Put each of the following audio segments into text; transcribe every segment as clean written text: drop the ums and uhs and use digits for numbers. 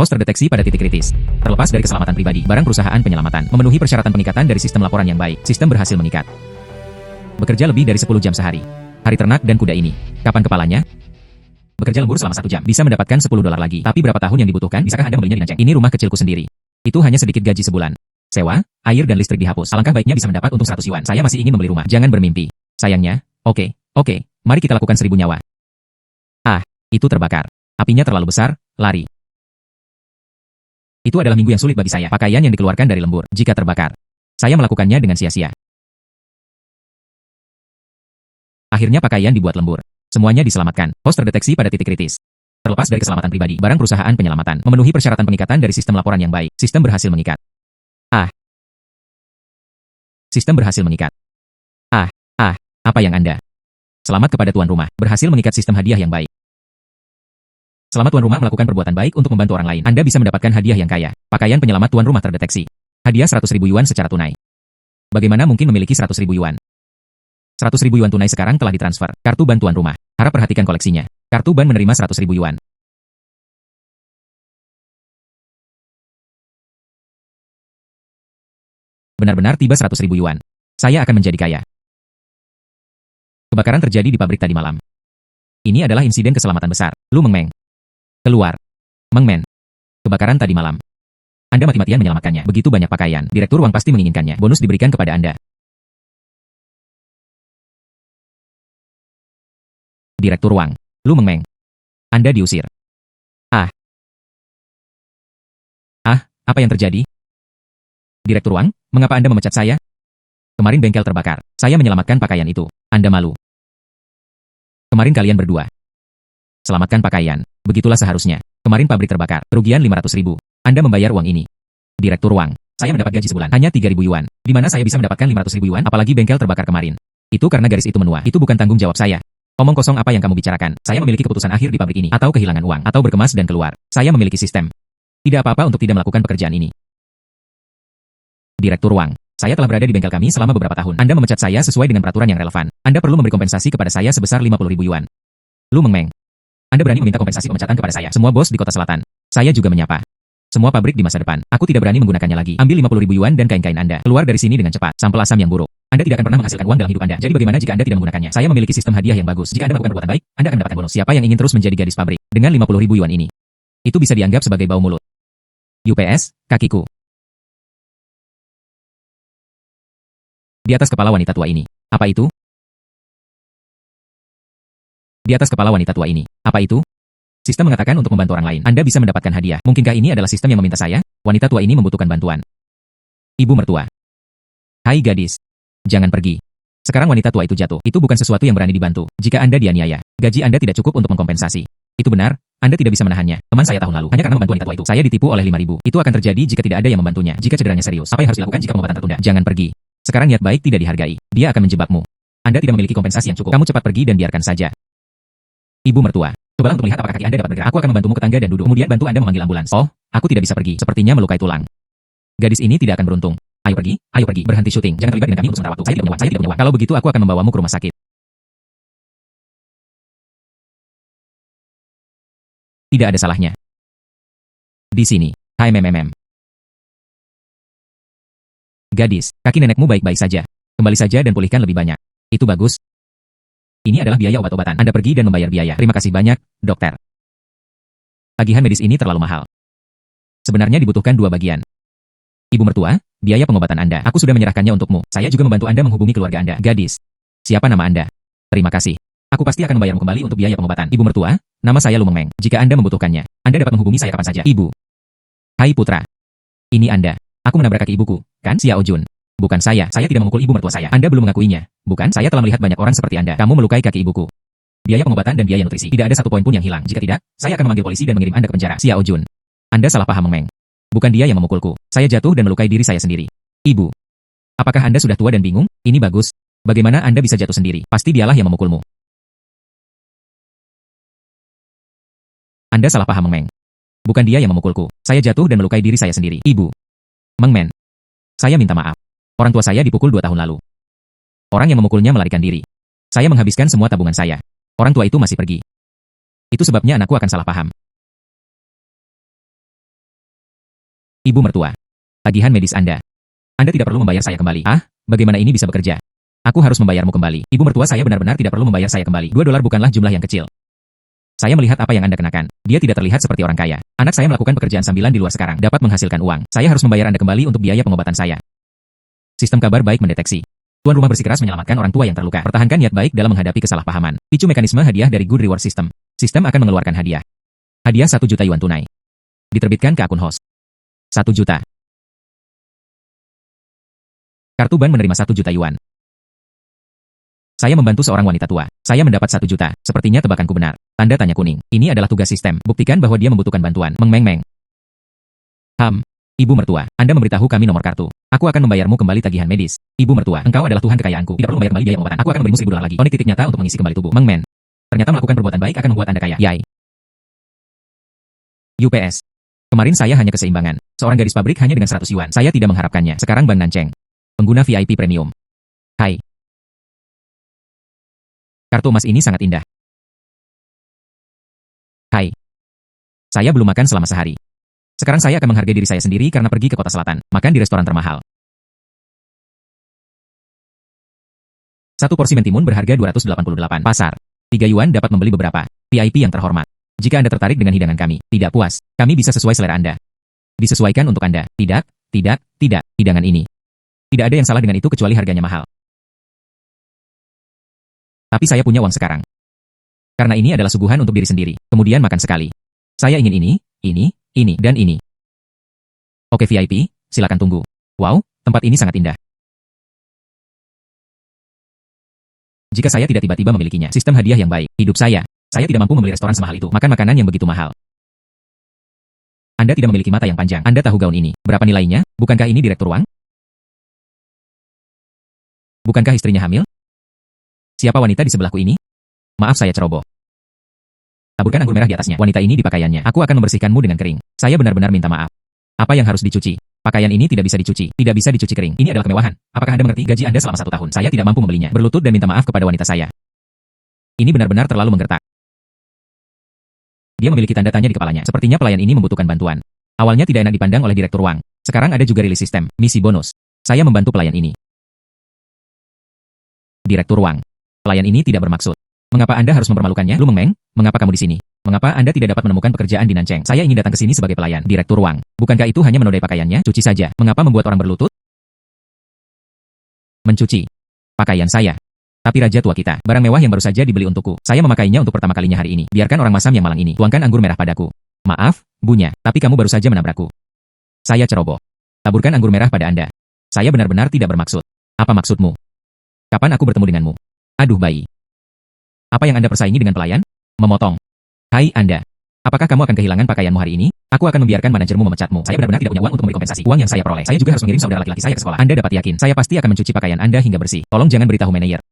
Host terdeteksi pada titik kritis. Terlepas dari keselamatan pribadi, barang perusahaan penyelamatan memenuhi persyaratan pengikatan dari sistem laporan yang baik. Sistem berhasil mengikat. Bekerja lebih dari 10 jam sehari. Hari ternak dan kuda ini. Kapan kepalanya? Bekerja lembur selama 1 jam. Bisa mendapatkan $10 lagi. Tapi berapa tahun yang dibutuhkan? Bisakah Anda membelinya di Nanceng? Ini rumah kecilku sendiri. Itu hanya sedikit gaji sebulan. Sewa, air dan listrik dihapus. Alangkah baiknya bisa mendapat untung 100 yuan. Saya masih ingin membeli rumah. Jangan bermimpi. Sayangnya, oke. Mari kita lakukan 1000 nyawa. Ah, itu terbakar. Apinya terlalu besar, lari. Itu adalah minggu yang sulit bagi saya. Pakaian yang dikeluarkan dari lembur. Jika terbakar, saya melakukannya dengan sia-sia. Akhirnya pakaian dibuat lembur. Semuanya diselamatkan. Host terdeteksi pada titik kritis. Terlepas dari keselamatan pribadi, barang perusahaan penyelamatan memenuhi persyaratan pengikatan dari sistem laporan yang baik. Sistem berhasil mengikat. Sistem berhasil mengikat. Apa yang Anda? Selamat kepada tuan rumah. Berhasil mengikat sistem hadiah yang baik. Selamat tuan rumah melakukan perbuatan baik untuk membantu orang lain. Anda bisa mendapatkan hadiah yang kaya. Pakaian penyelamat tuan rumah terdeteksi. Hadiah 100.000 yuan secara tunai. Bagaimana mungkin memiliki 100.000 yuan? 100.000 yuan tunai sekarang telah ditransfer. Kartu ban tuan rumah. Harap perhatikan koleksinya. Kartu ban menerima 100.000 yuan. Benar-benar tiba 100.000 yuan. Saya akan menjadi kaya. Kebakaran terjadi di pabrik tadi malam. Ini adalah insiden keselamatan besar. Lu Mengmeng. Keluar. Mengmen. Kebakaran tadi malam. Anda mati-matian menyelamatkannya. Begitu banyak pakaian. Direktur uang pasti menginginkannya. Bonus diberikan kepada Anda. Direktur uang. Lu Mengmeng. Anda diusir. Apa yang terjadi? Direktur uang, mengapa Anda memecat saya? Kemarin bengkel terbakar. Saya menyelamatkan pakaian itu. Anda malu. Kemarin kalian berdua. Selamatkan pakaian. Begitulah seharusnya. Kemarin pabrik terbakar. Kerugian 500.000. Anda membayar uang ini. Direktur uang. Saya mendapat gaji sebulan. Hanya 3.000 yuan. Di mana saya bisa mendapatkan 500.000 yuan? Apalagi bengkel terbakar kemarin. Itu karena garis itu menua. Itu bukan tanggung jawab saya. Omong kosong apa yang kamu bicarakan? Saya memiliki keputusan akhir di pabrik ini. Atau kehilangan uang. Atau berkemas dan keluar. Saya memiliki sistem. Tidak apa-apa untuk tidak melakukan pekerjaan ini. Direktur uang. Saya telah berada di bengkel kami selama beberapa tahun. Anda memecat saya sesuai dengan peraturan yang relevan. Anda perlu memberi kompensasi kepada saya sebesar 50.000 yuan. Lu Mengmeng. Anda berani meminta kompensasi pemecatan kepada saya. Semua bos di kota selatan. Saya juga menyapa. Semua pabrik di masa depan. Aku tidak berani menggunakannya lagi. Ambil 50.000 yuan dan kain-kain Anda. Keluar dari sini dengan cepat. Sampel asam yang buruk. Anda tidak akan pernah menghasilkan uang dalam hidup Anda. Jadi bagaimana jika Anda tidak menggunakannya? Saya memiliki sistem hadiah yang bagus. Jika Anda melakukan perbuatan baik, Anda akan mendapatkan bonus. Siapa yang ingin terus menjadi gadis pabrik? Dengan 50.000 yuan ini. Itu bisa dianggap sebagai bau mulut. UPS, kakiku. Di atas kepala wanita tua ini. Apa itu? Di atas kepala wanita tua ini. Apa itu? Sistem mengatakan untuk membantu orang lain. Anda bisa mendapatkan hadiah. Mungkinkah ini adalah sistem yang meminta saya? Wanita tua ini membutuhkan bantuan. Ibu mertua. Hai gadis. Jangan pergi. Sekarang wanita tua itu jatuh. Itu bukan sesuatu yang berani dibantu. Jika Anda dianiaya, gaji Anda tidak cukup untuk mengkompensasi. Itu benar, Anda tidak bisa menahannya. Teman saya tahun lalu, hanya karena membantu wanita tua itu, saya ditipu oleh 5.000. Itu akan terjadi jika tidak ada yang membantunya. Jika cederanya serius, apa yang harus dilakukan jika pengobatan tertunda? Jangan pergi. Sekarang niat baik tidak dihargai. Dia akan menjebakmu. Anda tidak memiliki kompensasi yang cukup. Kamu cepat pergi dan biarkan saja. Ibu mertua. Cobalah untuk melihat apakah kaki Anda dapat bergerak. Aku akan membantumu ke tangga dan duduk. Kemudian bantu Anda memanggil ambulans. Oh, aku tidak bisa pergi. Sepertinya melukai tulang. Gadis ini tidak akan beruntung. Ayo pergi. Berhenti syuting. Jangan terlibat dengan kami untuk sementara waktu. Saya tidak punya uang. Kalau begitu aku akan membawamu ke rumah sakit. Tidak ada salahnya. Di sini. Hai MMM. Gadis, kaki nenekmu baik-baik saja. Kembali saja dan pulihkan lebih banyak. Itu bagus. Ini adalah biaya obat-obatan. Anda pergi dan membayar biaya. Terima kasih banyak, dokter. Tagihan medis ini terlalu mahal. Sebenarnya dibutuhkan 2 bagian. Ibu mertua, biaya pengobatan Anda. Aku sudah menyerahkannya untukmu. Saya juga membantu Anda menghubungi keluarga Anda. Gadis. Siapa nama Anda? Terima kasih. Aku pasti akan membayarmu kembali untuk biaya pengobatan. Ibu mertua, nama saya Lu Mengmeng. Jika Anda membutuhkannya, Anda dapat menghubungi saya kapan saja. Ibu. Hai putra. Ini Anda. Aku menabrak kaki ibuku, kan? Xiao Jun. Bukan saya tidak memukul ibu mertua saya. Anda belum mengakuinya, bukan? Saya telah melihat banyak orang seperti Anda. Kamu melukai kaki ibuku. Biaya pengobatan dan biaya nutrisi. Tidak ada satu poin pun yang hilang. Jika tidak, saya akan memanggil polisi dan mengirim Anda ke penjara. Xiao Jun. Anda salah paham Mengmeng. Bukan dia yang memukulku. Saya jatuh dan melukai diri saya sendiri. Ibu. Apakah Anda sudah tua dan bingung? Ini bagus. Bagaimana Anda bisa jatuh sendiri? Pasti dialah yang memukulmu. Anda salah paham Mengmeng. Bukan dia yang memukulku. Saya jatuh dan melukai diri saya sendiri. Ibu. Mengmen. Saya minta maaf. Orang tua saya dipukul 2 tahun lalu. Orang yang memukulnya melarikan diri. Saya menghabiskan semua tabungan saya. Orang tua itu masih pergi. Itu sebabnya anakku akan salah paham. Ibu mertua. Tagihan medis Anda. Anda tidak perlu membayar saya kembali. Ah, bagaimana ini bisa bekerja? Aku harus membayarmu kembali. Ibu mertua saya benar-benar tidak perlu membayar saya kembali. $2 bukanlah jumlah yang kecil. Saya melihat apa yang Anda kenakan. Dia tidak terlihat seperti orang kaya. Anak saya melakukan pekerjaan sambilan di luar sekarang, dapat menghasilkan uang. Saya harus membayar Anda kembali untuk biaya pengobatan saya. Sistem kabar baik mendeteksi. Tuan rumah bersikeras menyelamatkan orang tua yang terluka. Pertahankan niat baik dalam menghadapi kesalahpahaman. Picu mekanisme hadiah dari Good Reward System. Sistem akan mengeluarkan hadiah. Hadiah 1 juta yuan tunai. Diterbitkan ke akun host. 1 juta. Kartu ban menerima 1 juta yuan. Saya membantu seorang wanita tua. Saya mendapat 1 juta. Sepertinya tebakanku benar. Tanda tanya kuning. Ini adalah tugas sistem. Buktikan bahwa dia membutuhkan bantuan. Meng. Ibu mertua, Anda memberitahu kami nomor kartu. Aku akan membayarmu kembali tagihan medis. Ibu mertua, engkau adalah Tuhan kekayaanku. Tidak perlu membayar kembali biaya pengobatan. Aku akan memberimu $1000 lagi. Tonik titik nyata untuk mengisi kembali tubuh. Meng. Ternyata melakukan perbuatan baik akan membuat Anda kaya. Yai. UPS. Kemarin saya hanya keseimbangan. Seorang gadis pabrik hanya dengan 100 yuan. Saya tidak mengharapkannya. Sekarang Bang Nanceng. Pengguna VIP Premium. Hai. Kartu emas ini sangat indah. Hai. Saya belum makan selama sehari. Sekarang saya akan menghargai diri saya sendiri karena pergi ke kota selatan, makan di restoran termahal. Satu porsi mentimun berharga 288 pasar. 3 yuan dapat membeli beberapa. VIP yang terhormat. Jika Anda tertarik dengan hidangan kami, tidak puas, kami bisa sesuai selera Anda. Disesuaikan untuk Anda. Tidak, hidangan ini. Tidak ada yang salah dengan itu kecuali harganya mahal. Tapi saya punya uang sekarang. Karena ini adalah suguhan untuk diri sendiri, kemudian makan sekali. Saya ingin ini, dan ini. Oke VIP, silakan tunggu. Wow, tempat ini sangat indah. Jika saya tidak tiba-tiba memilikinya, sistem hadiah yang baik, hidup saya tidak mampu membeli restoran semahal itu, makan makanan yang begitu mahal. Anda tidak memiliki mata yang panjang, Anda tahu gaun ini. Berapa nilainya? Bukankah ini direktur uang? Bukankah istrinya hamil? Siapa wanita di sebelahku ini? Maaf saya ceroboh. Taburkan anggur merah di atasnya. Wanita ini di pakaiannya. Aku akan membersihkanmu dengan kering. Saya benar-benar minta maaf. Apa yang harus dicuci? Pakaian ini tidak bisa dicuci. Tidak bisa dicuci kering. Ini adalah kemewahan. Apakah Anda mengerti? Gaji Anda selama 1 tahun. Saya tidak mampu membelinya. Berlutut dan minta maaf kepada wanita saya. Ini benar-benar terlalu menggertak. Dia memiliki tanda tanya di kepalanya. Sepertinya pelayan ini membutuhkan bantuan. Awalnya tidak enak dipandang oleh direktur uang. Sekarang ada juga rilis sistem. Misi bonus. Saya membantu pelayan ini. Direktur uang. Pelayan ini tidak bermaksud. Mengapa Anda harus mempermalukannya? Lu Meng, mengapa kamu di sini? Mengapa Anda tidak dapat menemukan pekerjaan di Nanceng? Saya ingin datang ke sini sebagai pelayan, direktur uang. Bukankah itu hanya menodai pakaiannya? Cuci saja. Mengapa membuat orang berlutut? Mencuci pakaian saya. Tapi raja tua kita, barang mewah yang baru saja dibeli untukku. Saya memakainya untuk pertama kalinya hari ini. Biarkan orang masam yang malang ini tuangkan anggur merah padaku. Maaf, Bunya, tapi kamu baru saja menabrakku. Saya ceroboh. Taburkan anggur merah pada Anda. Saya benar-benar tidak bermaksud. Apa maksudmu? Kapan aku bertemu denganmu? Aduh bayi. Apa yang Anda persaingi dengan pelayan? Memotong. Hai Anda. Apakah kamu akan kehilangan pakaianmu hari ini? Aku akan membiarkan manajermu memecatmu. Saya benar-benar tidak punya uang untuk memberi kompensasi uang yang saya peroleh. Saya juga harus mengirim saudara laki-laki saya ke sekolah. Anda dapat yakin, saya pasti akan mencuci pakaian Anda hingga bersih. Tolong jangan beritahu manajer.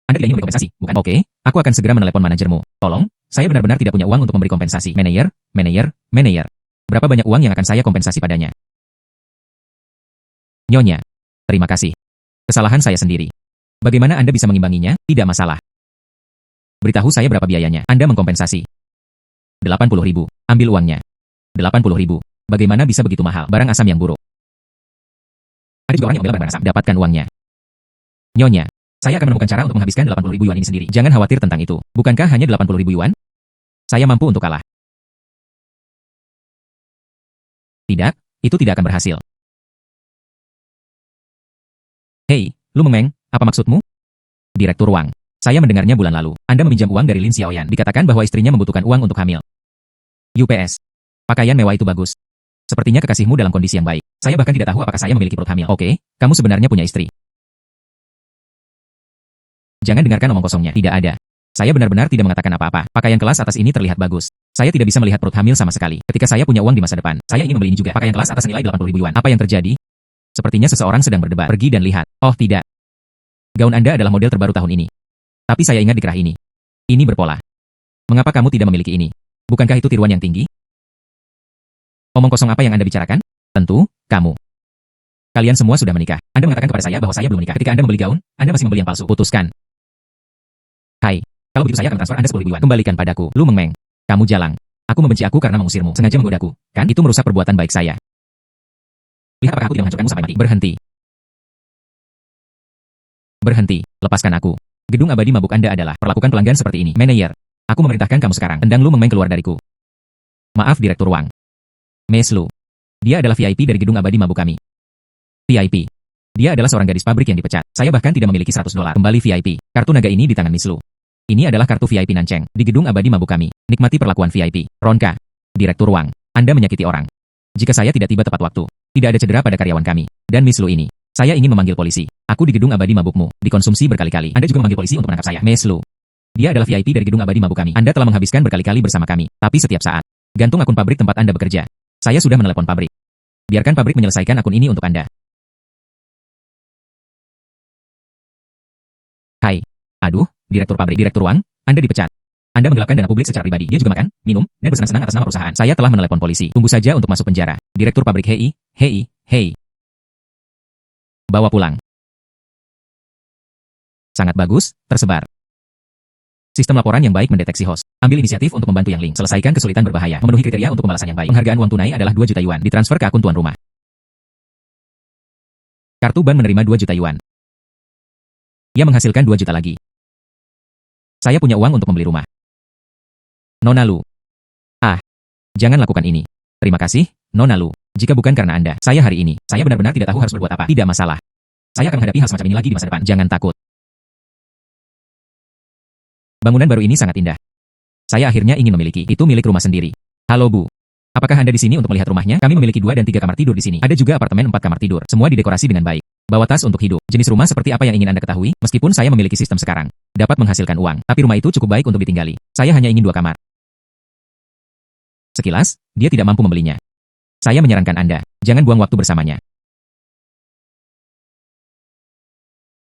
Anda tidak ingin memberi kompensasi, bukan? Oke, aku akan segera menelepon manajermu. Tolong, saya benar-benar tidak punya uang untuk memberi kompensasi. Manajer. Berapa banyak uang yang akan saya kompensasi padanya? Nyonya. Terima kasih. Kesalahan saya sendiri. Bagaimana Anda bisa mengimbanginya? Tidak masalah. Beritahu saya berapa biayanya. Anda mengkompensasi. 80.000. Ambil uangnya. 80.000. Bagaimana bisa begitu mahal? Barang asam yang buruk. Ada juga orang yang membela barang asam. Dapatkan uangnya. Nyonya. Saya akan menemukan cara untuk menghabiskan 80.000 yuan ini sendiri. Jangan khawatir tentang itu. Bukankah hanya 80.000 yuan? Saya mampu untuk kalah. Tidak, itu tidak akan berhasil. Hei, Lu Meng, apa maksudmu? Direktur uang. Saya mendengarnya bulan lalu. Anda meminjam uang dari Lin Xiaoyan. Dikatakan bahwa istrinya membutuhkan uang untuk hamil. UPS. Pakaian mewah itu bagus. Sepertinya kekasihmu dalam kondisi yang baik. Saya bahkan tidak tahu apakah saya memiliki perut hamil. Oke, kamu sebenarnya punya istri. Jangan dengarkan omong kosongnya. Tidak ada. Saya benar-benar tidak mengatakan apa-apa. Pakaian kelas atas ini terlihat bagus. Saya tidak bisa melihat perut hamil sama sekali. Ketika saya punya uang di masa depan, saya ingin membeli ini juga. Pakaian kelas atas nilai 80.000 yuan. Apa yang terjadi? Sepertinya seseorang sedang berdebat. Pergi dan lihat. Oh tidak. Gaun Anda adalah model terbaru tahun ini. Tapi saya ingat di kerah ini. Ini berpola. Mengapa kamu tidak memiliki ini? Bukankah itu tiruan yang tinggi? Omong kosong apa yang Anda bicarakan? Tentu, kamu. Kalian semua sudah menikah. Anda mengatakan kepada saya bahwa saya belum menikah. Ketika Anda membeli gaun, Anda masih membeli yang palsu. Putuskan. Hai. Kalau begitu saya akan transfer Anda 10.000 yuan. Kembalikan padaku. Lu Meng. Kamu jalang. Aku membenci aku karena mengusirmu. Sengaja menggodaku. Kan? Itu merusak perbuatan baik saya. Lihat apakah aku tidak menghancurkanmu sampai mati. Berhenti. Berhenti. Lepaskan aku. Gedung abadi mabuk Anda adalah perlakukan pelanggan seperti ini. Manajer. Aku memerintahkan kamu sekarang. Tendang Lu Mengmeng keluar dariku. Maaf Direktur Wang. Miss Lu. Dia adalah VIP dari gedung abadi mabuk kami. VIP. Dia adalah seorang gadis pabrik yang dipecat. Saya bahkan tidak memiliki $100. Kembali VIP. Kartu naga ini di tangan Miss Lu. Ini adalah kartu VIP Nancheng. Di gedung abadi mabuk kami. Nikmati perlakuan VIP. Ronka. Direktur Wang. Anda menyakiti orang. Jika saya tidak tiba tepat waktu, tidak ada cedera pada karyawan kami. Dan Miss Lu ini. Saya ingin memanggil polisi. Aku di gedung abadi mabukmu. Dikonsumsi berkali-kali. Anda juga memanggil polisi untuk menangkap saya. Miss Lu. Dia adalah VIP dari gedung abadi mabuk kami. Anda telah menghabiskan berkali-kali bersama kami. Tapi setiap saat. Gantung akun pabrik tempat Anda bekerja. Saya sudah menelepon pabrik. Biarkan pabrik menyelesaikan akun ini untuk Anda. Hai. Aduh, Direktur Pabrik. Direktur Wang, Anda dipecat. Anda menggelapkan dana publik secara pribadi. Dia juga makan, minum, dan bersenang-senang atas nama perusahaan. Saya telah menelepon polisi. Tunggu saja untuk masuk penjara. Direktur Pabrik. Hei. Bawa pulang. Sangat bagus, tersebar. Sistem laporan yang baik mendeteksi host. Ambil inisiatif untuk membantu yang link. Selesaikan kesulitan berbahaya. Memenuhi kriteria untuk pembalasan yang baik. Penghargaan uang tunai adalah 2 juta yuan. Ditransfer ke akun tuan rumah. Kartu bank menerima 2 juta yuan. Ia menghasilkan 2 juta lagi. Saya punya uang untuk membeli rumah. Nona Lu. Jangan lakukan ini. Terima kasih, Nona Lu. Jika bukan karena Anda, saya hari ini, saya benar-benar tidak tahu harus berbuat apa. Tidak masalah. Saya akan menghadapi hal semacam ini lagi di masa depan. Jangan takut. Bangunan baru ini sangat indah. Saya akhirnya ingin memiliki. Itu milik rumah sendiri. Halo Bu. Apakah Anda di sini untuk melihat rumahnya? Kami memiliki 2 dan 3 kamar tidur di sini. Ada juga apartemen 4 kamar tidur. Semua didekorasi dengan baik. Bawa tas untuk hidup. Jenis rumah seperti apa yang ingin Anda ketahui? Meskipun saya memiliki sistem sekarang. Dapat menghasilkan uang. Tapi rumah itu cukup baik untuk ditinggali. Saya hanya ingin 2 kamar. Sekilas, dia tidak mampu membelinya. Saya menyarankan Anda. Jangan buang waktu bersamanya.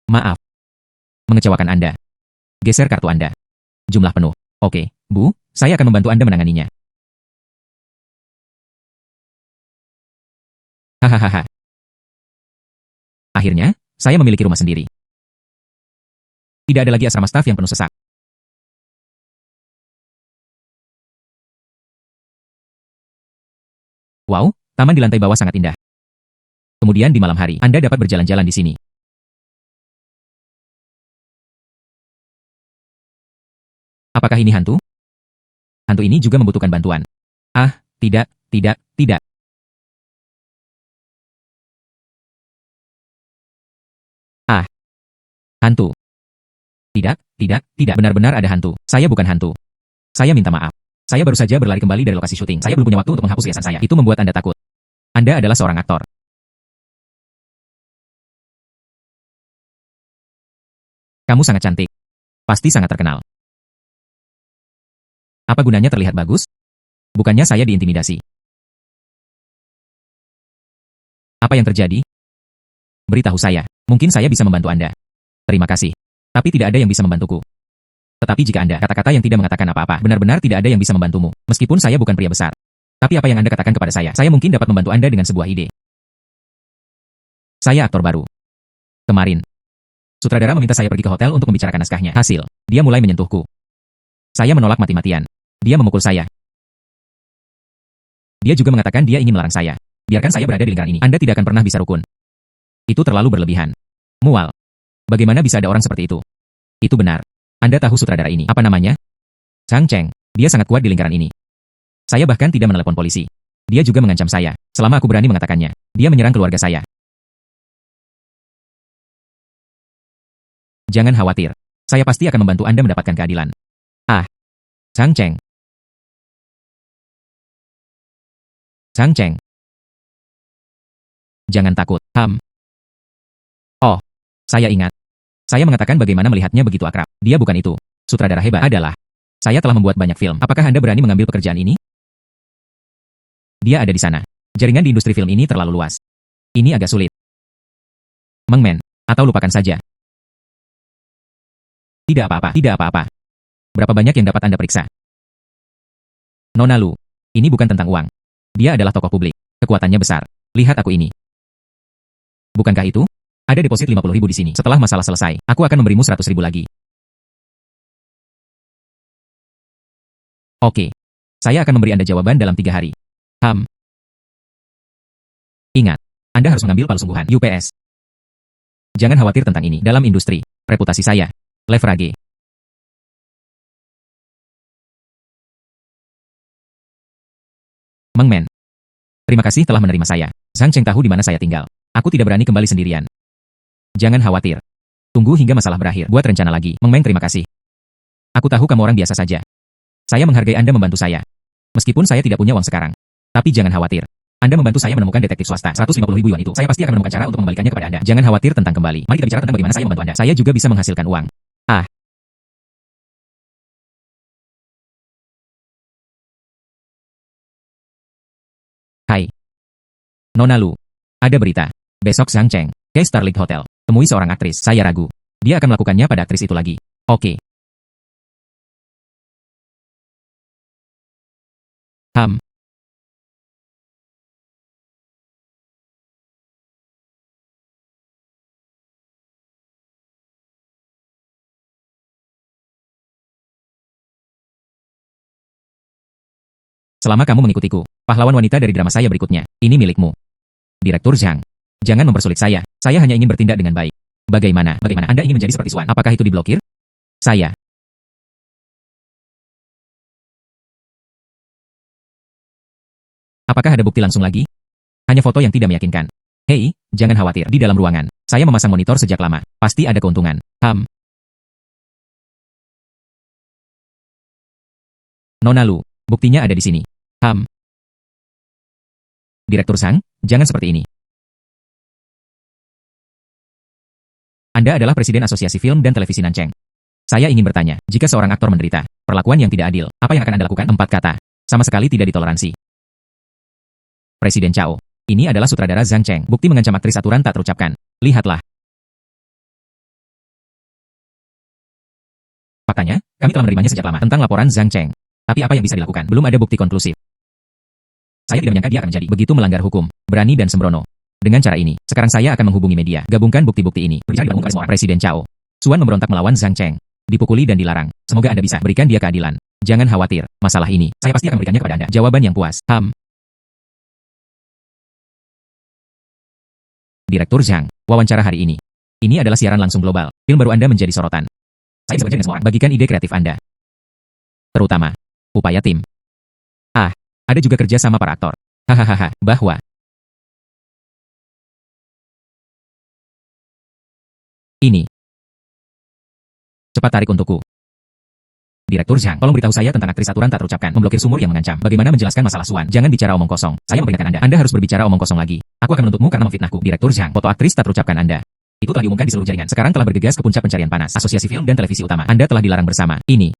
Maaf. Mengecewakan Anda. Geser kartu Anda. Jumlah penuh. Oke, Bu, saya akan membantu Anda menanganinya. Hahaha. Akhirnya, saya memiliki rumah sendiri. Tidak ada lagi asrama staf yang penuh sesak. Wow, taman di lantai bawah sangat indah. Kemudian di malam hari, Anda dapat berjalan-jalan di sini. Apakah ini hantu? Hantu ini juga membutuhkan bantuan. Tidak. Hantu. Tidak. Benar-benar ada hantu. Saya bukan hantu. Saya minta maaf. Saya baru saja berlari kembali dari lokasi syuting. Saya belum punya waktu untuk menghapus hiasan saya. Itu membuat Anda takut. Anda adalah seorang aktor. Kamu sangat cantik. Pasti sangat terkenal. Apa gunanya terlihat bagus? Bukannya saya diintimidasi. Apa yang terjadi? Beritahu saya. Mungkin saya bisa membantu Anda. Terima kasih. Tapi tidak ada yang bisa membantuku. Tetapi jika Anda kata-kata yang tidak mengatakan apa-apa, benar-benar tidak ada yang bisa membantumu. Meskipun saya bukan pria besar. Tapi apa yang Anda katakan kepada saya mungkin dapat membantu Anda dengan sebuah ide. Saya aktor baru. Kemarin, sutradara meminta saya pergi ke hotel untuk membicarakan naskahnya. Hasil, dia mulai menyentuhku. Saya menolak mati-matian. Dia memukul saya. Dia juga mengatakan dia ingin melarang saya. Biarkan saya berada di lingkaran ini. Anda tidak akan pernah bisa rukun. Itu terlalu berlebihan. Mual. Bagaimana bisa ada orang seperti itu? Itu benar. Anda tahu sutradara ini. Apa namanya? Chang Cheng. Dia sangat kuat di lingkaran ini. Saya bahkan tidak menelepon polisi. Dia juga mengancam saya. Selama aku berani mengatakannya, dia menyerang keluarga saya. Jangan khawatir. Saya pasti akan membantu Anda mendapatkan keadilan. Chang Cheng. Chang Cheng. Jangan takut. Oh, saya ingat. Saya mengatakan bagaimana melihatnya begitu akrab. Dia bukan itu. Sutradara hebat adalah. Saya telah membuat banyak film. Apakah Anda berani mengambil pekerjaan ini? Dia ada di sana. Jaringan di industri film ini terlalu luas. Ini agak sulit. Mengmen. Atau lupakan saja. Tidak apa-apa. Berapa banyak yang dapat Anda periksa? Nona Lu. Ini bukan tentang uang. Dia adalah tokoh publik. Kekuatannya besar. Lihat aku ini. Bukankah itu? Ada deposit 50.000 di sini. Setelah masalah selesai, aku akan memberimu 100.000 lagi. Oke. Saya akan memberi Anda jawaban dalam 3 hari. Ingat. Anda harus mengambil palu sungguhan. UPS. Jangan khawatir tentang ini. Dalam industri, reputasi saya. Leverage. Meng Men. Terima kasih telah menerima saya. Zhang Cheng tahu di mana saya tinggal. Aku tidak berani kembali sendirian. Jangan khawatir. Tunggu hingga masalah berakhir. Buat rencana lagi. Meng Men, terima kasih. Aku tahu kamu orang biasa saja. Saya menghargai Anda membantu saya. Meskipun saya tidak punya uang sekarang. Tapi jangan khawatir. Anda membantu saya menemukan detektif swasta 150.000 yuan itu. Saya pasti akan menemukan cara untuk mengembalikannya kepada Anda. Jangan khawatir tentang kembali. Mari kita bicara tentang bagaimana saya membantu Anda. Saya juga bisa menghasilkan uang. Ah. Hai. Nona Lu. Ada berita. Besok Zhang Cheng ke Starlight Hotel. Temui seorang aktris. Saya ragu. Dia akan melakukannya pada aktris itu lagi. Oke. Selama kamu mengikutiku, pahlawan wanita dari drama saya berikutnya, ini milikmu. Direktur Zhang. Jangan mempersulit saya. Saya hanya ingin bertindak dengan baik. Bagaimana Anda ingin menjadi seperti Swan? Apakah itu diblokir? Saya. Apakah ada bukti langsung lagi? Hanya foto yang tidak meyakinkan. Hei, jangan khawatir. Di dalam ruangan, saya memasang monitor sejak lama. Pasti ada keuntungan. Nona Lu, buktinya ada di sini. Direktur Zhang, jangan seperti ini. Anda adalah Presiden Asosiasi Film dan Televisi Nancheng. Saya ingin bertanya, jika seorang aktor menderita perlakuan yang tidak adil, apa yang akan Anda lakukan? 4 kata. Sama sekali tidak ditoleransi. Presiden Chao. Ini adalah sutradara Zhang Cheng. Bukti mengancam aktris aturan tak terucapkan. Lihatlah. Faktanya, kami telah menerimanya sejak lama tentang laporan Zhang Cheng. Tapi apa yang bisa dilakukan? Belum ada bukti konklusif. Saya tidak menyangka dia akan menjadi begitu melanggar hukum, berani dan sembrono. Dengan cara ini, sekarang saya akan menghubungi media, gabungkan bukti-bukti ini. Berbicara di semua Presiden Chao. Swan memberontak melawan Zhang Cheng. Dipukuli dan dilarang. Semoga Anda bisa berikan dia keadilan. Jangan khawatir, masalah ini, saya pasti akan memberikannya kepada Anda. Jawaban yang puas. Direktur Zhang, wawancara hari ini. Ini adalah siaran langsung global. Film baru Anda menjadi sorotan. Saya bisa bekerja dengan semua orang. Bagikan ide kreatif Anda. Terutama, upaya tim. Ada juga kerja sama para aktor. Hahaha, bahwa ini. Cepat tarik untukku. Direktur Zhang, tolong beritahu saya tentang aktris aturan tak terucapkan, memblokir sumur yang mengancam. Bagaimana menjelaskan masalah Swan? Jangan bicara omong kosong. Saya memperingatkan Anda. Anda harus berbicara omong kosong lagi. Aku akan menuntutmu karena memfitnahku. Direktur Zhang, foto aktris tak terucapkan Anda. Itu telah diumumkan di seluruh jaringan. Sekarang telah bergegas ke puncak pencarian panas. Asosiasi Film dan Televisi Utama. Anda telah dilarang bersama. Ini.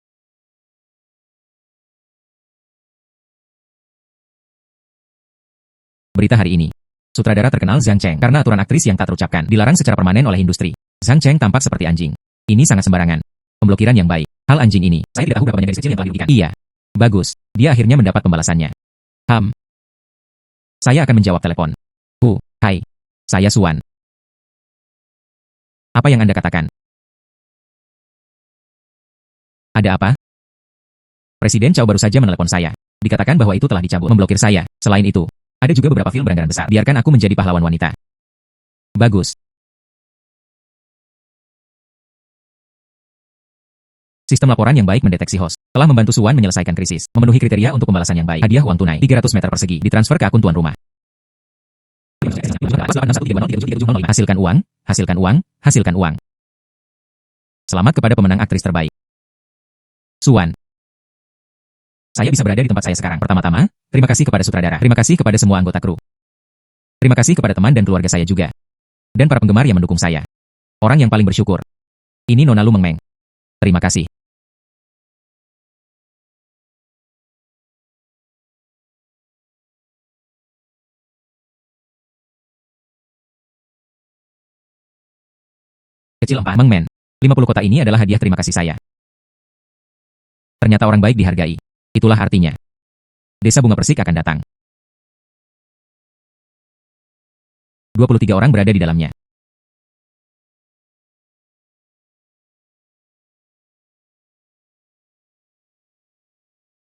Berita hari ini. Sutradara terkenal Zhang Cheng karena aturan aktris yang tak terucapkan dilarang secara permanen oleh industri. Zhang Cheng tampak seperti anjing. Ini sangat sembarangan. Pemblokiran yang baik. Hal anjing ini, saya tidak tahu berapa banyak gadis kecil yang telah dirugikan. Iya. Bagus. Dia akhirnya mendapat pembalasannya. Saya akan menjawab telepon. Hai. Saya Swan. Apa yang Anda katakan? Ada apa? Presiden Chao baru saja menelepon saya. Dikatakan bahwa itu telah dicabut, memblokir saya. Selain itu, ada juga beberapa film beranggaran besar. Biarkan aku menjadi pahlawan wanita. Bagus. Sistem laporan yang baik mendeteksi host. Telah membantu Swan menyelesaikan krisis. Memenuhi kriteria untuk pembalasan yang baik. Hadiah uang tunai 300 meter persegi. Ditransfer ke akun tuan rumah. Hasilkan uang, hasilkan uang, hasilkan uang. Selamat kepada pemenang aktris terbaik. Swan. Saya bisa berada di tempat saya sekarang. Pertama-tama, terima kasih kepada sutradara. Terima kasih kepada semua anggota kru. Terima kasih kepada teman dan keluarga saya juga. Dan para penggemar yang mendukung saya. Orang yang paling bersyukur. Ini Nona Lu Meng Meng. Terima kasih. Kecil 4 Meng Men. 50 kota ini adalah hadiah terima kasih saya. Ternyata orang baik dihargai. Itulah artinya. Desa Bunga Persik akan datang. 23 orang berada di dalamnya.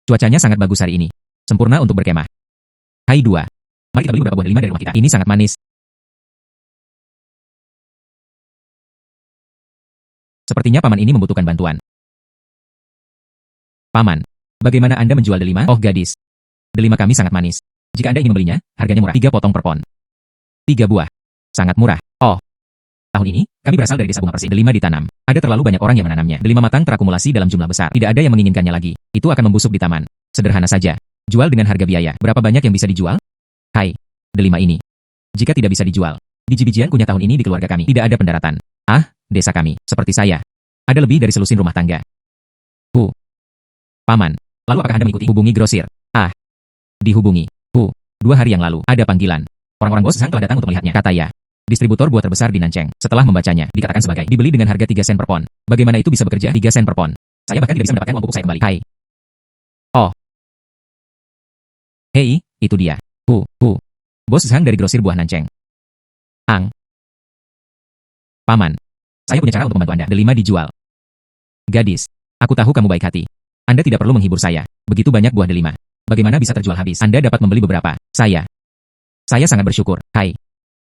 Cuacanya sangat bagus hari ini. Sempurna untuk berkemah. Hai 2. Mari kita beli beberapa buah delima dari rumah kita. Ini sangat manis. Sepertinya paman ini membutuhkan bantuan. Paman, bagaimana Anda menjual delima? Oh gadis, delima kami sangat manis. Jika Anda ingin membelinya, harganya murah. 3 potong per pon. 3 buah. Sangat murah. Oh. Tahun ini, kami berasal dari desa bunga persik. Delima ditanam. Ada terlalu banyak orang yang menanamnya. Delima matang terakumulasi dalam jumlah besar. Tidak ada yang menginginkannya lagi. Itu akan membusuk di taman. Sederhana saja. Jual dengan harga biaya. Berapa banyak yang bisa dijual? Hai. Delima ini. Jika tidak bisa dijual, biji-bijian kunyah tahun ini di keluarga kami. Tidak ada pendaratan. Ah, desa kami. Seperti saya. Ada lebih dari selusin rumah tangga. Paman. Lalu apakah Anda mengikuti? Hubungi grosir. Ah. Dihubungi. 2 hari yang lalu, ada panggilan. Orang-orang bos Sang telah datang untuk melihatnya, kata ya. Distributor buah terbesar di Nancheng. Setelah membacanya, dikatakan sebagai dibeli dengan harga 3 sen per pon. Bagaimana itu bisa bekerja? 3 sen per pon. Saya bahkan tidak bisa mendapatkan uang pupuk saya kembali. Hai. Oh. Hei, itu dia. Bos Sang dari grosir buah Nancheng. Ang. Paman. Saya punya cara untuk membantu Anda. Delima dijual. Gadis. Aku tahu kamu baik hati. Anda tidak perlu menghibur saya. Begitu banyak buah delima. Bagaimana bisa terjual habis? Anda dapat membeli beberapa. Saya sangat bersyukur. Hai.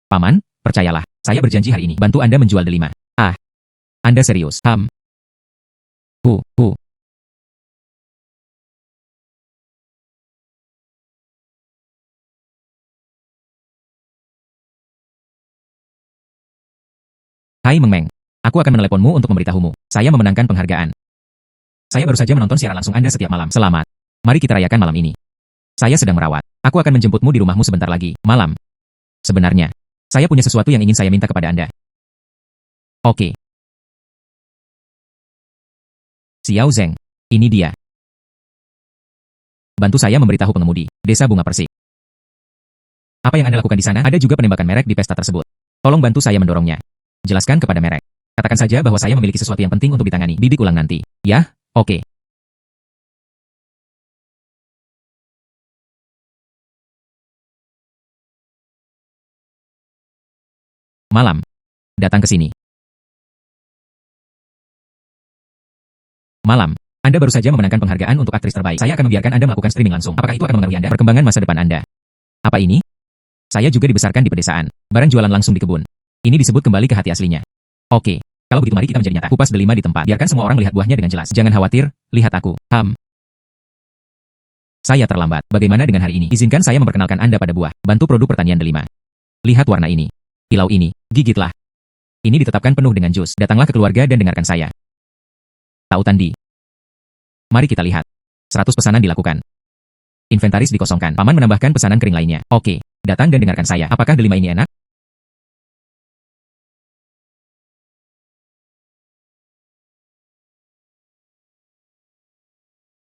Paman, percayalah. Saya berjanji hari ini bantu Anda menjual delima. Ah. Anda serius? Hai Meng Meng. Aku akan meneleponmu untuk memberitahumu. Saya memenangkan penghargaan. Saya baru saja menonton siaran langsung Anda setiap malam. Selamat. Mari kita rayakan malam ini. Saya sedang merawat. Aku akan menjemputmu di rumahmu sebentar lagi. Malam. Sebenarnya, saya punya sesuatu yang ingin saya minta kepada Anda. Oke. Xiao Zeng. Ini dia. Bantu saya memberitahu pengemudi. Desa Bunga Persik. Apa yang Anda lakukan di sana? Ada juga penembakan merek di pesta tersebut. Tolong bantu saya mendorongnya. Jelaskan kepada merek. Katakan saja bahwa saya memiliki sesuatu yang penting untuk ditangani. Bidik ulang nanti. Ya, oke. Malam. Datang ke sini. Malam. Anda baru saja memenangkan penghargaan untuk aktris terbaik. Saya akan membiarkan Anda melakukan streaming langsung. Apakah itu akan mempengaruhi Anda? Perkembangan masa depan Anda. Apa ini? Saya juga dibesarkan di pedesaan. Barang jualan langsung di kebun. Ini disebut kembali ke hati aslinya. Oke. Kalau begitu mari kita menjadi nyata. Kupas delima di tempat. Biarkan semua orang melihat buahnya dengan jelas. Jangan khawatir, lihat aku. Saya terlambat. Bagaimana dengan hari ini? Izinkan saya memperkenalkan Anda pada buah. Bantu produk pertanian delima. Lihat warna ini. Pilau ini. Gigitlah. Ini ditetapkan penuh dengan jus. Datanglah ke keluarga dan dengarkan saya. Tahu Tandi. Mari kita lihat. 100 pesanan dilakukan. Inventaris dikosongkan. Paman menambahkan pesanan kering lainnya. Oke. Datang dan dengarkan saya. Apakah delima ini enak?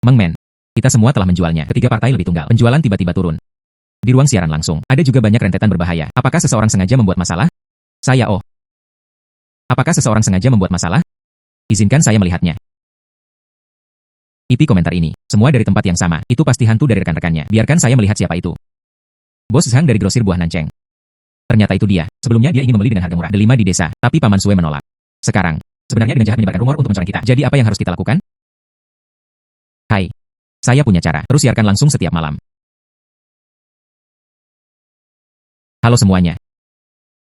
Meng Men. Kita semua telah menjualnya. Ketiga partai lebih tunggal. Penjualan tiba-tiba turun. Di ruang siaran langsung, ada juga banyak rentetan berbahaya. Apakah seseorang sengaja membuat masalah? Apakah seseorang sengaja membuat masalah? Izinkan saya melihatnya. IP komentar ini. Semua dari tempat yang sama. Itu pasti hantu dari rekan-rekannya. Biarkan saya melihat siapa itu. Bos Zhang dari grosir buah Nancheng. Ternyata itu dia. Sebelumnya dia ingin membeli dengan harga murah delima di desa, tapi Paman Sue menolak. Sekarang, sebenarnya dengan jahat menyebarkan rumor untuk mencoreng kita. Jadi apa yang harus kita lakukan? Hai. Saya punya cara. Terus siarkan langsung setiap malam. Halo semuanya.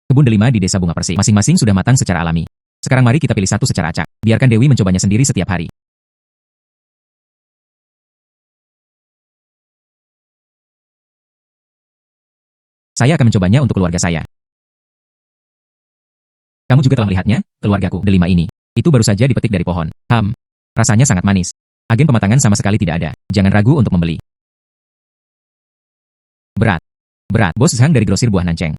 Kebun delima di desa Bunga Persik. Masing-masing sudah matang secara alami. Sekarang mari kita pilih satu secara acak. Biarkan Dewi mencobanya sendiri setiap hari. Saya akan mencobanya untuk keluarga saya. Kamu juga telah melihatnya, keluargaku. Delima ini. Itu baru saja dipetik dari pohon. Rasanya sangat manis. Agen pematangan sama sekali tidak ada. Jangan ragu untuk membeli. Berat. Bos Zhang dari grosir buah Nancheng.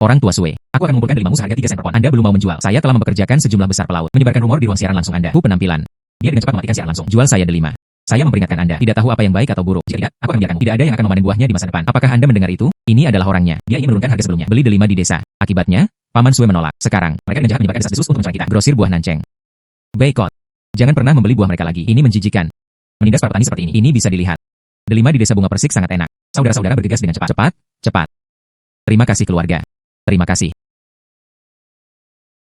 Orang tua Sue. Aku akan mengumpulkan delimamu seharga 3 sen per pon. Anda belum mau menjual. Saya telah mempekerjakan sejumlah besar pelaut. Menyebarkan rumor di ruang siaran langsung Anda. Penampilan. Dia dengan cepat mematikan siaran langsung. Jual saya delima. Saya memperingatkan Anda. Tidak tahu apa yang baik atau buruk. Jika tidak, aku akan membiarkanmu. Tidak ada yang akan memanen buahnya di masa depan. Apakah Anda mendengar itu? Ini adalah orangnya. Dia ingin menurunkan harga sebelumnya. Beli delima di desa. Akibatnya, Paman Sue menolak. Sekarang, mereka dengan jahat menyebarkan desas-desus untuk mencoreng kita. Grosir buah Nancheng. Boykot. Jangan pernah membeli buah mereka lagi. Ini menjijikan. Menindas para petani seperti ini. Ini bisa dilihat. Delima di desa Bunga Persik sangat enak. Saudara-saudara bergegas dengan cepat. Cepat. Terima kasih keluarga. Terima kasih.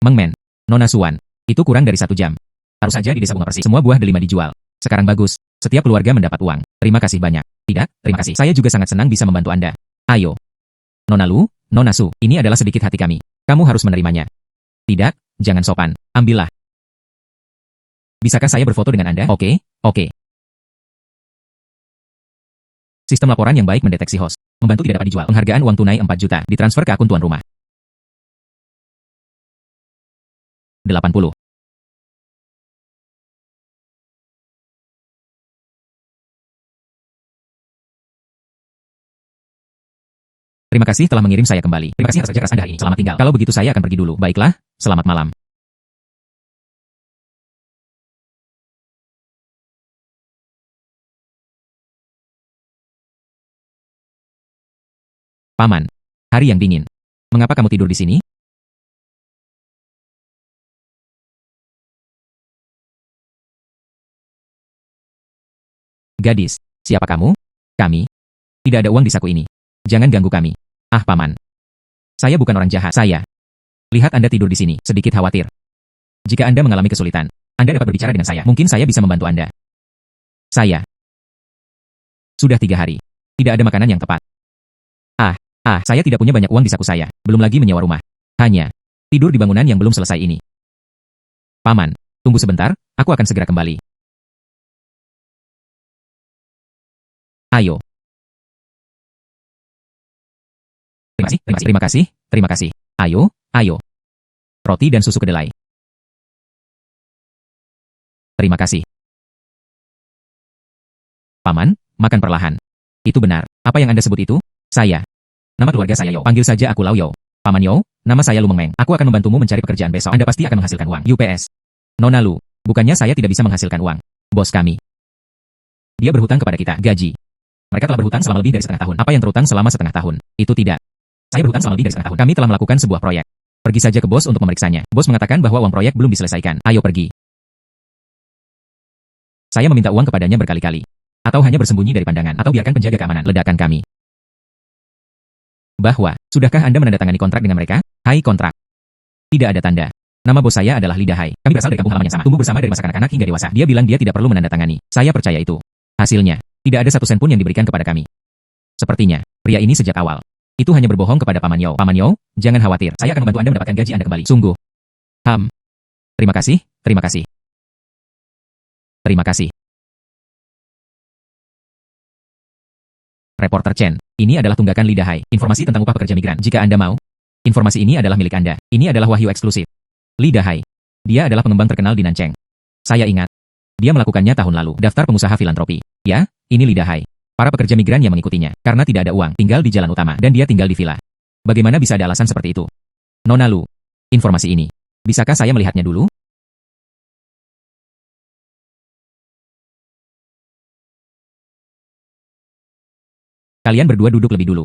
Meng Men. Nona Suan. Itu kurang dari 1 jam. Taruh saja di desa Bunga Persik. Semua buah delima dijual. Sekarang bagus. Setiap keluarga mendapat uang. Terima kasih banyak. Tidak, terima kasih. Saya juga sangat senang bisa membantu Anda. Ayo. Nona Lu, Nona Su, ini adalah sedikit hati kami. Kamu harus menerimanya. Tidak, jangan sopan. Ambillah. Bisakah saya berfoto dengan Anda? Oke, oke. Sistem laporan yang baik mendeteksi host. Membantu tidak dapat dijual. Penghargaan uang tunai 4 juta ditransfer ke akun tuan rumah. 80. Terima kasih telah mengirim saya kembali. Terima kasih atas kerja keras Anda hari ini. Selamat tinggal. Kalau begitu saya akan pergi dulu. Baiklah, selamat malam. Paman, hari yang dingin. Mengapa kamu tidur di sini? Gadis, siapa kamu? Kami. Tidak ada uang di saku ini. Jangan ganggu kami. Ah, Paman. Saya bukan orang jahat. Saya. Lihat Anda tidur di sini, sedikit khawatir. Jika Anda mengalami kesulitan, Anda dapat berbicara dengan saya. Mungkin saya bisa membantu Anda. Saya. Sudah 3 hari. Tidak ada makanan yang tepat. Saya tidak punya banyak uang di saku saya. Belum lagi menyewa rumah. Hanya tidur di bangunan yang belum selesai ini. Paman, tunggu sebentar, aku akan segera kembali. Ayo. Terima kasih. Ayo, ayo. Roti dan susu kedelai. Terima kasih. Paman, makan perlahan. Itu benar. Apa yang Anda sebut itu? Saya. Nama keluarga saya Yo. Panggil saja aku Lau Yo. Paman Yo, nama saya Lu Meng. Aku akan membantumu mencari pekerjaan besok. Anda pasti akan menghasilkan uang. UPS. Nona Lu, bukannya saya tidak bisa menghasilkan uang. Bos kami. Dia berhutang kepada kita. Gaji. Mereka telah berhutang selama lebih dari setengah tahun. Apa yang terhutang selama setengah tahun? Itu tidak. Saya berhutang selama lebih dari setengah tahun. Kami telah melakukan sebuah proyek. Pergi saja ke bos untuk memeriksanya. Bos mengatakan bahwa uang proyek belum diselesaikan. Ayo pergi. Saya meminta uang kepadanya berkali-kali. Atau hanya bersembunyi dari pandangan. Atau biarkan penjaga keamanan ledakan kami. Bahwa, sudahkah Anda menandatangani kontrak dengan mereka? Hai kontrak. Tidak ada tanda. Nama bos saya adalah Li Dahai. Kami berasal dari kampung halaman yang sama. Tumbuh bersama dari masa kanak-kanak hingga dewasa. Dia bilang dia tidak perlu menandatangani. Saya percaya itu. Hasilnya, tidak ada satu sen pun yang diberikan kepada kami. Sepertinya, pria ini sejak awal. Itu hanya berbohong kepada Paman Yo. Paman Yo, jangan khawatir. Saya akan membantu Anda mendapatkan gaji Anda kembali. Sungguh. Terima kasih, terima kasih. Terima kasih. Reporter Chen, ini adalah tunggakan Li Dahai. Informasi tentang upah pekerja migran. Jika Anda mau, informasi ini adalah milik Anda. Ini adalah wahyu eksklusif. Li Dahai. Dia adalah pengembang terkenal di Nancheng. Saya ingat. Dia melakukannya tahun lalu. Daftar pengusaha filantropi. Ya, ini Li Dahai. Para pekerja migran yang mengikutinya. Karena tidak ada uang, tinggal di jalan utama. Dan dia tinggal di villa. Bagaimana bisa ada alasan seperti itu? Nona Lu. Informasi ini. Bisakah saya melihatnya dulu? Kalian berdua duduk lebih dulu.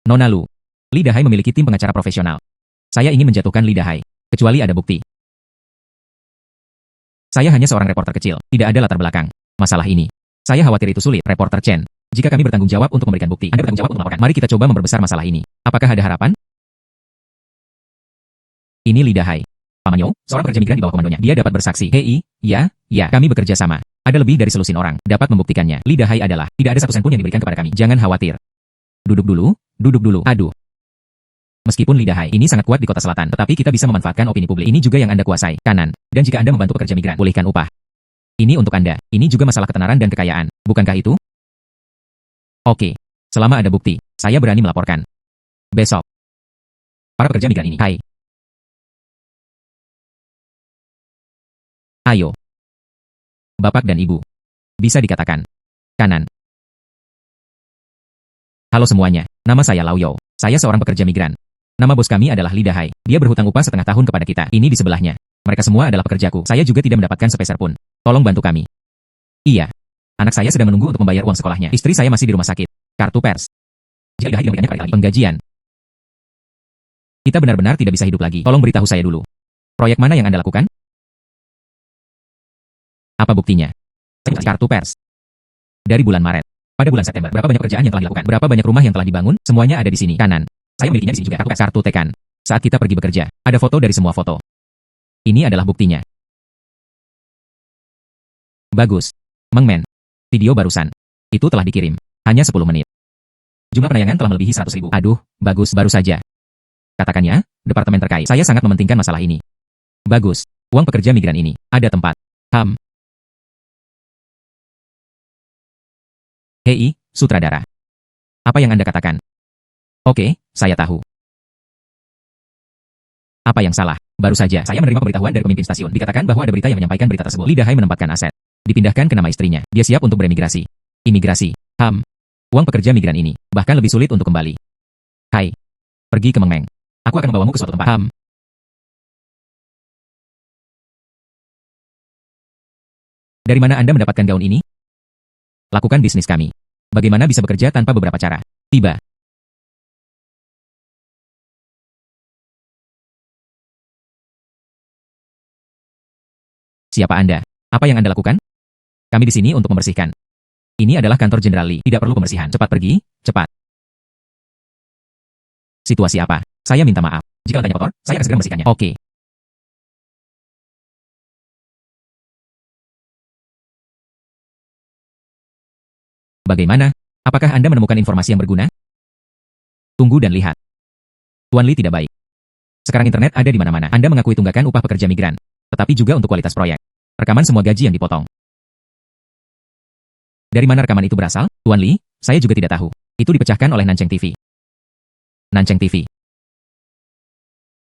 Nona Lu. Li Dahai memiliki tim pengacara profesional. Saya ingin menjatuhkan Li Dahai. Kecuali ada bukti. Saya hanya seorang reporter kecil. Tidak ada latar belakang. Masalah ini. Saya khawatir itu sulit. Reporter Chen. Jika kami bertanggung jawab untuk memberikan bukti, Anda bertanggung jawab untuk melaporkan. Mari kita coba memperbesar masalah ini. Apakah ada harapan? Ini Li Dahai. Paman Yo, seorang pekerja migran di bawah komandonya. Dia dapat bersaksi. Hei, ya, kami bekerja sama. Ada lebih dari selusin orang. Dapat membuktikannya. Li Dahai adalah. Tidak ada satu sen pun yang diberikan kepada kami. Jangan khawatir. Duduk dulu. Aduh. Meskipun Li Dahai ini sangat kuat di kota selatan, tetapi kita bisa memanfaatkan opini publik. Ini juga yang Anda kuasai. Kanan. Dan jika Anda membantu pekerja migran, pulihkan upah. Ini untuk Anda. Ini juga masalah ketenaran dan kekayaan. Bukankah itu? Oke. Selama ada bukti, saya berani melaporkan. Besok. Para pekerja migran ini. Hai. Ayo. Bapak dan Ibu. Bisa dikatakan. Kanan. Halo semuanya, nama saya Lau Yo. Saya seorang pekerja migran. Nama bos kami adalah Li Dahai. Dia berhutang upah setengah tahun kepada kita. Ini di sebelahnya. Mereka semua adalah pekerjaku. Saya juga tidak mendapatkan sepeser pun. Tolong bantu kami. Iya. Anak saya sedang menunggu untuk membayar uang sekolahnya. Istri saya masih di rumah sakit. Kartu pers. Jika Dahai tidak memberikannya kepada kami. Penggajian. Kita benar-benar tidak bisa hidup lagi. Tolong beritahu saya dulu. Proyek mana yang Anda lakukan? Apa buktinya? Kartu pers. Dari bulan Maret. Pada bulan September, berapa banyak pekerjaan yang telah dilakukan? Berapa banyak rumah yang telah dibangun? Semuanya ada di sini. Kanan. Saya memilikinya di sini juga. Kartu tekan. Saat kita pergi bekerja, ada foto dari semua foto. Ini adalah buktinya. Bagus. Meng Men. Video barusan. Itu telah dikirim. Hanya 10 menit. Jumlah penayangan telah melebihi 100.000. Aduh, bagus, baru saja. Katakannya, departemen terkait. Saya sangat mementingkan masalah ini. Bagus. Uang pekerja migran ini. Ada tempat. Hei, sutradara. Apa yang Anda katakan? Oke, saya tahu. Apa yang salah? Baru saja, saya menerima pemberitahuan dari pemimpin stasiun. Dikatakan bahwa ada berita yang menyampaikan berita tersebut. Lee Dahai menempatkan aset. Dipindahkan ke nama istrinya. Dia siap untuk beremigrasi. Imigrasi. Uang pekerja migran ini. Bahkan lebih sulit untuk kembali. Hai. Pergi ke Mengmeng. Aku akan membawamu ke suatu tempat. Dari mana Anda mendapatkan gaun ini? Lakukan bisnis kami. Bagaimana bisa bekerja tanpa beberapa cara? Tiba. Siapa Anda? Apa yang Anda lakukan? Kami di sini untuk membersihkan. Ini adalah kantor Jenderal Lee. Tidak perlu pembersihan. Cepat pergi, cepat. Situasi apa? Saya minta maaf. Jika lantainya kotor, saya akan segera membersihkannya. Oke. Bagaimana? Apakah Anda menemukan informasi yang berguna? Tunggu dan lihat. Tuan Lee tidak baik. Sekarang internet ada di mana-mana. Anda mengakui tunggakan upah pekerja migran, tetapi juga untuk kualitas proyek. Rekaman semua gaji yang dipotong. Dari mana rekaman itu berasal? Tuan Lee, saya juga tidak tahu. Itu dipecahkan oleh Nancheng TV. Nancheng TV.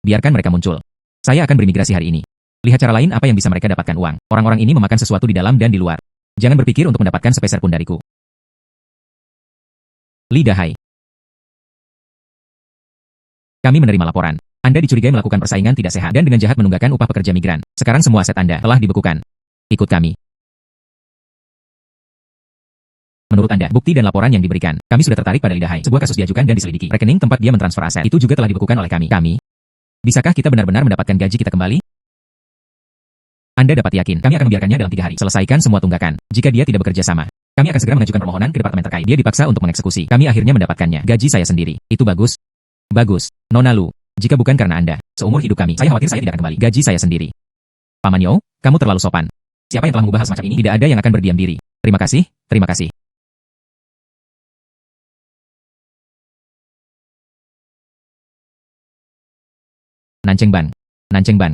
Biarkan mereka muncul. Saya akan berimigrasi hari ini. Lihat cara lain apa yang bisa mereka dapatkan uang. Orang-orang ini memakan sesuatu di dalam dan di luar. Jangan berpikir untuk mendapatkan sepeser pun dariku. Lee Dahai. Kami menerima laporan. Anda dicurigai melakukan persaingan tidak sehat dan dengan jahat menunggakan upah pekerja migran. Sekarang semua aset Anda telah dibekukan. Ikut kami. Menurut Anda, bukti dan laporan yang diberikan, kami sudah tertarik pada Lee Dahai. Sebuah kasus diajukan dan diselidiki. Rekening tempat dia mentransfer aset itu juga telah dibekukan oleh kami. Bisakah kita benar-benar mendapatkan gaji kita kembali? Anda dapat yakin, kami akan membiarkannya dalam 3 hari. Selesaikan semua tunggakan. Jika dia tidak bekerja sama, kami akan segera mengajukan permohonan ke departemen terkait. Dia dipaksa untuk mengeksekusi. Kami akhirnya mendapatkannya. Gaji saya sendiri. Itu bagus. Bagus. Nona Lu. Jika bukan karena Anda, seumur hidup kami, saya khawatir saya tidak akan kembali. Gaji saya sendiri. Paman Yo, kamu terlalu sopan. Siapa yang telah mengubah hal semacam ini? Tidak ada yang akan berdiam diri. Terima kasih, terima kasih. Nancheng Ban. Nancheng Ban.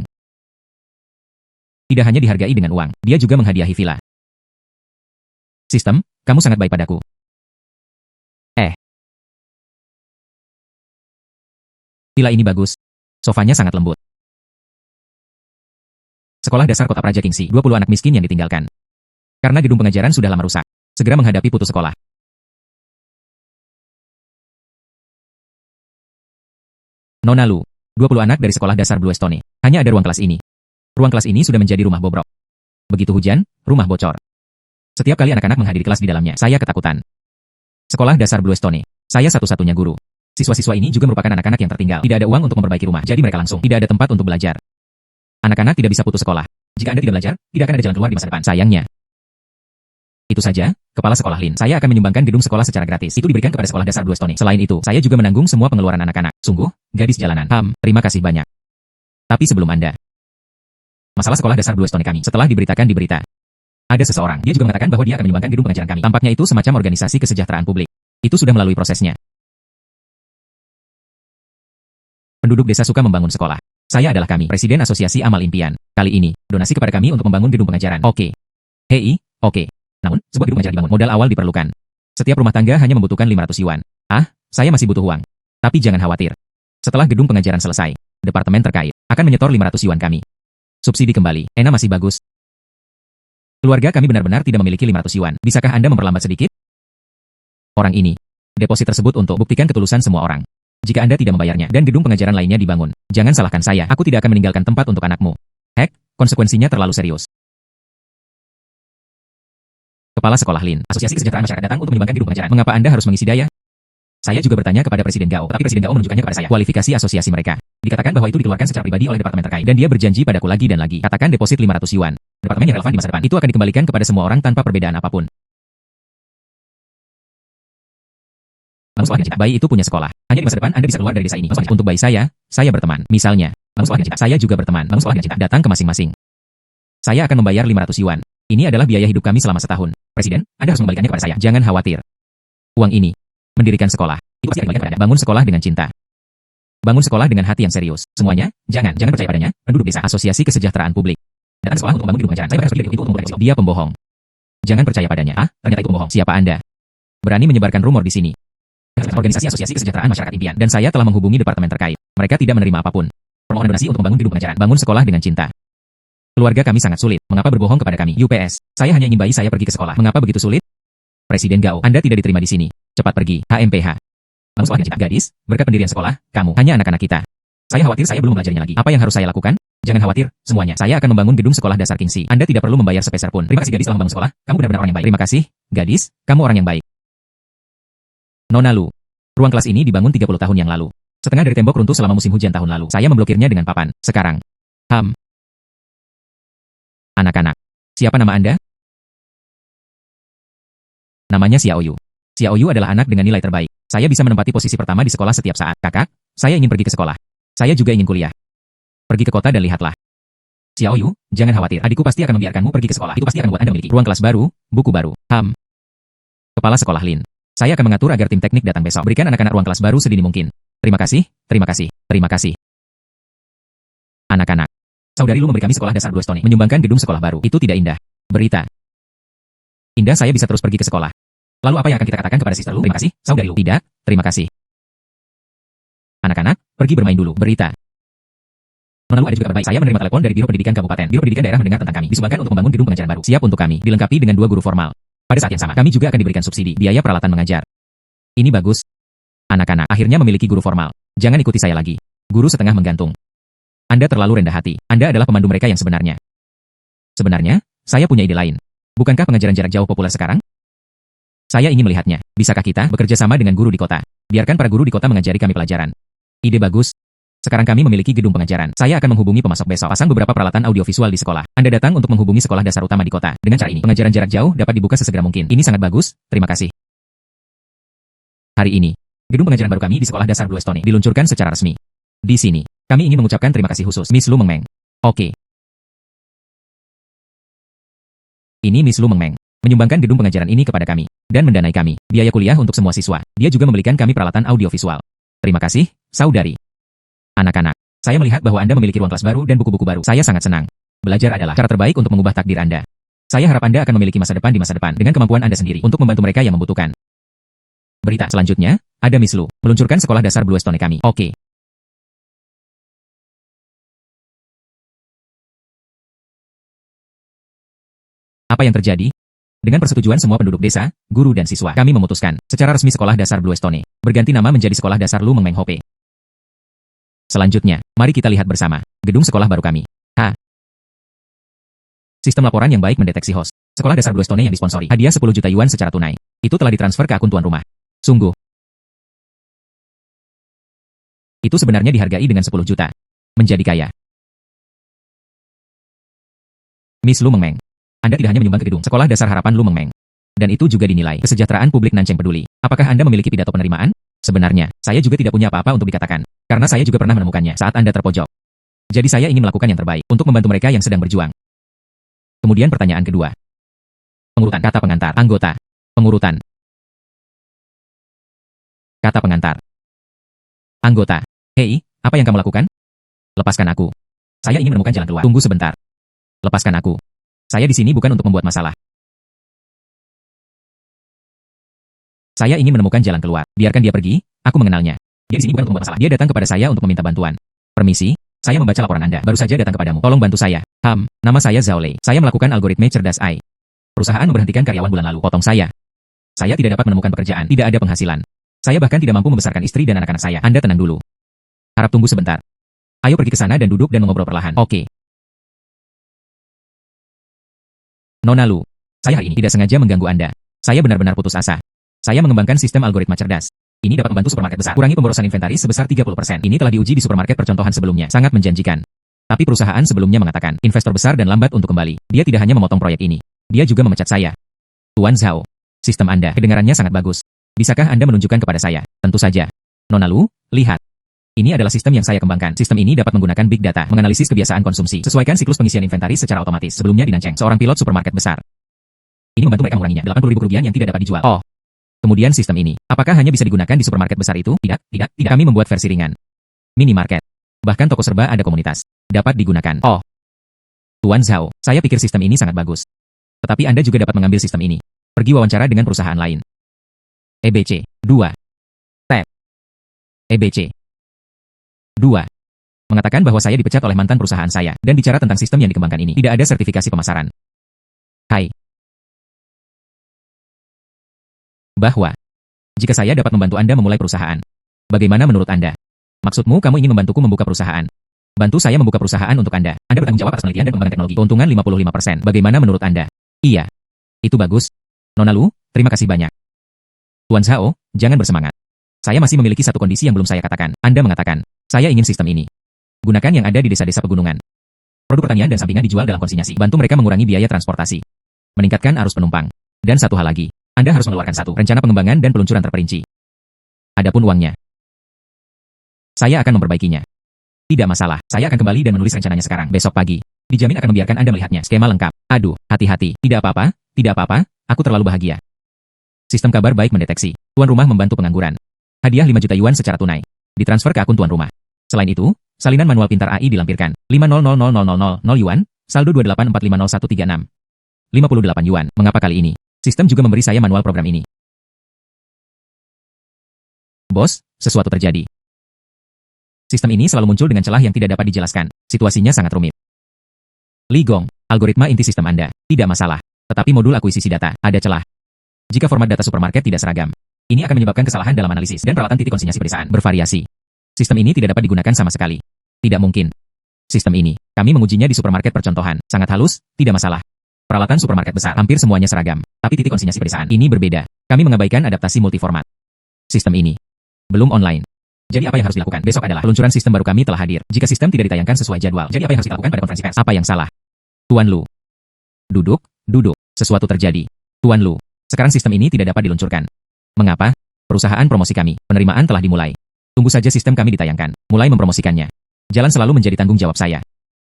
Tidak hanya dihargai dengan uang, dia juga menghadiahi villa. Sistem, kamu sangat baik padaku. Villa ini bagus. Sofanya sangat lembut. Sekolah dasar Kota Praja Kingsi, 20 anak miskin yang ditinggalkan. Karena gedung pengajaran sudah lama rusak. Segera menghadapi putus sekolah. Nona Lu, 20 anak dari sekolah dasar Blue Stone. Hanya ada ruang kelas ini. Ruang kelas ini sudah menjadi rumah bobrok. Begitu hujan, rumah bocor. Setiap kali anak-anak menghadiri kelas di dalamnya, saya ketakutan. Sekolah dasar Blue Stone. Saya satu-satunya guru. Siswa-siswa ini juga merupakan anak-anak yang tertinggal. Tidak ada uang untuk memperbaiki rumah, jadi mereka langsung tidak ada tempat untuk belajar. Anak-anak tidak bisa putus sekolah. Jika Anda tidak belajar, tidak akan ada jalan keluar di masa depan. Sayangnya. Itu saja, Kepala Sekolah Lin. Saya akan menyumbangkan gedung sekolah secara gratis. Itu diberikan kepada sekolah dasar Blue Stone. Selain itu, saya juga menanggung semua pengeluaran anak-anak. Sungguh, gadis jalanan. Terima kasih banyak. Tapi sebelum Anda. Masalah sekolah dasar Blue Stone kami. Setelah diberitakan di berita. Ada seseorang, dia juga mengatakan bahwa dia akan menyumbangkan gedung pengajaran kami. Tampaknya itu semacam organisasi kesejahteraan publik. Itu sudah melalui prosesnya. Penduduk desa suka membangun sekolah. Saya adalah kami, Presiden Asosiasi Amal Impian. Kali ini, donasi kepada kami untuk membangun gedung pengajaran. Oke. Hei, oke. Namun, sebuah gedung pengajaran dibangun. Modal awal diperlukan. Setiap rumah tangga hanya membutuhkan 500 yuan. Saya masih butuh uang. Tapi jangan khawatir. Setelah gedung pengajaran selesai, departemen terkait akan menyetor 500 yuan kami. Subsidi kembali. Ena masih bagus. Keluarga kami benar-benar tidak memiliki 500 yuan. Bisakah Anda memperlambat sedikit? Orang ini. Deposit tersebut untuk buktikan ketulusan semua orang. Jika Anda tidak membayarnya dan gedung pengajaran lainnya dibangun, jangan salahkan saya. Aku tidak akan meninggalkan tempat untuk anakmu. Konsekuensinya terlalu serius. Kepala Sekolah Lin, Asosiasi Kesejahteraan Masyarakat datang untuk menyumbangkan gedung pengajaran. Mengapa Anda harus mengisi daya? Saya juga bertanya kepada Presiden Gao, tapi Presiden Gao menunjukkannya kepada saya. Kualifikasi asosiasi mereka. Dikatakan bahwa itu dikeluarkan secara pribadi oleh departemen terkait dan dia berjanji padaku lagi dan lagi. Katakan deposit 500 yuan. Departemen yang relevan di masa depan itu akan dikembalikan kepada semua orang tanpa perbedaan apapun. Bayi itu punya sekolah. Hanya di masa depan Anda bisa keluar dari desa ini. Untuk bayi saya berteman. Misalnya, saya juga berteman. Datang ke masing-masing. Saya akan membayar 500 yuan. Ini adalah biaya hidup kami selama setahun. Presiden, Anda harus mengembalikannya kepada saya. Jangan khawatir. Uang ini Mendirikan sekolah. Itu pasti akan kembalikan pada bangun sekolah dengan cinta. Bangun sekolah dengan hati yang serius. Semuanya, jangan percaya padanya. Penduduk desa, Asosiasi Kesejahteraan Publik. Datang sekolah untuk membangun gedung pengajaran. Saya berharap seperti itu untuk memulai. Dia pembohong. Jangan percaya padanya. Ternyata itu pembohong. Siapa Anda? Berani menyebarkan rumor di sini. Organisasi Asosiasi Kesejahteraan Masyarakat Impian. Dan saya telah menghubungi departemen terkait. Mereka tidak menerima apapun. Permohonan donasi untuk membangun gedung pengajaran. Bangun sekolah dengan cinta. Keluarga kami sangat sulit. Mengapa berbohong kepada kami? UPS. Saya hanya ingin bayi saya pergi ke sekolah. Mengapa begitu sulit? Presiden Gao, Anda tidak diterima di sini. Cepat pergi. HMPH. Bangun sekolah dengan cinta. Gadis, berkat pendirian sekolah, kamu hanya anak-anak kita. Saya khawatir saya belum mempelajarinya lagi. Apa yang harus saya lakukan? Jangan khawatir, semuanya. Saya akan membangun gedung sekolah dasar Kingsi. Anda tidak perlu membayar sepeser pun. Terima kasih gadis telah membangun sekolah. Kamu benar-benar orang yang baik. Terima kasih, gadis. Kamu orang yang baik. Nona Lu. Ruang kelas ini dibangun 30 tahun yang lalu. Setengah dari tembok runtuh selama musim hujan tahun lalu. Saya memblokirnya dengan papan. Sekarang. Anak-anak. Siapa nama Anda? Namanya Xiaoyu. Xiaoyu adalah anak dengan nilai terbaik. Saya bisa menempati posisi pertama di sekolah setiap saat. Kakak, saya ingin pergi ke sekolah. Saya juga ingin kuliah. Pergi ke kota dan lihatlah. Xiaoyu, jangan khawatir. Adikku pasti akan membiarkanmu pergi ke sekolah. Itu pasti akan membuat Anda memiliki ruang kelas baru, buku baru. Kepala sekolah Lin. Saya akan mengatur agar tim teknik datang besok. Berikan anak-anak ruang kelas baru sedini mungkin. Terima kasih, terima kasih, terima kasih. Anak-anak. Saudari Lu memberi kami sekolah dasar Blue Stone, menyumbangkan gedung sekolah baru. Itu tidak indah. Berita. Indah saya bisa terus pergi ke sekolah. Lalu apa yang akan kita katakan kepada sister Lu? Terima kasih, saudari Lu. Tidak, terima kasih. Anak-anak, pergi bermain dulu. Berita. Lalu ada juga kabar baik. Saya menerima telepon dari Biro Pendidikan Kabupaten. Biro Pendidikan Daerah mendengar tentang kami. Disumbangkan untuk membangun gedung pengajaran baru. Siap untuk kami. Dilengkapi dengan 2 guru formal. Pada saat yang sama, kami juga akan diberikan subsidi biaya peralatan mengajar. Ini bagus. Anak-anak akhirnya memiliki guru formal. Jangan ikuti saya lagi. Guru setengah menggantung. Anda terlalu rendah hati. Anda adalah pemandu mereka yang sebenarnya. Sebenarnya, saya punya ide lain. Bukankah pengajaran jarak jauh populer sekarang? Saya ingin melihatnya. Bisakah kita bekerja sama dengan guru di kota? Biarkan para guru di kota mengajari kami pelajaran. Ide bagus. Sekarang kami memiliki gedung pengajaran. Saya akan menghubungi pemasok besok. Pasang beberapa peralatan audiovisual di sekolah. Anda datang untuk menghubungi sekolah dasar utama di kota. Dengan cara ini, pengajaran jarak jauh dapat dibuka sesegera mungkin. Ini sangat bagus. Terima kasih. Hari ini, gedung pengajaran baru kami di sekolah dasar Blue Stone diluncurkan secara resmi. Di sini, kami ingin mengucapkan terima kasih khusus Miss Lu Mengmeng. Oke. Ini Miss Lu Mengmeng. Menyumbangkan gedung pengajaran ini kepada kami. Dan mendanai kami. Biaya kuliah untuk semua siswa. Dia juga membelikan kami peralatan audiovisual. Terima kasih, saudari. Anak-anak, saya melihat bahwa Anda memiliki ruang kelas baru dan buku-buku baru. Saya sangat senang. Belajar adalah cara terbaik untuk mengubah takdir Anda. Saya harap Anda akan memiliki masa depan di masa depan dengan kemampuan Anda sendiri untuk membantu mereka yang membutuhkan. Berita selanjutnya, ada Miss Lu meluncurkan sekolah dasar Blue Stone kami. Oke. Apa yang terjadi? Dengan persetujuan semua penduduk desa, guru dan siswa, kami memutuskan secara resmi sekolah dasar Blue Stone berganti nama menjadi sekolah dasar Lu Mengmeng Hope. Selanjutnya, mari kita lihat bersama gedung sekolah baru kami. Sistem laporan yang baik mendeteksi host. Sekolah dasar Blue Stone yang disponsori. Hadiah 10 juta yuan secara tunai. Itu telah ditransfer ke akun tuan rumah. Sungguh. Itu sebenarnya dihargai dengan 10 juta. Menjadi kaya. Miss Lu Mengmeng. Anda tidak hanya menyumbang ke gedung sekolah dasar harapan Lu Mengmeng. Dan itu juga dinilai kesejahteraan publik Nanceng peduli. Apakah Anda memiliki pidato penerimaan? Sebenarnya, saya juga tidak punya apa-apa untuk dikatakan. Karena saya juga pernah menemukannya saat Anda terpojok. Jadi saya ingin melakukan yang terbaik untuk membantu mereka yang sedang berjuang. Kemudian pertanyaan kedua. Pengurutan kata pengantar. Anggota. Pengurutan. Kata pengantar. Anggota. Hei, apa yang kamu lakukan? Lepaskan aku. Saya ingin menemukan jalan keluar. Tunggu sebentar. Lepaskan aku. Saya di sini bukan untuk membuat masalah. Saya ingin menemukan jalan keluar. Biarkan dia pergi, aku mengenalnya. Dia di sini bukan untuk membuat masalah. Dia datang kepada saya untuk meminta bantuan. Permisi, saya membaca laporan Anda. Baru saja datang kepadamu. Tolong bantu saya. Nama saya Zhao Lei. Saya melakukan algoritma cerdas AI. Perusahaan memberhentikan karyawan bulan lalu. Potong saya. Saya tidak dapat menemukan pekerjaan. Tidak ada penghasilan. Saya bahkan tidak mampu membesarkan istri dan anak-anak saya. Anda tenang dulu. Harap tunggu sebentar. Ayo pergi ke sana dan duduk dan mengobrol perlahan. Oke. Nona Lu, saya hari ini tidak sengaja mengganggu Anda. Saya benar-benar putus asa. Saya mengembangkan sistem algoritma cerdas. Ini dapat membantu supermarket besar. Kurangi pemborosan inventaris sebesar 30%. Ini telah diuji di supermarket percontohan sebelumnya. Sangat menjanjikan. Tapi perusahaan sebelumnya mengatakan, investor besar dan lambat untuk kembali. Dia tidak hanya memotong proyek ini. Dia juga memecat saya. Tuan Zhao, sistem Anda kedengarannya sangat bagus. Bisakah Anda menunjukkan kepada saya? Tentu saja. Nona Lu, lihat. Ini adalah sistem yang saya kembangkan. Sistem ini dapat menggunakan big data, menganalisis kebiasaan konsumsi, sesuaikan siklus pengisian inventaris secara otomatis. Sebelumnya di Nanceng, seorang pilot supermarket besar. Ini membantu mereka menguranginya 80.000 kerugian yang tidak dapat dijual. Oh, Kemudian sistem ini, apakah hanya bisa digunakan di supermarket besar itu? Tidak, tidak, tidak. Kami membuat versi ringan. Minimarket. Bahkan toko serba ada komunitas. Dapat digunakan. Oh, Tuan Zhao, saya pikir sistem ini sangat bagus. Tetapi Anda juga dapat mengambil sistem ini. Pergi wawancara dengan perusahaan lain. EBC 2. Tab. EBC 2. Mengatakan bahwa saya dipecat oleh mantan perusahaan saya, dan bicara tentang sistem yang dikembangkan ini. Tidak ada sertifikasi pemasaran. Hai. Bahwa, jika saya dapat membantu Anda memulai perusahaan, bagaimana menurut Anda? Maksudmu kamu ingin membantuku membuka perusahaan? Bantu saya membuka perusahaan untuk Anda. Anda bertanggung jawab atas penelitian dan pengembangan teknologi. Keuntungan 55%. Bagaimana menurut Anda? Iya. Itu bagus. Nona Lu, terima kasih banyak. Tuan Zhao, jangan bersemangat. Saya masih memiliki satu kondisi yang belum saya katakan. Anda mengatakan, saya ingin sistem ini. Gunakan yang ada di desa-desa pegunungan. Produk pertanian dan sampingan dijual dalam konsinyasi. Bantu mereka mengurangi biaya transportasi. Meningkatkan arus penumpang. Dan satu hal lagi, Anda harus mengeluarkan satu rencana pengembangan dan peluncuran terperinci. Adapun uangnya, saya akan memperbaikinya. Tidak masalah, saya akan kembali dan menulis rencananya sekarang. Besok pagi, dijamin akan membiarkan Anda melihatnya. Skema lengkap. Aduh, hati-hati. Tidak apa-apa, tidak apa-apa, aku terlalu bahagia. Sistem kabar baik mendeteksi. Tuan rumah membantu pengangguran. Hadiah 5 juta yuan secara tunai. Ditransfer ke akun tuan rumah. Selain itu, salinan manual pintar AI dilampirkan. 5000000 yuan, saldo 28450136. 58 yuan. Mengapa kali ini? Sistem juga memberi saya manual program ini. Bos, sesuatu terjadi. Sistem ini selalu muncul dengan celah yang tidak dapat dijelaskan. Situasinya sangat rumit. Li Gong, algoritma inti sistem Anda. Tidak masalah. Tetapi modul akuisisi data, ada celah. Jika format data supermarket tidak seragam, ini akan menyebabkan kesalahan dalam analisis dan peralatan titik konsinyasi pedesaan bervariasi. Sistem ini tidak dapat digunakan sama sekali. Tidak mungkin. Sistem ini, kami mengujinya di supermarket percontohan. Sangat halus, tidak masalah. Peralatan supermarket besar, hampir semuanya seragam. Tapi titik konsinyasi pedesaan ini berbeda. Kami mengabaikan adaptasi multiformat. Sistem ini belum online. Jadi apa yang harus dilakukan? Besok adalah peluncuran sistem baru kami telah hadir. Jika sistem tidak ditayangkan sesuai jadwal, jadi apa yang harus dilakukan pada konferensi pers? Apa yang salah? Tuan Lu. Duduk, duduk. Sesuatu terjadi. Tuan Lu. Sekarang sistem ini tidak dapat diluncurkan. Mengapa? Perusahaan promosi kami. Penerimaan telah dimulai. Tunggu saja sistem kami ditayangkan. Mulai mempromosikannya. Jalan selalu menjadi tanggung jawab saya.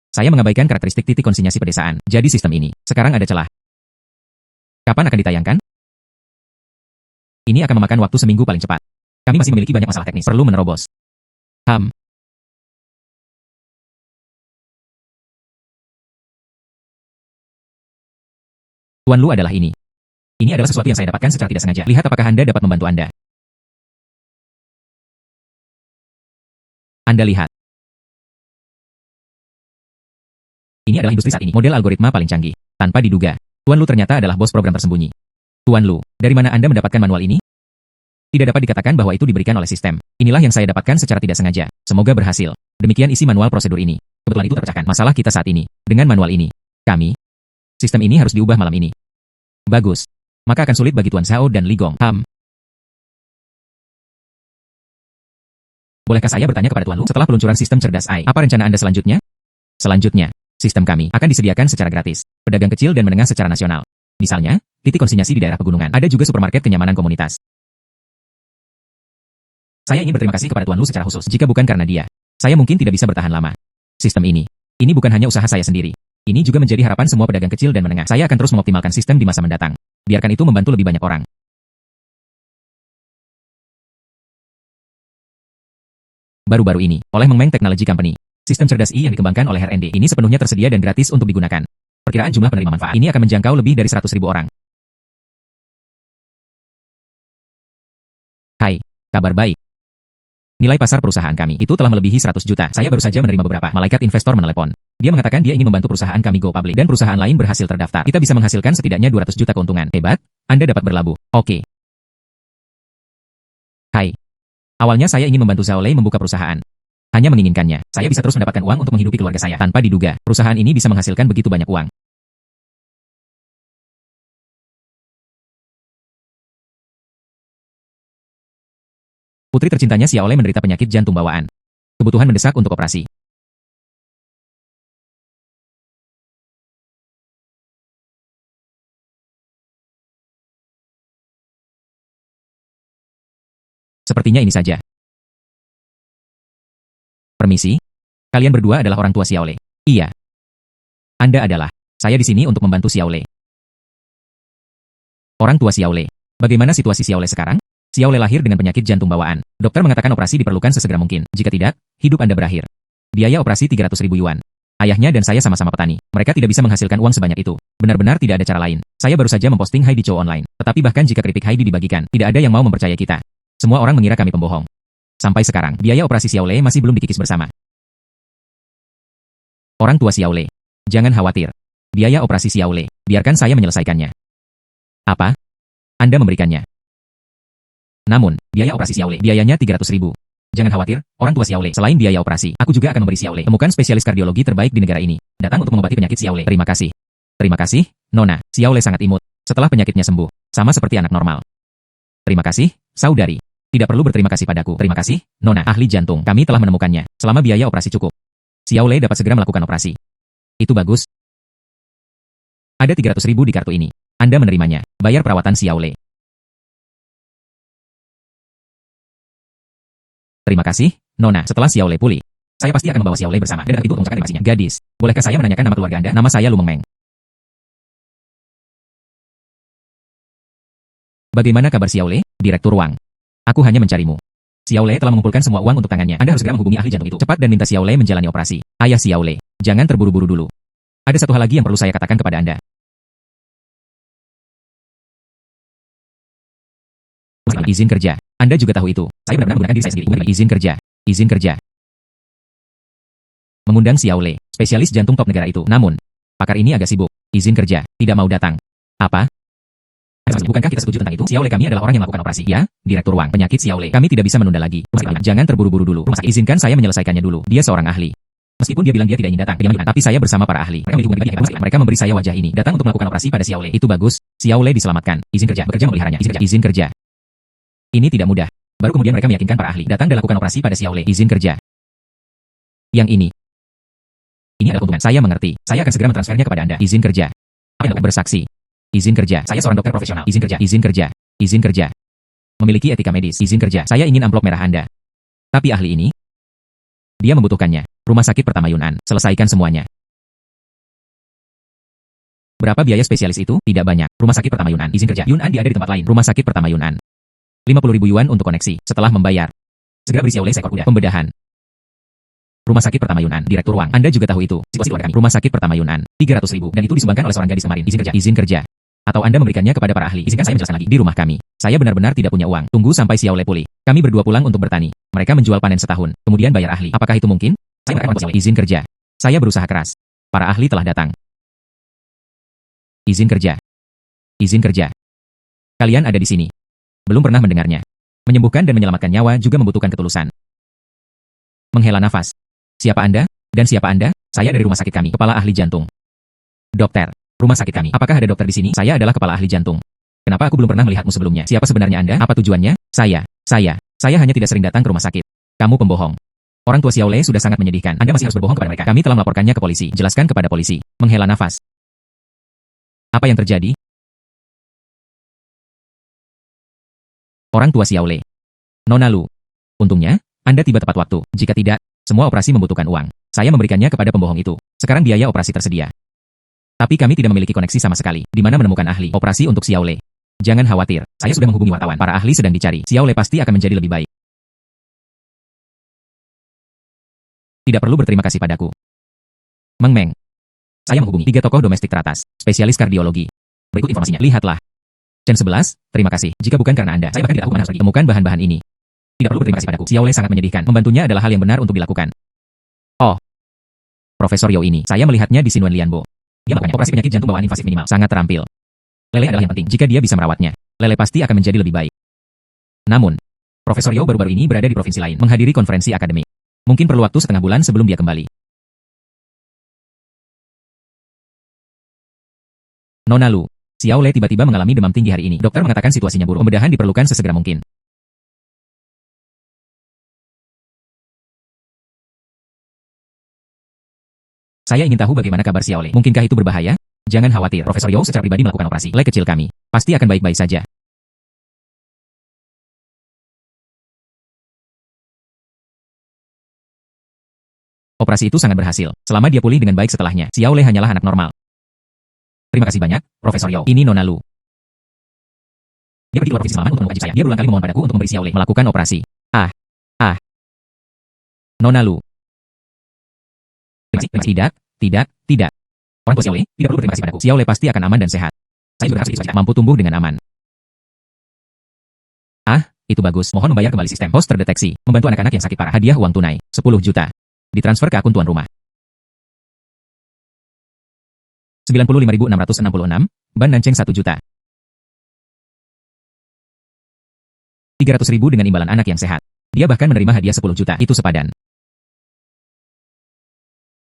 Saya mengabaikan karakteristik titik konsinyasi pedesaan. Jadi sistem ini, sekarang ada celah. Kapan akan ditayangkan? Ini akan memakan waktu seminggu paling cepat. Kami masih memiliki banyak masalah teknis. Perlu menerobos. Tuan Lu adalah ini. Ini adalah sesuatu yang saya dapatkan secara tidak sengaja. Lihat apakah Anda dapat membantu Anda. Anda lihat. Ini adalah industri saat ini. Model algoritma paling canggih. Tanpa diduga, Tuan Lu ternyata adalah bos program tersembunyi. Tuan Lu, dari mana Anda mendapatkan manual ini? Tidak dapat dikatakan bahwa itu diberikan oleh sistem. Inilah yang saya dapatkan secara tidak sengaja. Semoga berhasil. Demikian isi manual prosedur ini. Kebetulan itu terpecahkan. Masalah kita saat ini. Dengan manual ini, sistem ini harus diubah malam ini. Bagus. Maka akan sulit bagi Tuan Zhao dan Li Gong. Bolehkah saya bertanya kepada Tuan Lu, setelah peluncuran sistem cerdas AI, apa rencana Anda selanjutnya? Selanjutnya, sistem kami akan disediakan secara gratis. Pedagang kecil dan menengah secara nasional. Misalnya, titik konsinyasi di daerah pegunungan. Ada juga supermarket kenyamanan komunitas. Saya ingin berterima kasih kepada Tuan Lu secara khusus. Jika bukan karena dia, saya mungkin tidak bisa bertahan lama. Sistem ini bukan hanya usaha saya sendiri. Ini juga menjadi harapan semua pedagang kecil dan menengah. Saya akan terus mengoptimalkan sistem di masa mendatang. Biarkan itu membantu lebih banyak orang. Baru-baru ini, oleh Meng Meng Technology Company, sistem cerdas AI yang dikembangkan oleh R&D ini sepenuhnya tersedia dan gratis untuk digunakan. Perkiraan jumlah penerima manfaat ini akan menjangkau lebih dari 100.000 orang. Hai, kabar baik. Nilai pasar perusahaan kami itu telah melebihi 100 juta. Saya baru saja menerima beberapa malaikat investor menelepon. Dia mengatakan dia ingin membantu perusahaan kami go public dan perusahaan lain berhasil terdaftar. Kita bisa menghasilkan setidaknya 200 juta keuntungan. Hebat, Anda dapat berlabuh. Oke. Hai. Awalnya saya ingin membantu Zhao Lei membuka perusahaan. Hanya menginginkannya, saya bisa terus mendapatkan uang untuk menghidupi keluarga saya. Tanpa diduga, perusahaan ini bisa menghasilkan begitu banyak uang. Putri tercintanya Xiaolei menderita penyakit jantung bawaan. Kebutuhan mendesak untuk operasi. Sepertinya ini saja. Permisi? Kalian berdua adalah orang tua Xiaolei. Iya. Anda adalah. Saya di sini untuk membantu Xiaolei. Orang tua Xiaolei. Bagaimana situasi Xiaole sekarang? Xiaole lahir dengan penyakit jantung bawaan. Dokter mengatakan operasi diperlukan sesegera mungkin. Jika tidak, hidup Anda berakhir. Biaya operasi 300.000 yuan. Ayahnya dan saya sama-sama petani. Mereka tidak bisa menghasilkan uang sebanyak itu. Benar-benar tidak ada cara lain. Saya baru saja memposting Heidi Chow online. Tetapi bahkan jika keripik Heidi dibagikan, tidak ada yang mau mempercayai kita. Semua orang mengira kami pembohong. Sampai sekarang, biaya operasi Xiaole masih belum dikikis bersama. Orang tua Xiaole. Jangan khawatir. Biaya operasi Xiaole, biarkan saya menyelesaikannya. Apa? Anda memberikannya. Namun, biaya operasi Xiaole, biayanya 300.000. Jangan khawatir, orang tua Xiaole, selain biaya operasi, aku juga akan memberi Xiaole temukan spesialis kardiologi terbaik di negara ini. Datang untuk mengobati penyakit Xiaole. Terima kasih. Terima kasih, Nona. Xiaole sangat imut. Setelah penyakitnya sembuh, sama seperti anak normal. Terima kasih, saudari. Tidak perlu berterima kasih padaku. Terima kasih, Nona. Ahli jantung, kami telah menemukannya. Selama biaya operasi cukup, Xiaole dapat segera melakukan operasi. Itu bagus. Ada 300.000 di kartu ini. Anda menerimanya. Bayar perawatan Xiaole. Terima kasih, Nona. Setelah Xiaole pulih, saya pasti akan membawa Xiaole bersama dan itu mengucapkan terima kasihnya. Gadis, bolehkah saya menanyakan nama keluarga Anda? Nama saya Lu Mengmeng. Bagaimana kabar Xiaole? Direktur Wang. Aku hanya mencarimu. Xiaole telah mengumpulkan semua uang untuk tangannya. Anda harus segera menghubungi ahli jantung itu. Cepat dan minta Xiaole menjalani operasi. Ayah Xiaole, jangan terburu-buru dulu. Ada satu hal lagi yang perlu saya katakan kepada Anda. Izin kerja. Anda juga tahu itu. Saya benar-benar menggunakan diri saya sendiri. Izin kerja. Izin kerja. Mengundang Xiaole, spesialis jantung top negara itu. Namun, pakar ini agak sibuk. Izin kerja. Tidak mau datang. Apa? Bukankah kita setuju tentang itu? Xiaole kami adalah orang yang melakukan operasi. Ya, Direktur Wang. Penyakit Xiaole. Kami tidak bisa menunda lagi. Jangan terburu-buru dulu. Izinkan saya menyelesaikannya dulu. Dia seorang ahli. Meskipun dia bilang dia tidak ingin datang, tapi saya bersama para ahli. Mereka memberi saya wajah ini. Datang untuk melakukan operasi pada Xiaole. Itu bagus. Xiaole diselamatkan. Izin kerja. Bekerja memeliharanya. Izin kerja. Izin kerja. Ini tidak mudah. Baru kemudian mereka meyakinkan para ahli datang dan lakukan operasi pada Xiaole. Izin kerja. Yang ini. Ini adalah keuntungan. Saya mengerti. Saya akan segera mentransfernya kepada Anda. Izin kerja. Bersaksi. Izin kerja. Saya seorang dokter profesional. Izin kerja. Izin kerja. Izin kerja. Memiliki etika medis. Izin kerja. Saya ingin amplop merah Anda. Tapi ahli ini, dia membutuhkannya. Rumah sakit pertama Yunnan. Selesaikan semuanya. Berapa biaya spesialis itu? Tidak banyak. Rumah sakit pertama Yunnan. Izin kerja. Yunnan dia ada di tempat lain. Rumah sakit pertama Yunnan. 50.000 yuan untuk koneksi. Setelah membayar, segera beri Xiaole seekor kuda. Pembedahan. Rumah sakit pertama Yunnan. Direktur Wang. Anda juga tahu itu. Situasi keluarga kami. Rumah sakit pertama Yunnan. 300.000. Dan itu disumbangkan oleh seorang gadis kemarin. Izin kerja. Izin kerja. Atau Anda memberikannya kepada para ahli. Izinkan saya menjelaskan lagi. Di rumah kami, saya benar-benar tidak punya uang. Tunggu sampai Xiaole pulih. Kami berdua pulang untuk bertani. Mereka menjual panen setahun. Kemudian bayar ahli. Apakah itu mungkin? Saya akan Xiaole. Izin kerja. Saya berusaha keras. Para ahli telah datang. Izin kerja. Izin kerja. Kalian ada di sini. Belum pernah mendengarnya. Menyembuhkan dan menyelamatkan nyawa juga membutuhkan ketulusan. Menghela nafas. Siapa Anda? Dan siapa Anda? Saya dari rumah sakit kami. Kepala ahli jantung. Dokter. Rumah sakit kami. Apakah ada dokter di sini? Saya adalah kepala ahli jantung. Kenapa aku belum pernah melihatmu sebelumnya? Siapa sebenarnya Anda? Apa tujuannya? Saya hanya tidak sering datang ke rumah sakit. Kamu pembohong. Orang tua Xiaole sudah sangat menyedihkan. Anda masih harus berbohong kepada mereka. Kami telah melaporkannya ke polisi. Jelaskan kepada polisi. Menghela nafas. Apa yang terjadi? Orang tua Xiaole. Nona Lu. Untungnya, Anda tiba tepat waktu. Jika tidak, semua operasi membutuhkan uang. Saya memberikannya kepada pembohong itu. Sekarang biaya operasi tersedia. Tapi kami tidak memiliki koneksi sama sekali. Di mana menemukan ahli operasi untuk Xiaole? Jangan khawatir. Saya sudah menghubungi wartawan. Para ahli sedang dicari. Xiaole pasti akan menjadi lebih baik. Tidak perlu berterima kasih padaku. Mengmeng. Saya menghubungi 3 tokoh domestik teratas, spesialis kardiologi. Berikut informasinya. Lihatlah. Chen 11, terima kasih. Jika bukan karena Anda, saya bahkan tidak tahu kemana harus pergi. Temukan bahan-bahan ini. Tidak perlu berterima kasih padaku. Xiaole sangat menyedihkan. Membantunya adalah hal yang benar untuk dilakukan. Oh. Profesor Yo ini, saya melihatnya di Sinuan Lianbo. Dia melakukan operasi penyakit jantung bawaan invasif minimal. Sangat terampil. Lele adalah yang penting. Jika dia bisa merawatnya, Lele pasti akan menjadi lebih baik. Namun, Profesor Yo baru-baru ini berada di provinsi lain, menghadiri konferensi akademik. Mungkin perlu waktu setengah bulan sebelum dia kembali. Nona Lu. Xiaole tiba-tiba mengalami demam tinggi hari ini. Dokter mengatakan situasinya buruk. Pembedahan diperlukan sesegera mungkin. Saya ingin tahu bagaimana kabar Xiaole. Mungkinkah itu berbahaya? Jangan khawatir. Profesor Yo secara pribadi melakukan operasi. Le kecil kami. Pasti akan baik-baik saja. Operasi itu sangat berhasil. Selama dia pulih dengan baik setelahnya, Xiaole hanyalah anak normal. Terima kasih banyak, Profesor Yo. Ini Nona Lu. Dia pergi keluar provinsi semalaman untuk mengkaji saya. Dia berulang kali memohon padaku untuk memberi Xiaolei melakukan operasi. Nona Lu. Tidak. Orang tua Xiaolei tidak perlu berterima kasih padaku. Xiaolei pasti akan aman dan sehat. Saya juga berharap sedikit mampu tumbuh dengan aman. Itu bagus. Mohon membayar kembali sistem host terdeteksi. Membantu anak-anak yang sakit parah. Hadiah uang tunai 10 juta. Ditransfer ke akun tuan rumah. 95.666. Ban Nanceng 1 juta. 300.000 dengan imbalan anak yang sehat. Dia bahkan menerima hadiah 10 juta. Itu sepadan.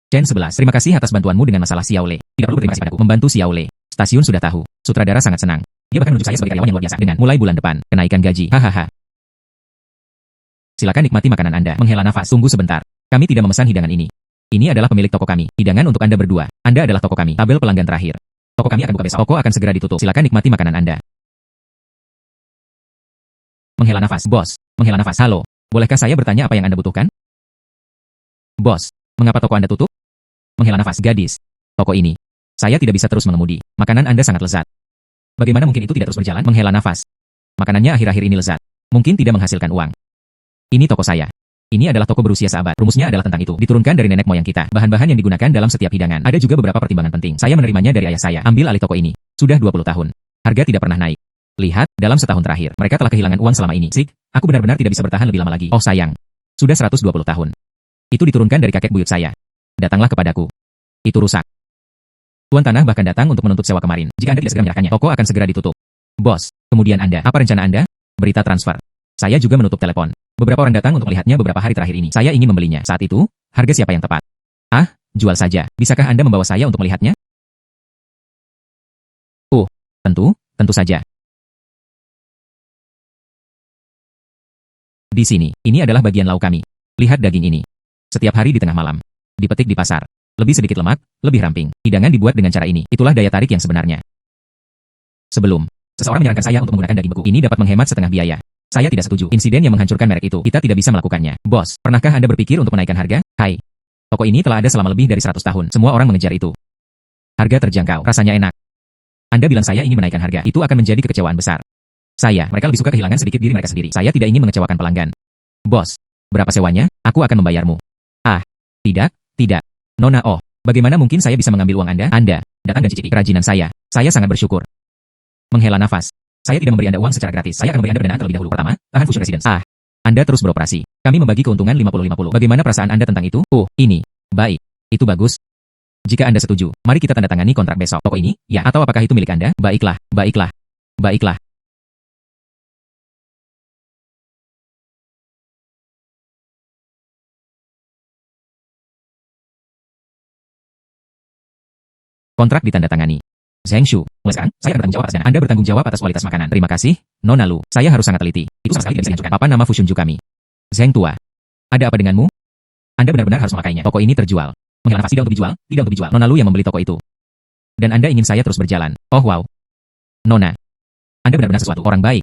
Chen 11. Terima kasih atas bantuanmu dengan masalah Xiaolei. Tidak perlu berterima kasih padaku. Membantu Xiaolei. Stasiun sudah tahu. Sutradara sangat senang. Dia bahkan menunjuk saya sebagai karyawan yang luar biasa dengan mulai bulan depan. Kenaikan gaji. Hahaha. Silakan nikmati makanan Anda. Menghela nafas. Tunggu sebentar. Kami tidak memesan hidangan ini. Ini adalah pemilik toko kami. Hidangan untuk Anda berdua. Anda adalah toko kami. Tabel pelanggan terakhir. Toko kami akan buka besok. Toko akan segera ditutup. Silakan nikmati makanan Anda. Menghela nafas. Bos. Menghela nafas. Halo. Bolehkah saya bertanya apa yang Anda butuhkan? Bos. Mengapa toko Anda tutup? Menghela nafas. Gadis. Toko ini. Saya tidak bisa terus mengemudi. Makanan Anda sangat lezat. Bagaimana mungkin itu tidak terus berjalan? Menghela nafas. Makanannya akhir-akhir ini lezat. Mungkin tidak menghasilkan uang. Ini toko saya. Ini adalah toko berusia seabad. Rumusnya adalah tentang itu. Diturunkan dari nenek moyang kita. Bahan-bahan yang digunakan dalam setiap hidangan. Ada juga beberapa pertimbangan penting. Saya menerimanya dari ayah saya. Ambil alih toko ini. Sudah 20 tahun. Harga tidak pernah naik. Lihat, dalam setahun terakhir, mereka telah kehilangan uang selama ini. Sik, aku benar-benar tidak bisa bertahan lebih lama lagi. Oh sayang. Sudah 120 tahun. Itu diturunkan dari kakek buyut saya. Datanglah kepadaku. Itu rusak. Tuan Tanah bahkan datang untuk menuntut sewa kemarin. Jika Anda tidak segera menyerahkannya, toko akan segera ditutup. Bos, kemudian Anda, apa rencana Anda? Berita transfer. Saya juga menutup telepon. Beberapa orang datang untuk melihatnya beberapa hari terakhir ini. Saya ingin membelinya. Saat itu, harga siapa yang tepat? Jual saja. Bisakah Anda membawa saya untuk melihatnya? Tentu saja. Di sini, ini adalah bagian lauk kami. Lihat daging ini. Setiap hari di tengah malam. Dipetik di pasar. Lebih sedikit lemak, lebih ramping. Hidangan dibuat dengan cara ini. Itulah daya tarik yang sebenarnya. Sebelum seseorang menyarankan saya untuk menggunakan daging beku, ini dapat menghemat setengah biaya. Saya tidak setuju. Insiden yang menghancurkan merek itu, kita tidak bisa melakukannya. Bos, pernahkah Anda berpikir untuk menaikkan harga? Hai. Toko ini telah ada selama lebih dari 100 tahun. Semua orang mengejar itu. Harga terjangkau, rasanya enak. Anda bilang saya ingin menaikkan harga, itu akan menjadi kekecewaan besar. Mereka lebih suka kehilangan sedikit diri mereka sendiri. Saya tidak ingin mengecewakan pelanggan. Bos, berapa sewanya? Aku akan membayarmu. Tidak. Nona, bagaimana mungkin saya bisa mengambil uang Anda? Anda datang dan cicipi kerajinan saya. Saya sangat bersyukur. Menghela nafas. Saya tidak memberi Anda uang secara gratis. Saya akan memberi Anda pendanaan terlebih dahulu. Pertama, tahan Fusion Residence. Anda terus beroperasi. Kami membagi keuntungan 50-50. Bagaimana perasaan Anda tentang itu? Ini. Baik. Itu bagus. Jika Anda setuju, mari kita tanda tangani kontrak besok. Toko ini, ya, atau apakah itu milik Anda? Baiklah. Kontrak ditandatangani. Zheng Shu, mulai sekarang, saya akan bertanggung jawab atas dana. Anda bertanggung jawab atas kualitas makanan. Terima kasih, Nona Lu. Saya harus sangat teliti. Itu sama sekali tidak bisa dihancurkan. Apa nama Fusionju kami? Zheng tua. Ada apa denganmu? Anda benar-benar harus memakainya. Toko ini terjual. Menghela nafas. Tidak untuk dijual. Nona Lu yang membeli toko itu. Dan Anda ingin saya terus berjalan. Oh wow. Nona. Anda benar-benar sesuatu orang baik.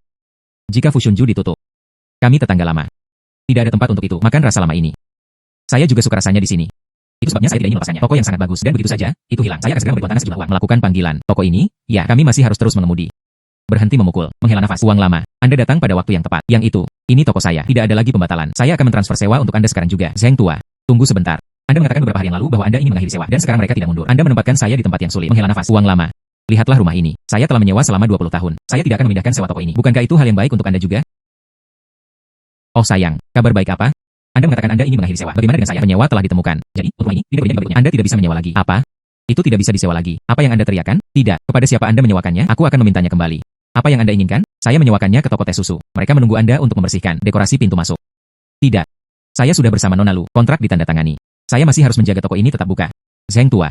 Jika Fusionju ditutup, kami tetangga lama. Tidak ada tempat untuk itu. Makan rasa lama ini. Saya juga suka rasanya di sini. Itu sebabnya saya tidak ingin melepaskannya. Toko yang sangat bagus dan begitu saja, itu hilang. Saya akan segera memberi Tuan Tanah sejumlah uang. Melakukan panggilan. Toko ini, ya, kami masih harus terus mengemudi. Berhenti memukul. Menghela nafas. Uang lama. Anda datang pada waktu yang tepat. Yang itu, ini toko saya. Tidak ada lagi pembatalan. Saya akan mentransfer sewa untuk Anda sekarang juga. Zheng tua. Tunggu sebentar. Anda mengatakan beberapa hari yang lalu bahwa Anda ingin mengakhiri sewa dan sekarang mereka tidak mundur. Anda menempatkan saya di tempat yang sulit. Menghela nafas. Uang lama. Lihatlah rumah ini. Saya telah menyewa selama 20 tahun. Saya tidak akan memindahkan sewa toko ini. Bukankah itu hal yang baik untuk Anda juga? Oh sayang, kabar baik apa? Anda mengatakan Anda ingin mengakhiri sewa. Bagaimana dengan saya? Penyewa telah ditemukan. Jadi, untuk ini, tidak berjanji berikutnya. Anda tidak bisa menyewa lagi. Apa? Itu tidak bisa disewa lagi. Apa yang Anda teriakan? Tidak. Kepada siapa Anda menyewakannya? Aku akan memintanya kembali. Apa yang Anda inginkan? Saya menyewakannya ke toko teh susu. Mereka menunggu Anda untuk membersihkan dekorasi pintu masuk. Tidak. Saya sudah bersama Nona Lu. Kontrak ditandatangani. Saya masih harus menjaga toko ini tetap buka. Zheng tua.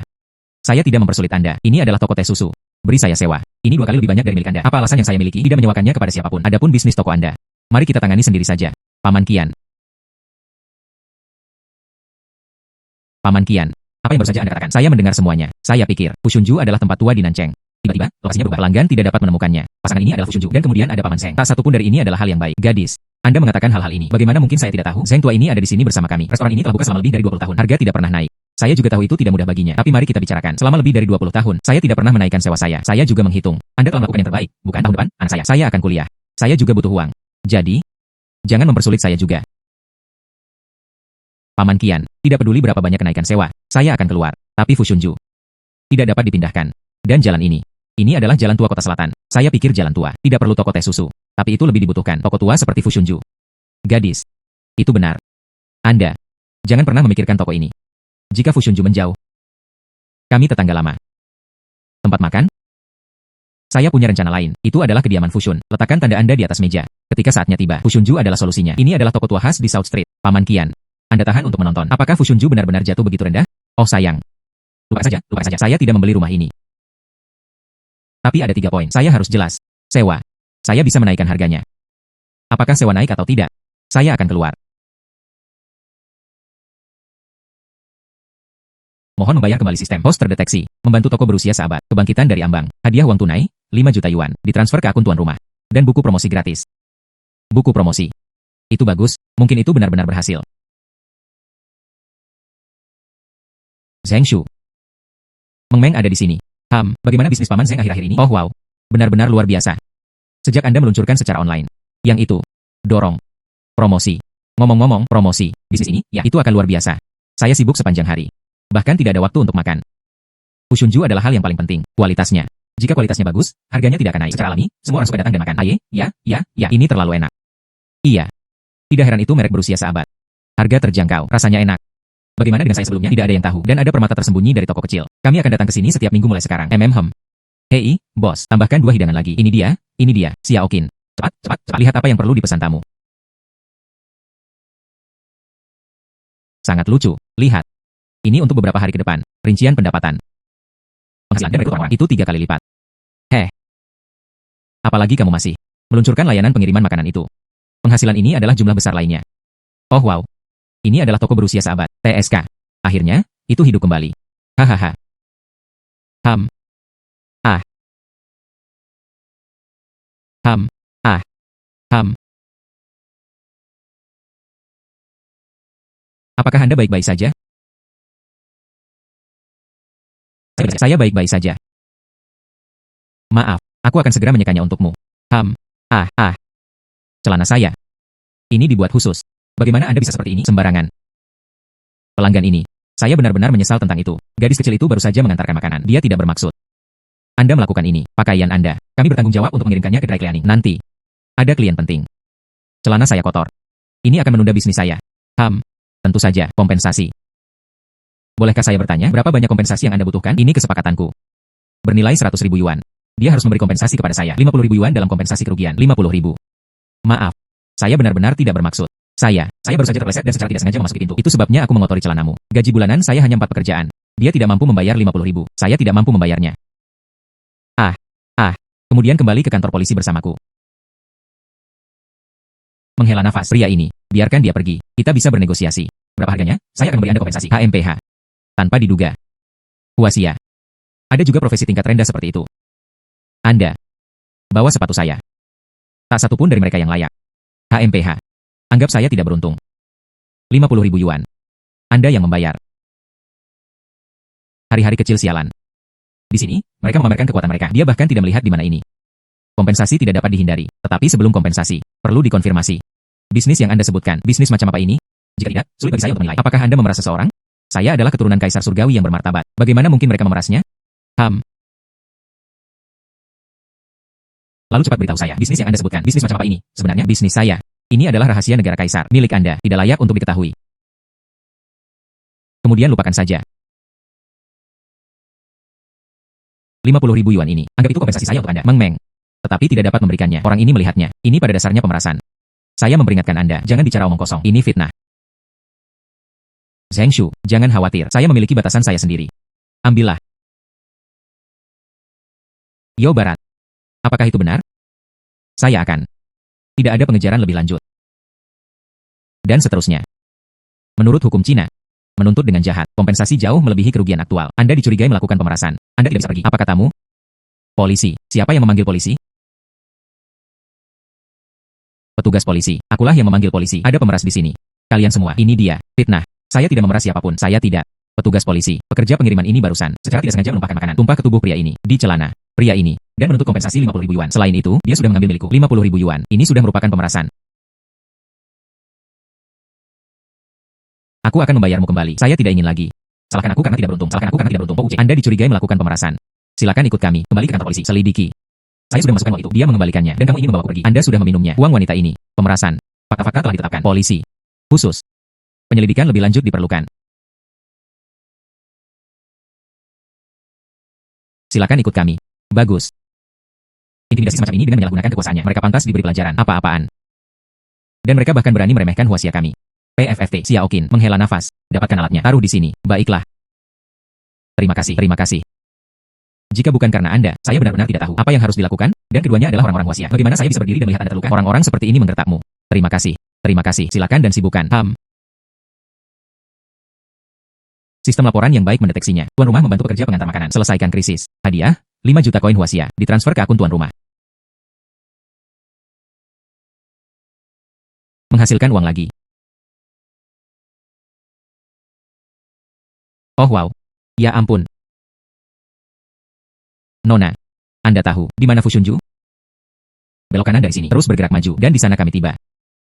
Saya tidak mempersulit Anda. Ini adalah toko teh susu. Beri saya sewa. Ini 2 kali lebih banyak dari milik Anda. Apa alasan yang saya miliki tidak menyewakannya kepada siapapun? Adapun bisnis toko Anda. Mari kita tangani sendiri saja. Paman Qian. Paman Qian. Apa yang baru saja Anda katakan? Saya mendengar semuanya. Saya pikir, Fusionju adalah tempat tua di Nancheng. Tiba-tiba, lokasinya berubah. Pelanggan tidak dapat menemukannya. Pasangan ini adalah Fusionju. Dan kemudian ada Paman Zheng. Tak satu pun dari ini adalah hal yang baik. Gadis. Anda mengatakan hal-hal ini. Bagaimana mungkin saya tidak tahu? Zheng tua ini ada di sini bersama kami. Restoran ini telah buka selama lebih dari 20 tahun. Harga tidak pernah naik. Saya juga tahu itu tidak mudah baginya. Tapi mari kita bicarakan. Selama lebih dari 20 tahun, saya tidak pernah menaikkan sewa saya. Saya juga menghitung. Anda telah melakukan yang terbaik. Bukan tahun depan, anak saya. Saya akan kuliah. Saya juga butuh uang. Jadi, jangan mempersulit saya juga. Paman Qian, tidak peduli berapa banyak kenaikan sewa. Saya akan keluar. Tapi Fushunju tidak dapat dipindahkan. Dan jalan ini adalah jalan tua kota selatan. Saya pikir jalan tua tidak perlu toko teh susu. Tapi itu lebih dibutuhkan toko tua seperti Fushunju. Gadis, itu benar. Anda, jangan pernah memikirkan toko ini. Jika Fushunju menjauh, kami tetangga lama. Tempat makan? Saya punya rencana lain. Itu adalah kediaman Fushun. Letakkan tanda Anda di atas meja. Ketika saatnya tiba, Fushunju adalah solusinya. Ini adalah toko tua khas di South Street. Paman Qian, Anda tahan untuk menonton. Apakah Fushunju benar-benar jatuh begitu rendah? Oh sayang. Lupakan saja. Saya tidak membeli rumah ini. Tapi ada 3 poin. Saya harus jelas. Sewa. Saya bisa menaikkan harganya. Apakah sewa naik atau tidak? Saya akan keluar. Mohon membayar kembali sistem. Host terdeteksi. Membantu toko berusia sahabat. Kebangkitan dari ambang. Hadiah uang tunai, 5 juta yuan. Ditransfer ke akun tuan rumah. Dan buku promosi gratis. Buku promosi. Itu bagus. Mungkin itu benar-benar berhasil. Zheng Shu. Meng Meng ada di sini. Bagaimana bisnis Paman Zheng akhir-akhir ini? Oh wow. Benar-benar luar biasa. Sejak Anda meluncurkan secara online. Yang itu. Dorong. Promosi. Ngomong-ngomong, promosi. Bisnis ini, ya, itu akan luar biasa. Saya sibuk sepanjang hari. Bahkan tidak ada waktu untuk makan. Fushunju adalah hal yang paling penting. Kualitasnya. Jika kualitasnya bagus, harganya tidak akan naik. Secara alami, semua orang suka datang dan makan. Aye, ya, ini terlalu enak. Iya. Tidak heran itu merek berusia sahabat. Harga terjangkau, rasanya enak. Bagaimana dengan saya sebelumnya? Tidak ada yang tahu. Dan ada permata tersembunyi dari toko kecil. Kami akan datang ke sini setiap minggu mulai sekarang. Hei, bos, tambahkan 2 hidangan lagi. Ini dia, Xiaoqin. Cepat. Lihat apa yang perlu dipesan tamu. Sangat lucu. Lihat. Ini untuk beberapa hari ke depan. Rincian pendapatan. Penghasilan dan rekrut orang itu 3 kali lipat. Apalagi kamu masih meluncurkan layanan pengiriman makanan itu. Penghasilan ini adalah jumlah besar lainnya. Oh wow. Ini adalah toko berusia sahabat. TSK. Akhirnya, itu hidup kembali. Hahaha. Apakah Anda baik-baik saja? Saya baik-baik saja. Maaf, aku akan segera menyekannya untukmu. Celana saya. Ini dibuat khusus. Bagaimana Anda bisa seperti ini? Sembarangan. Pelanggan ini. Saya benar-benar menyesal tentang itu. Gadis kecil itu baru saja mengantarkan makanan. Dia tidak bermaksud. Anda melakukan ini. Pakaian Anda. Kami bertanggung jawab untuk mengirimkannya ke dry cleaning. Nanti. Ada klien penting. Celana saya kotor. Ini akan menunda bisnis saya. Tentu saja, kompensasi. Bolehkah saya bertanya, berapa banyak kompensasi yang Anda butuhkan? Ini kesepakatanku. Bernilai 100.000 yuan. Dia harus memberi kompensasi kepada saya. 50.000 yuan dalam kompensasi kerugian. 50.000. Maaf. Saya benar-benar tidak bermaksud. Saya baru saja terpeleset dan secara tidak sengaja memasuki pintu. Itu sebabnya aku mengotori celanamu. Gaji bulanan saya hanya 4 pekerjaan. Dia tidak mampu membayar 50.000. Saya tidak mampu membayarnya. Kemudian kembali ke kantor polisi bersamaku. Menghela nafas. Pria ini. Biarkan dia pergi. Kita bisa bernegosiasi. Berapa harganya? Saya akan memberi Anda kompensasi. HMPH. Tanpa diduga. Huasia. Ada juga profesi tingkat rendah seperti itu. Anda. Bawa sepatu saya. Tak satu pun dari mereka yang layak. HMPH. Anggap saya tidak beruntung. 50.000 yuan. Anda yang membayar. Hari-hari kecil sialan. Di sini, mereka memamerkan kekuatan mereka. Dia bahkan tidak melihat di mana ini. Kompensasi tidak dapat dihindari. Tetapi sebelum kompensasi, perlu dikonfirmasi. Bisnis yang Anda sebutkan, bisnis macam apa ini? Jika tidak, sulit bagi saya untuk menilai. Apakah Anda memeras seseorang? Saya adalah keturunan kaisar surgawi yang bermartabat. Bagaimana mungkin mereka memerasnya? Lalu cepat beritahu saya, bisnis yang Anda sebutkan, bisnis macam apa ini? Sebenarnya, bisnis saya. Ini adalah rahasia negara kaisar, milik Anda, tidak layak untuk diketahui. Kemudian lupakan saja. 50.000 yuan ini, anggap itu kompensasi saya untuk Anda, Meng Meng. Tetapi tidak dapat memberikannya. Orang ini melihatnya. Ini pada dasarnya pemerasan. Saya memperingatkan Anda, jangan bicara omong kosong. Ini fitnah. Zheng Shu, jangan khawatir. Saya memiliki batasan saya sendiri. Ambillah. Yo Barat. Apakah itu benar? Saya akan. Tidak ada pengejaran lebih lanjut. Dan seterusnya. Menurut hukum Cina, menuntut dengan jahat, kompensasi jauh melebihi kerugian aktual. Anda dicurigai melakukan pemerasan. Anda tidak bisa pergi. Apa katamu? Polisi. Siapa yang memanggil polisi? Petugas polisi. Akulah yang memanggil polisi. Ada pemeras di sini. Kalian semua, ini dia. Fitnah. Saya tidak memeras siapapun. Saya tidak. Petugas polisi. Pekerja pengiriman ini barusan secara tidak sengaja menumpahkan makanan tumpah ke tubuh pria ini, di celana pria ini, dan menuntut kompensasi 50.000 yuan. Selain itu, dia sudah mengambil milikku 50.000 yuan. Ini sudah merupakan pemerasan. Aku akan membayarmu kembali. Saya tidak ingin lagi. Salahkan aku karena tidak beruntung. Salahkan aku karena tidak beruntung. Oh, Anda dicurigai melakukan pemerasan. Silakan ikut kami. Kembali ke kantor polisi. Selidiki. Saya sudah masukkan uang itu. Dia mengembalikannya. Dan kamu ingin membawaku pergi. Anda sudah meminumnya. Uang wanita ini. Pemerasan. Fakta-fakta telah ditetapkan. Polisi. Khusus. Penyelidikan lebih lanjut diperlukan. Silakan ikut kami. Bagus. Intimidasi semacam ini dengan menyalahgunakan kekuasaannya. Mereka pantas diberi pelajaran. Apa-apaan. Dan mereka bahkan berani meremehkan huasia kami. PFFT. Xiaoqin. Menghela nafas. Dapatkan alatnya. Taruh di sini. Baiklah. Terima kasih. Terima kasih. Jika bukan karena Anda, saya benar-benar tidak tahu apa yang harus dilakukan, dan keduanya adalah orang-orang huasia. Bagaimana saya bisa berdiri dan melihat Anda terluka? Orang-orang seperti ini menggertakmu. Terima kasih. Terima kasih. Silakan dan sibukkan. Sistem laporan yang baik mendeteksinya. Tuan rumah membantu pekerja pengantar makanan. Selesaikan krisis. Hadiah, 5 juta koin huasia. Ditransfer ke akun tuan rumah. Menghasilkan uang lagi. Oh wow. Ya ampun. Nona, Anda tahu di mana Fushunju? Belok kanan dari sini, terus bergerak maju, dan di sana kami tiba.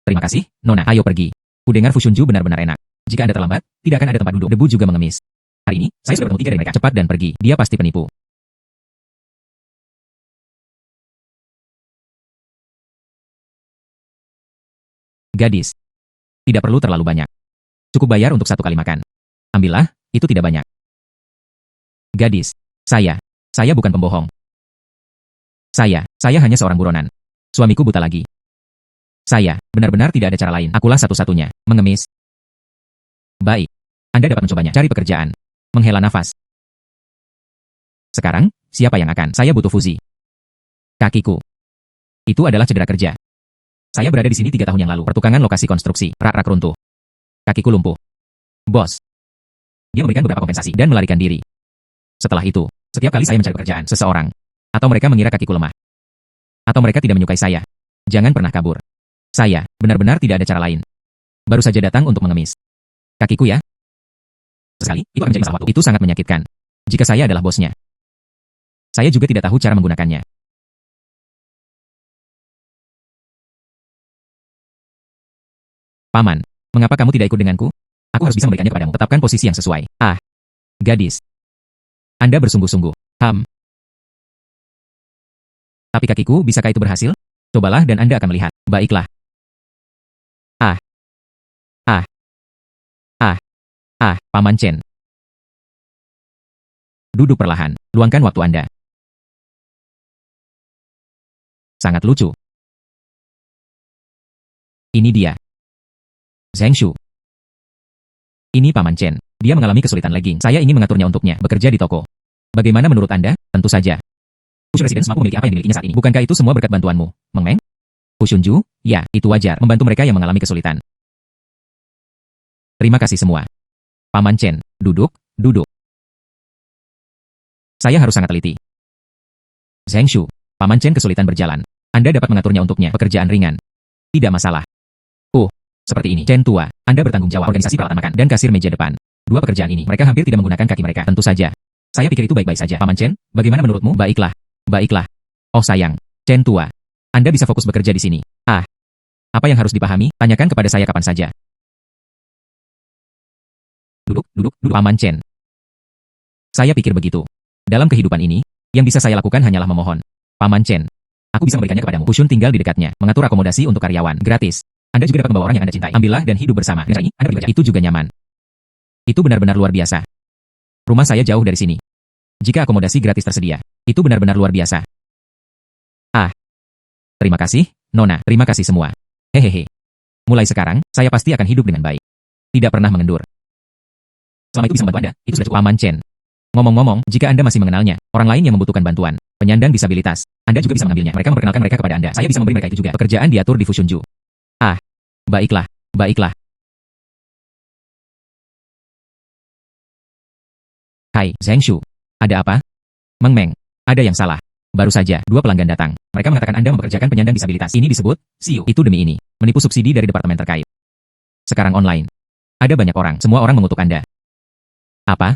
Terima kasih, Nona. Ayo pergi. Kudengar Fushunju benar-benar enak. Jika Anda terlambat, tidak akan ada tempat duduk. Debu juga mengemis. Hari ini, saya sudah bertemu 3 dari mereka. Cepat dan pergi. Dia pasti penipu. Gadis. Tidak perlu terlalu banyak. Cukup bayar untuk 1 kali makan. Ambillah, itu tidak banyak. Gadis. Saya bukan pembohong. Saya hanya seorang buronan. Suamiku buta lagi. Saya, benar-benar tidak ada cara lain. Akulah satu-satunya. Mengemis. Baik. Anda dapat mencobanya. Cari pekerjaan. Menghela nafas. Sekarang, siapa yang akan? Saya butuh fuzi. Kakiku. Itu adalah cedera kerja. Saya berada di sini 3 tahun yang lalu. Pertukangan lokasi konstruksi. Rak-rak runtuh. Kakiku lumpuh. Bos. Dia memberikan beberapa kompensasi dan melarikan diri. Setelah itu, setiap kali saya mencari pekerjaan seseorang, atau mereka mengira kakiku lemah, atau mereka tidak menyukai saya, jangan pernah kabur. Saya, benar-benar tidak ada cara lain. Baru saja datang untuk mengemis. Kakiku ya? Sekali, itu akan menjadi masalah waktu. Itu sangat menyakitkan. Jika saya adalah bosnya. Saya juga tidak tahu cara menggunakannya. Paman, mengapa kamu tidak ikut denganku? Aku harus bisa memberikannya kepadamu. Tetapkan posisi yang sesuai. Gadis. Anda bersungguh-sungguh. Tapi kakiku, bisakah itu berhasil? Cobalah dan Anda akan melihat. Baiklah. Paman Chen. Duduk perlahan. Luangkan waktu Anda. Sangat lucu. Ini dia. Zheng Shu. Ini Paman Chen. Dia mengalami kesulitan legging. Saya ingin mengaturnya untuknya. Bekerja di toko. Bagaimana menurut Anda? Tentu saja. Fushun Residence mampu memiliki apa yang dimilikinya saat ini. Bukankah itu semua berkat bantuanmu, Meng Meng? Fushunju? Ya, itu wajar. Membantu mereka yang mengalami kesulitan. Terima kasih semua. Paman Chen, duduk. Saya harus sangat teliti. Zheng Shu, Paman Chen kesulitan berjalan. Anda dapat mengaturnya untuknya. Pekerjaan ringan. Tidak masalah. Seperti ini. Chen tua, Anda bertanggung jawab organisasi peralatan makan dan kasir meja depan. 2 pekerjaan ini, mereka hampir tidak menggunakan kaki mereka. Tentu saja. Saya pikir itu baik-baik saja. Paman Chen, bagaimana menurutmu? Baiklah. Oh sayang. Chen tua, Anda bisa fokus bekerja di sini. Apa yang harus dipahami? Tanyakan kepada saya kapan saja. Duduk, Paman Chen. Saya pikir begitu. Dalam kehidupan ini, yang bisa saya lakukan hanyalah memohon. Paman Chen, aku bisa memberikannya kepadamu. Fushun tinggal di dekatnya, mengatur akomodasi untuk karyawan, gratis. Anda juga dapat membawa orang yang Anda cintai. Ambillah dan hidup bersama. Dengan cara ini, Anda beribadah. Itu juga nyaman. Itu benar-benar luar biasa. Rumah saya jauh dari sini. Jika akomodasi gratis tersedia, itu benar-benar luar biasa. Terima kasih, Nona. Terima kasih semua. Hehehe. Mulai sekarang, saya pasti akan hidup dengan baik. Tidak pernah mengendur. Selama itu bisa membantu Anda, itu sudah cukup. Paman Chen. Ngomong-ngomong, jika Anda masih mengenalnya, orang lain yang membutuhkan bantuan, penyandang disabilitas, Anda juga bisa mengambilnya. Mereka memperkenalkan mereka kepada Anda. Saya bisa memberi mereka itu juga. Pekerjaan diatur di Fushunju. Baiklah. Hai, Zheng Shu. Ada apa? Meng Meng, ada yang salah. Baru saja, 2 pelanggan datang. Mereka mengatakan Anda mempekerjakan penyandang disabilitas. Ini disebut, siu. Itu demi ini. Menipu subsidi dari departemen terkait. Sekarang online. Ada banyak orang, semua orang mengutuk Anda. Apa?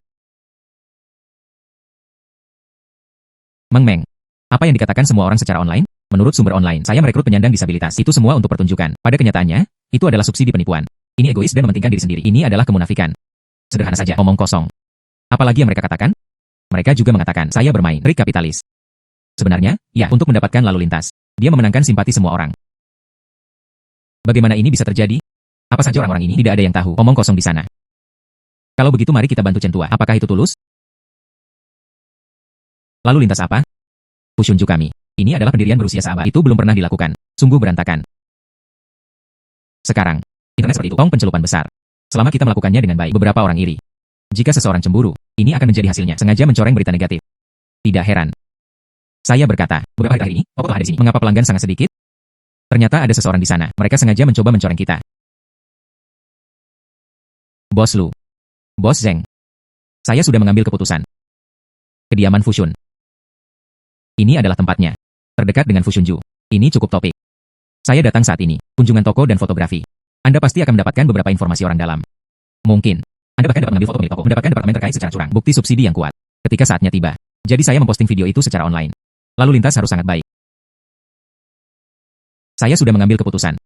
Meng. Apa yang dikatakan semua orang secara online? Menurut sumber online, saya merekrut penyandang disabilitas. Itu semua untuk pertunjukan. Pada kenyataannya, itu adalah subsidi penipuan. Ini egois dan mementingkan diri sendiri. Ini adalah kemunafikan. Sederhana saja, omong kosong. Apalagi yang mereka katakan? Mereka juga mengatakan, saya bermain trik kapitalis. Sebenarnya, ya, untuk mendapatkan lalu lintas. Dia memenangkan simpati semua orang. Bagaimana ini bisa terjadi? Apa saja orang-orang ini? Tidak ada yang tahu. Omong kosong di sana. Kalau begitu mari kita bantu Chen Tua. Apakah itu tulus? Lalu lintas apa? Fushunju kami. Ini adalah pendirian berusia seabad. Itu belum pernah dilakukan. Sungguh berantakan. Sekarang, internet seperti itu. Tong pencelupan besar. Selama kita melakukannya dengan baik, beberapa orang iri. Jika seseorang cemburu, ini akan menjadi hasilnya. Sengaja mencoreng berita negatif. Tidak heran. Saya berkata, beberapa hari ini, Oppo telah ada di sini. Mengapa pelanggan sangat sedikit? Ternyata ada seseorang di sana. Mereka sengaja mencoba mencoreng kita. Bos Lu. Bos Zeng. Saya sudah mengambil keputusan. Kediaman Fushun. Ini adalah tempatnya. Terdekat dengan Fushunju. Ini cukup topik. Saya datang saat ini. Kunjungan toko dan fotografi. Anda pasti akan mendapatkan beberapa informasi orang dalam. Mungkin. Anda bahkan dapat mengambil foto milik toko, mendapatkan departemen terkait secara curang. Bukti subsidi yang kuat. Ketika saatnya tiba. Jadi saya memposting video itu secara online. Lalu lintas harus sangat baik. Saya sudah mengambil keputusan.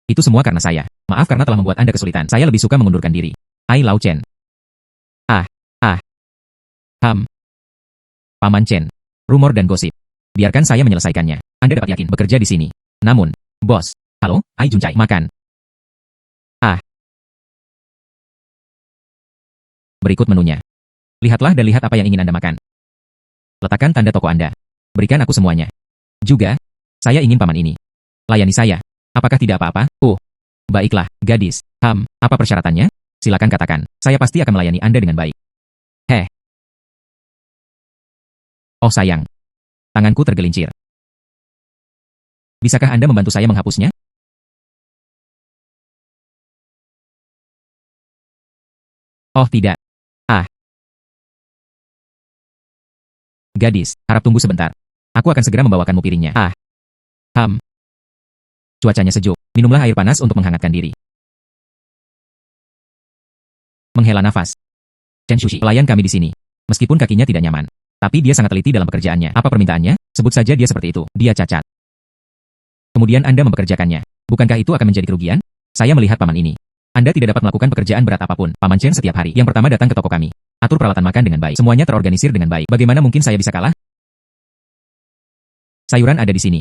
Itu semua karena saya. Maaf karena telah membuat Anda kesulitan. Saya lebih suka mengundurkan diri. Ai Lau Chen. Paman Chen. Rumor dan gosip. Biarkan saya menyelesaikannya. Anda dapat yakin bekerja di sini. Namun, bos. Halo, Ai Juncai. Makan. Berikut menunya. Lihatlah dan lihat apa yang ingin Anda makan. Letakkan tanda toko Anda. Berikan aku semuanya. Juga, saya ingin paman ini. Layani saya. Apakah tidak apa-apa? Baiklah, gadis. Apa persyaratannya? Silakan katakan. Saya pasti akan melayani Anda dengan baik. Oh sayang. Tanganku tergelincir. Bisakah Anda membantu saya menghapusnya? Oh tidak. Gadis, harap tunggu sebentar. Aku akan segera membawakanmu piringnya. Cuacanya sejuk. Minumlah air panas untuk menghangatkan diri. Menghela nafas. Chen Shushi, pelayan kami di sini. Meskipun kakinya tidak nyaman. Tapi dia sangat teliti dalam pekerjaannya. Apa permintaannya? Sebut saja dia seperti itu. Dia cacat. Kemudian Anda mempekerjakannya. Bukankah itu akan menjadi kerugian? Saya melihat paman ini. Anda tidak dapat melakukan pekerjaan berat apapun. Paman Chen setiap hari. Yang pertama datang ke toko kami. Atur peralatan makan dengan baik. Semuanya terorganisir dengan baik. Bagaimana mungkin saya bisa kalah? Sayuran ada di sini.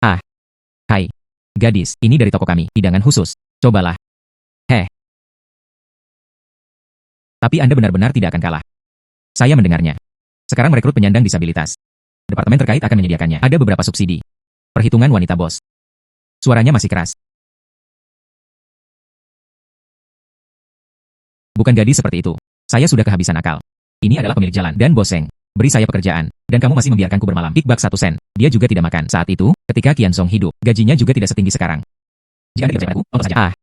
Hai. Gadis, ini dari toko kami. Hidangan khusus. Cobalah. Tapi Anda benar-benar tidak akan kalah. Saya mendengarnya. Sekarang merekrut penyandang disabilitas. Departemen terkait akan menyediakannya. Ada beberapa subsidi. Perhitungan wanita bos. Suaranya masih keras. Bukan gadis seperti itu. Saya sudah kehabisan akal. Ini adalah pemilik jalan dan bos Seng. Beri saya pekerjaan. Dan kamu masih membiarkanku bermalam. Kickback 1 sen. Dia juga tidak makan. Saat itu, ketika Qian Song hidup, gajinya juga tidak setinggi sekarang. Jika Anda kerja aku, tonton saja.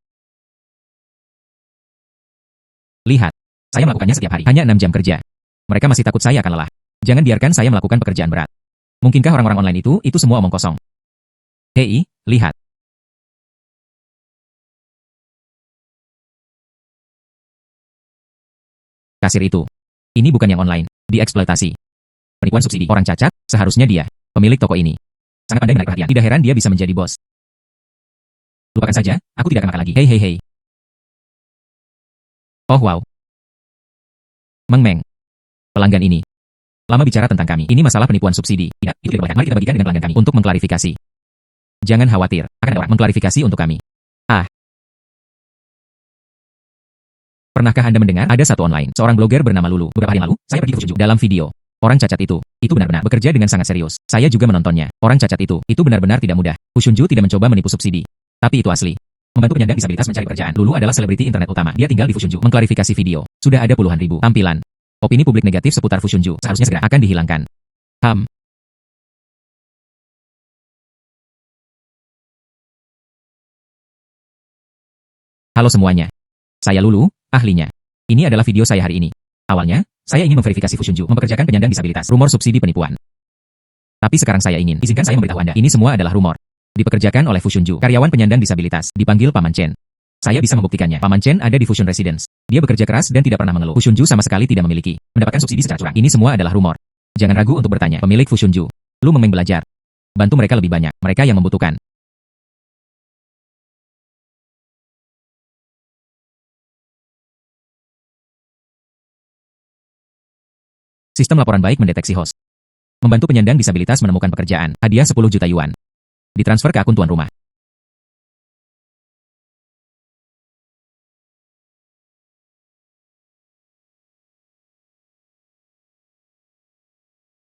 Lihat. Saya melakukannya setiap hari. Hanya 6 jam kerja. Mereka masih takut saya akan lelah. Jangan biarkan saya melakukan pekerjaan berat. Mungkinkah orang-orang online itu semua omong kosong? Hei, lihat. Kasir itu. Ini bukan yang online. Dieksploitasi. Penipuan subsidi. Orang cacat, seharusnya dia. Pemilik toko ini. Sangat pandai menarik perhatian. Tidak heran dia bisa menjadi bos. Lupakan saja, aku tidak akan makan lagi. Hei. Oh wow. Meng. Pelanggan ini. Lama bicara tentang kami. Ini masalah penipuan subsidi. Tidak, itu tidak boleh. Mari kita bagikan dengan pelanggan kami untuk mengklarifikasi. Jangan khawatir, akan ada orang mengklarifikasi untuk kami. Pernahkah Anda mendengar ada satu online, seorang blogger bernama Lulu. Beberapa hari lalu, saya pergi ke Fushunju. Dalam video, orang cacat itu benar-benar bekerja dengan sangat serius. Saya juga menontonnya. Orang cacat itu benar-benar tidak mudah. Fushunju tidak mencoba menipu subsidi. Tapi itu asli. Membantu penyandang disabilitas mencari pekerjaan. Lulu adalah selebriti internet utama. Dia tinggal di Fushunju. Mengklarifikasi video. Sudah ada puluhan ribu tampilan. Opini publik negatif seputar Fushunju seharusnya segera akan dihilangkan. Halo semuanya. Saya Lulu, ahlinya. Ini adalah video saya hari ini. Awalnya, saya ingin memverifikasi Fushunju mempekerjakan penyandang disabilitas. Rumor subsidi penipuan. Tapi sekarang saya ingin, izinkan saya memberitahu Anda, ini semua adalah rumor. Dipekerjakan oleh Fusion Ju, karyawan penyandang disabilitas, dipanggil Paman Chen. Saya bisa membuktikannya. Paman Chen ada di Fusion Residence. Dia bekerja keras dan tidak pernah mengeluh. Fusion Ju sama sekali tidak memiliki mendapatkan subsidi secara curang. Ini semua adalah rumor. Jangan ragu untuk bertanya. Pemilik Fusion Ju, Lu Mengmeng belajar. Bantu mereka lebih banyak, mereka yang membutuhkan. Sistem laporan baik mendeteksi host. Membantu penyandang disabilitas menemukan pekerjaan. Hadiah 10 juta yuan. Ditransfer ke akun tuan rumah.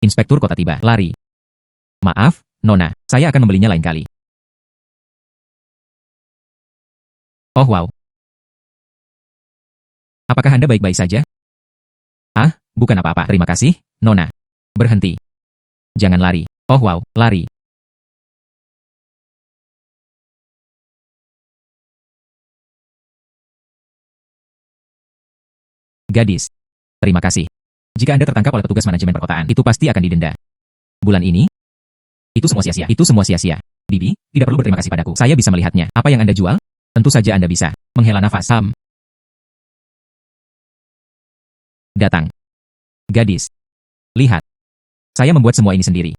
Inspektur kota tiba. Lari. Maaf, Nona, saya akan membelinya lain kali. Oh wow. Apakah Anda baik-baik saja? Ah, bukan apa-apa. Terima kasih, Nona. Berhenti. Jangan lari. Oh wow, lari. Gadis. Terima kasih. Jika Anda tertangkap oleh petugas manajemen perkotaan, itu pasti akan didenda. Bulan ini? Itu semua sia-sia. Itu semua sia-sia. Bibi, tidak perlu berterima kasih padaku. Saya bisa melihatnya. Apa yang Anda jual? Tentu saja Anda bisa. Menghela nafas. Datang. Gadis. Lihat. Saya membuat semua ini sendiri.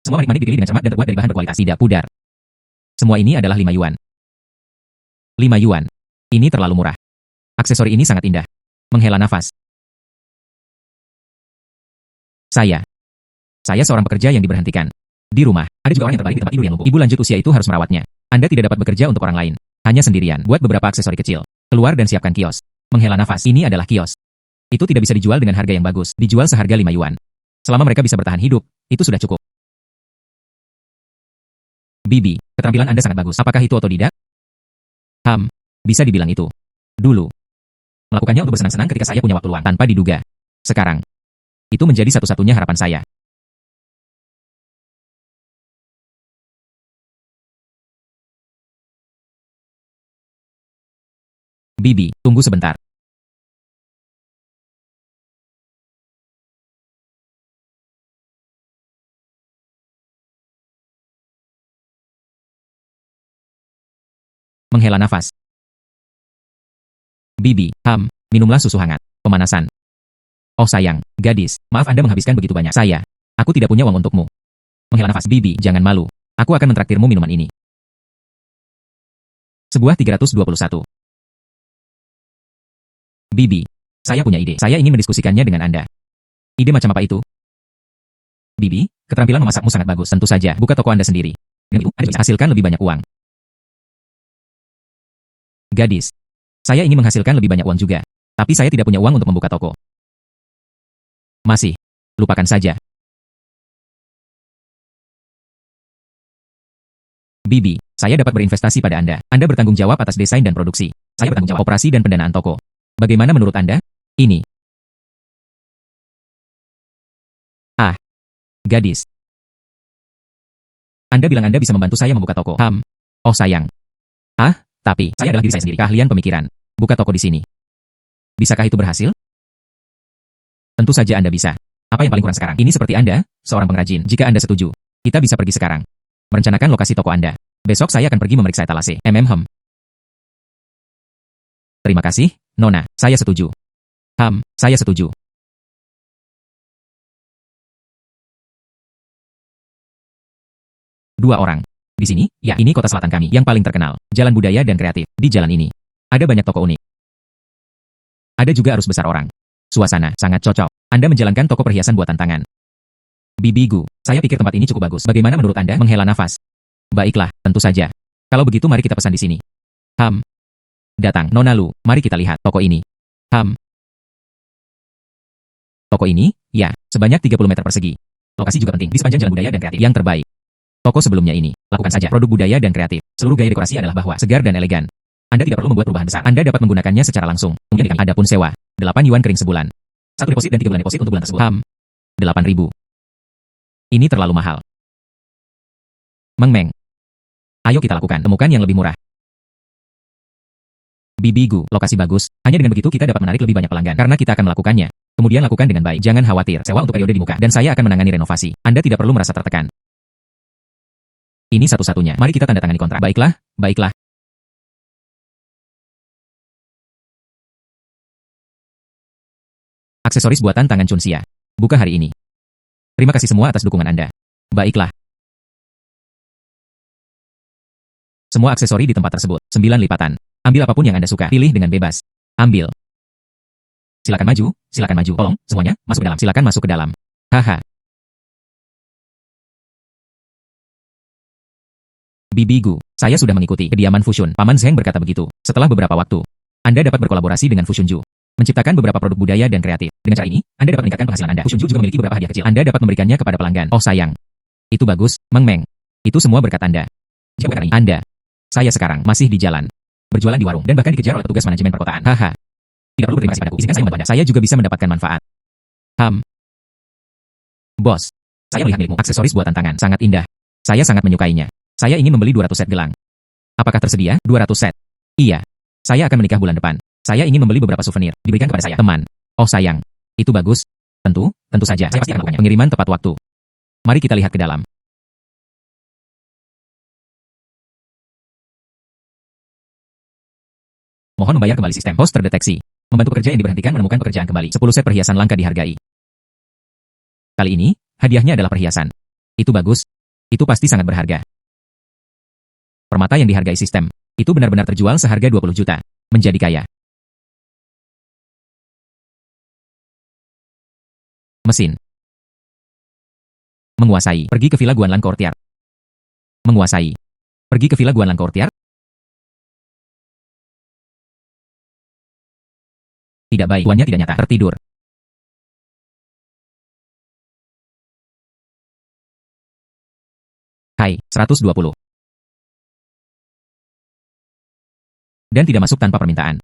Semua manik-manik dipilih dengan cermat dan terbuat dari bahan berkualitas, tidak pudar. Semua ini adalah 5 yuan. 5 yuan. Ini terlalu murah. Aksesori ini sangat indah. Menghela nafas. Saya seorang pekerja yang diberhentikan. Di rumah, ada juga orang yang terbalik di tempat tidur yang lumpuh. Ibu lanjut usia itu harus merawatnya. Anda tidak dapat bekerja untuk orang lain. Hanya sendirian. Buat beberapa aksesori kecil. Keluar dan siapkan kios. Menghela nafas. Ini adalah kios. Itu tidak bisa dijual dengan harga yang bagus. Dijual seharga 5 yuan. Selama mereka bisa bertahan hidup, itu sudah cukup. Bibi, keterampilan Anda sangat bagus. Apakah itu otodidak? Bisa dibilang itu. Dulu. Melakukannya untuk bersenang-senang ketika saya punya waktu luang, tanpa diduga. Sekarang. Itu menjadi satu-satunya harapan saya. Bibi, tunggu sebentar. Menghela nafas. Bibi, minumlah susu hangat. Pemanasan. Oh sayang, gadis, maaf Anda menghabiskan begitu banyak. Aku tidak punya uang untukmu. Menghela nafas. Bibi, jangan malu. Aku akan mentraktirmu minuman ini. Sebuah 321. Bibi, saya punya ide. Saya ingin mendiskusikannya dengan Anda. Ide macam apa itu? Bibi, keterampilan memasakmu sangat bagus. Tentu saja, buka toko Anda sendiri. Dengan itu, Anda bisa hasilkan lebih banyak uang. Gadis, saya ingin menghasilkan lebih banyak uang juga. Tapi saya tidak punya uang untuk membuka toko. Masih. Lupakan saja. Bibi, saya dapat berinvestasi pada Anda. Anda bertanggung jawab atas desain dan produksi. Saya bertanggung jawab operasi dan pendanaan toko. Bagaimana menurut Anda? Ini. Gadis. Anda bilang Anda bisa membantu saya membuka toko. Oh sayang. Tapi, saya adalah diri saya sendiri. Keahlian pemikiran. Buka toko di sini. Bisakah itu berhasil? Tentu saja Anda bisa. Apa yang paling kurang sekarang? Ini seperti Anda, seorang pengrajin. Jika Anda setuju, kita bisa pergi sekarang. Merencanakan lokasi toko Anda. Besok saya akan pergi memeriksa etalase. Terima kasih, Nona. Saya setuju. Saya setuju. Dua orang. Di sini, ya, ini kota selatan kami, yang paling terkenal. Jalan budaya dan kreatif. Di jalan ini, ada banyak toko unik. Ada juga arus besar orang. Suasana sangat cocok. Anda menjalankan toko perhiasan buatan tangan. Bibi Gu, saya pikir tempat ini cukup bagus. Bagaimana menurut Anda? Menghela nafas. Baiklah, tentu saja. Kalau begitu mari kita pesan di sini. Datang, Nona Lu, mari kita lihat toko ini. Toko ini, ya, sebanyak 30 meter persegi. Lokasi juga penting, di sepanjang jalan budaya dan kreatif. Yang terbaik. Toko sebelumnya ini, lakukan saja. Produk budaya dan kreatif. Seluruh gaya dekorasi adalah bahwa segar dan elegan. Anda tidak perlu membuat perubahan besar. Anda dapat menggunakannya secara langsung. Kemudian ada pun sewa. 8 yuan kering sebulan. 1 deposit dan 3 bulan deposit untuk bulan tersebut. 8.000. Ini terlalu mahal. Mengmeng. Ayo kita lakukan. Temukan yang lebih murah. Bibi Gu, lokasi bagus. Hanya dengan begitu kita dapat menarik lebih banyak pelanggan. Karena kita akan melakukannya. Kemudian lakukan dengan baik. Jangan khawatir. Sewa untuk periode dibuka. Dan saya akan menangani renovasi. Anda tidak perlu merasa tertekan. Ini satu-satunya. Mari kita tanda tangani kontrak. Baiklah, baiklah. Aksesoris buatan tangan Chunxia. Buka hari ini. Terima kasih semua atas dukungan Anda. Baiklah. Semua aksesori di tempat tersebut, 9 lipatan. Ambil apapun yang Anda suka. Pilih dengan bebas. Ambil. Silakan maju, silakan maju. Tolong, semuanya, masuk ke dalam. Silakan masuk ke dalam. Haha. Bibi Gu, saya sudah mengikuti kediaman Fushun. Paman Zheng berkata begitu. Setelah beberapa waktu, Anda dapat berkolaborasi dengan Fushunju. Menciptakan beberapa produk budaya dan kreatif. Dengan cara ini, Anda dapat meningkatkan penghasilan Anda. Fushunju juga memiliki beberapa hadiah kecil. Anda dapat memberikannya kepada pelanggan. Oh sayang. Itu bagus, Meng Meng. Itu semua berkat Anda. Jika bukan Anda, saya sekarang masih di jalan. Berjualan di warung dan bahkan dikejar oleh petugas manajemen perkotaan. Haha. Tidak perlu berterima kasih padaku. Izinkan saya membantu Anda. Saya juga bisa mendapatkan manfaat. Bos. Saya melihat milikmu. Aksesoris buatan tangan. Sangat indah. Saya sangat menyukainya. Saya ingin membeli 200 set gelang. Apakah tersedia? 200 set. Iya. Saya akan menikah bulan depan. Saya ingin membeli beberapa souvenir. Diberikan kepada saya. Teman. Oh sayang. Itu bagus. Tentu saja. Saya pasti akan melakukannya. Pengiriman tepat waktu. Mari kita lihat ke dalam. Mohon membayar kembali sistem. Host terdeteksi. Membantu pekerja yang diberhentikan menemukan pekerjaan kembali. 10 set perhiasan langka dihargai. Kali ini, hadiahnya adalah perhiasan. Itu bagus. Itu pasti sangat berharga. Permata yang dihargai sistem. Itu benar-benar terjual seharga 20 juta. Menjadi kaya. Mesin. Menguasai. Pergi ke Villa Guanlan Courtyard. Menguasai. Pergi ke Villa Guanlan Courtyard. Tidak baik. Tuannya tidak nyata. Tertidur. Hai, 120. Dan tidak masuk tanpa permintaan.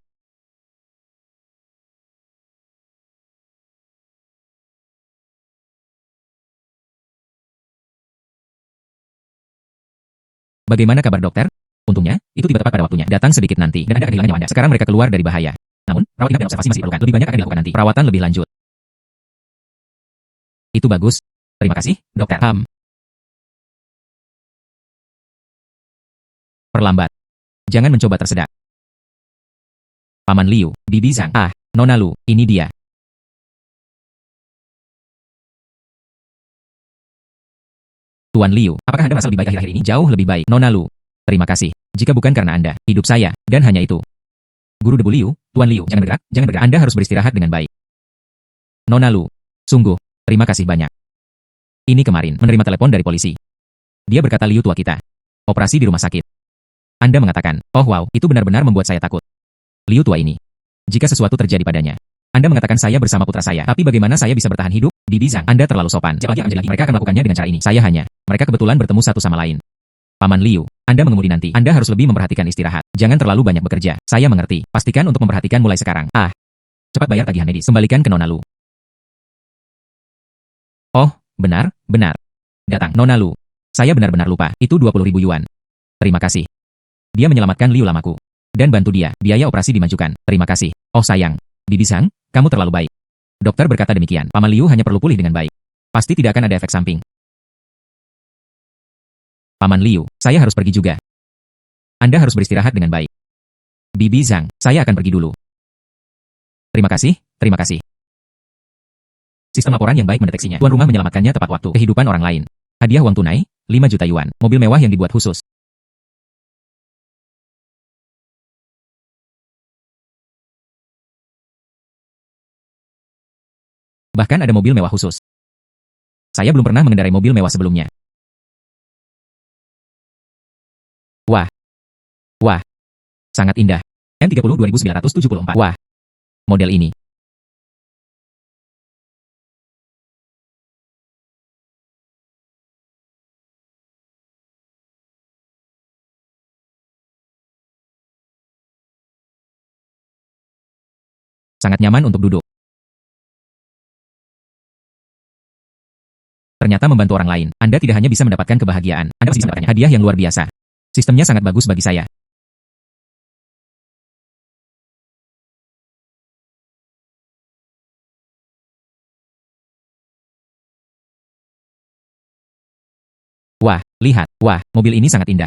Bagaimana kabar dokter? Untungnya, itu tiba tepat pada waktunya. Datang sedikit nanti, dan Anda akan kehilangan nyawa Anda. Sekarang mereka keluar dari bahaya. Namun, rawat inap dan observasi masih diperlukan. Lebih banyak akan dilakukan nanti. Perawatan lebih lanjut. Itu bagus. Terima kasih, dokter. Perlambat. Jangan mencoba tersedak. Paman Liu, Bibi Zhang. Ah, Nona Lu, ini dia. Tuan Liu, apakah Anda merasa lebih baik akhir-akhir ini? Jauh lebih baik, Nona Lu. Terima kasih. Jika bukan karena Anda, hidup saya, dan hanya itu. Guru debu Liu, Tuan Liu, jangan bergerak, jangan bergerak. Anda harus beristirahat dengan baik. Nona Lu, sungguh, terima kasih banyak. Ini kemarin, menerima telepon dari polisi. Dia berkata Liu tua kita. Operasi di rumah sakit. Anda mengatakan, oh wow, itu benar-benar membuat saya takut. Liu tua ini. Jika sesuatu terjadi padanya. Anda mengatakan saya bersama putra saya. Tapi bagaimana saya bisa bertahan hidup? Bibi Zhang, Anda terlalu sopan. Siapa lagi akan jadi? Mereka akan melakukannya dengan cara ini. Saya hanya. Mereka kebetulan bertemu satu sama lain. Paman Liu, Anda mengemudi nanti. Anda harus lebih memperhatikan istirahat. Jangan terlalu banyak bekerja. Saya mengerti. Pastikan untuk memperhatikan mulai sekarang. Ah. Cepat bayar tagihan medis. Kembalikan ke Nona Lu. Oh, benar, benar. Datang, Nona Lu. Saya benar-benar lupa. Itu 20.000 yuan. Terima kasih. Dia menyelamatkan Liu lamaku. Dan bantu dia. Biaya operasi dimajukan. Terima kasih. Oh sayang. Bibi Zhang, kamu terlalu baik. Dokter berkata demikian. Paman Liu hanya perlu pulih dengan baik. Pasti tidak akan ada efek samping. Paman Liu, saya harus pergi juga. Anda harus beristirahat dengan baik. Bibi Zhang, saya akan pergi dulu. Terima kasih, terima kasih. Sistem laporan yang baik mendeteksinya. Tuan rumah menyelamatkannya tepat waktu. Kehidupan orang lain. Hadiah uang tunai, 5 juta yuan. Mobil mewah yang dibuat khusus. Bahkan ada mobil mewah khusus. Saya belum pernah mengendarai mobil mewah sebelumnya. Wah. Wah. Sangat indah. M30 2974. Wah. Model ini. Sangat nyaman untuk duduk. Ternyata membantu orang lain. Anda tidak hanya bisa mendapatkan kebahagiaan. Anda pasti bisa mendapatkan hadiah yang luar biasa. Sistemnya sangat bagus bagi saya. Wah, Lihat, wah, mobil ini sangat indah.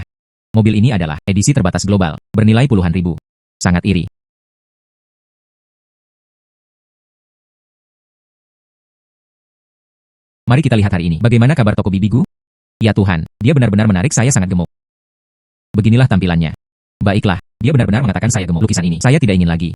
Mobil ini adalah edisi terbatas global, bernilai puluhan ribu. Sangat iri. Mari kita lihat hari ini. Bagaimana kabar toko Bibigu? Ya Tuhan, dia benar-benar menarik, saya sangat gemuk. Beginilah tampilannya. Baiklah, dia benar-benar mengatakan saya gemuk. Lukisan ini, saya tidak ingin lagi.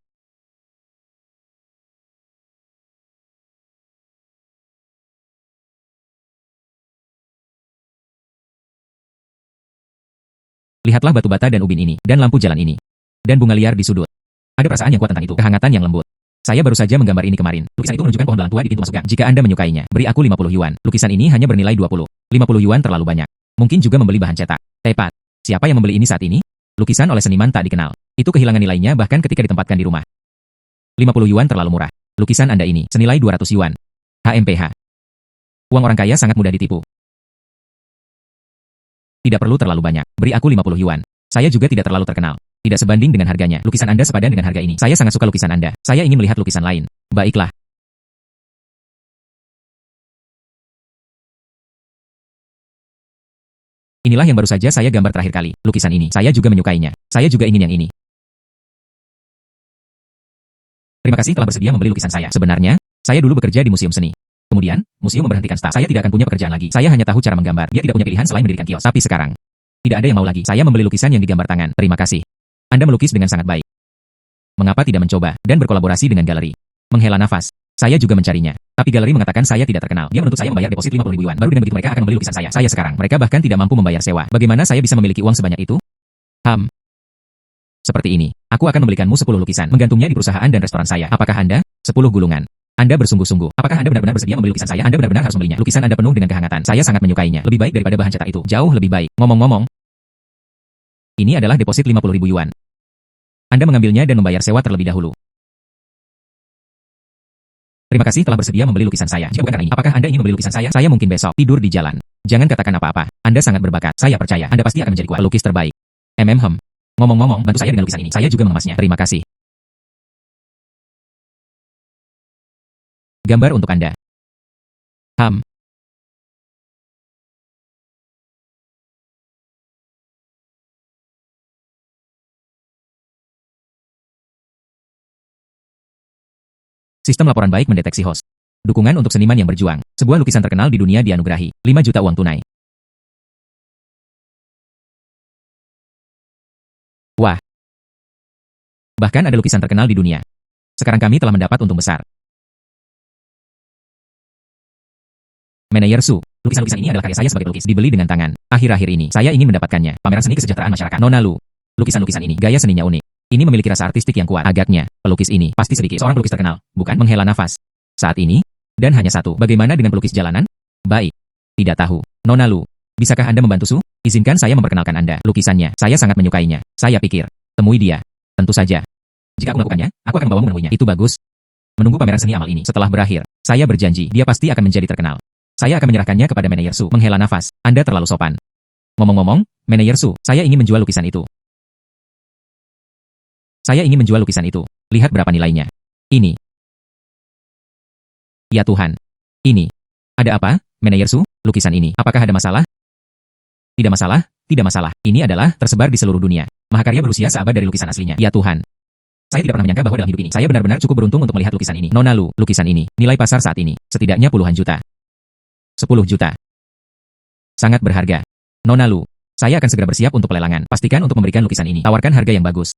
Lihatlah batu bata dan ubin ini, dan lampu jalan ini. Dan bunga liar di sudut. Ada perasaan yang kuat tentang itu, kehangatan yang lembut. Saya baru saja menggambar ini kemarin. Lukisan itu menunjukkan pohon belang tua di pintu masuk gang. Jika Anda menyukainya, beri aku 50 yuan. Lukisan ini hanya bernilai 20. 50 yuan terlalu banyak. Mungkin juga membeli bahan cetak. Tepat. Siapa yang membeli ini saat ini? Lukisan oleh seniman tak dikenal. Itu kehilangan nilainya bahkan ketika ditempatkan di rumah. 50 yuan terlalu murah. Lukisan Anda ini senilai 200 yuan. HMPH. Uang orang kaya sangat mudah ditipu. Tidak perlu terlalu banyak. Beri aku 50 yuan. Saya juga tidak terlalu terkenal. Tidak sebanding dengan harganya. Lukisan Anda sepadan dengan harga ini. Saya sangat suka lukisan Anda. Saya ingin melihat lukisan lain. Baiklah. Inilah yang baru saja saya gambar terakhir kali. Lukisan ini. Saya juga menyukainya. Saya juga ingin yang ini. Terima kasih telah bersedia membeli lukisan saya. Sebenarnya, saya dulu bekerja di museum seni. Kemudian, museum memberhentikan staf. Saya tidak akan punya pekerjaan lagi. Saya hanya tahu cara menggambar. Dia tidak punya pilihan selain mendirikan kios. Tapi sekarang, tidak ada yang mau lagi. Saya membeli lukisan yang digambar tangan. Terima kasih. Anda melukis dengan sangat baik. Mengapa tidak mencoba dan berkolaborasi dengan galeri? Menghela nafas. Saya juga mencarinya. Tapi galeri mengatakan saya tidak terkenal. Dia menuntut saya membayar deposit 50 ribu yuan. Baru dengan begitu mereka akan membeli lukisan saya. Saya sekarang. Mereka bahkan tidak mampu membayar sewa. Bagaimana saya bisa memiliki uang sebanyak itu? Seperti ini. Aku akan membelikanmu 10 lukisan. Menggantungnya di perusahaan dan restoran saya. Apakah Anda? 10 gulungan. Anda bersungguh-sungguh. Apakah Anda benar-benar bersedia membeli lukisan saya? Anda benar-benar harus membelinya. Lukisan Anda penuh dengan kehangatan. Saya sangat menyukainya. Lebih baik daripada bahan cetak itu. Jauh lebih baik. Ngomong-ngomong, ini adalah deposit 50 ribu yuan. Anda mengambilnya dan membayar sewa terlebih dahulu. Terima kasih telah bersedia membeli lukisan saya. Jika bukan karena ini, apakah Anda ingin membeli lukisan saya? Saya mungkin besok tidur di jalan. Jangan katakan apa-apa. Anda sangat berbakat. Saya percaya. Anda pasti akan menjadi pelukis terbaik. Ngomong-ngomong, bantu saya dengan lukisan ini. Saya juga mengemasnya. Terima kasih. Gambar untuk Anda. Sistem laporan baik mendeteksi host. Dukungan untuk seniman yang berjuang. Sebuah lukisan terkenal di dunia dianugerahi. 5 juta uang tunai. Wah. Bahkan ada lukisan terkenal di dunia. Sekarang kami telah mendapat untung besar. Manajer Su. Lukisan-lukisan ini adalah karya saya sebagai pelukis. Dibeli dengan tangan. Akhir-akhir ini, saya ingin mendapatkannya. Pameran seni kesejahteraan masyarakat. Nona Lu. Lukisan-lukisan ini, gaya seninya unik. Ini memiliki rasa artistik yang kuat. Agaknya, pelukis ini pasti sedikit seorang pelukis terkenal, bukan? Menghela nafas. Saat ini, dan hanya satu. Bagaimana dengan pelukis jalanan? Baik. Tidak tahu. Nona Lu. Bisakah Anda membantu Su? Izinkan saya memperkenalkan Anda. Lukisannya, saya sangat menyukainya. Saya pikir, temui dia. Tentu saja. Jika aku melakukannya, aku akan membawamu menemuinya. Itu bagus. Menunggu pameran seni amal ini. Setelah berakhir, saya berjanji, dia pasti akan menjadi terkenal. Saya akan menyerahkannya kepada manajer Su. Menghela nafas. Anda terlalu sopan. Ngomong-ngomong, manajer Su, saya ingin menjual lukisan itu. Saya ingin menjual lukisan itu. Lihat berapa nilainya. Ini. Ya Tuhan. Ini. Ada apa, manajer Su? Lukisan ini. Apakah ada masalah? Tidak masalah, tidak masalah. Ini adalah tersebar di seluruh dunia. Mahakarya berusia seabad dari lukisan aslinya. Ya Tuhan. Saya tidak pernah menyangka bahwa dalam hidup ini, saya benar-benar cukup beruntung untuk melihat lukisan ini. Nona Lu, lukisan ini. Nilai pasar saat ini. Setidaknya puluhan juta. 10 juta. Sangat berharga. Nona Lu. Saya akan segera bersiap untuk pelelangan. Pastikan untuk memberikan lukisan ini. Tawarkan harga yang bagus.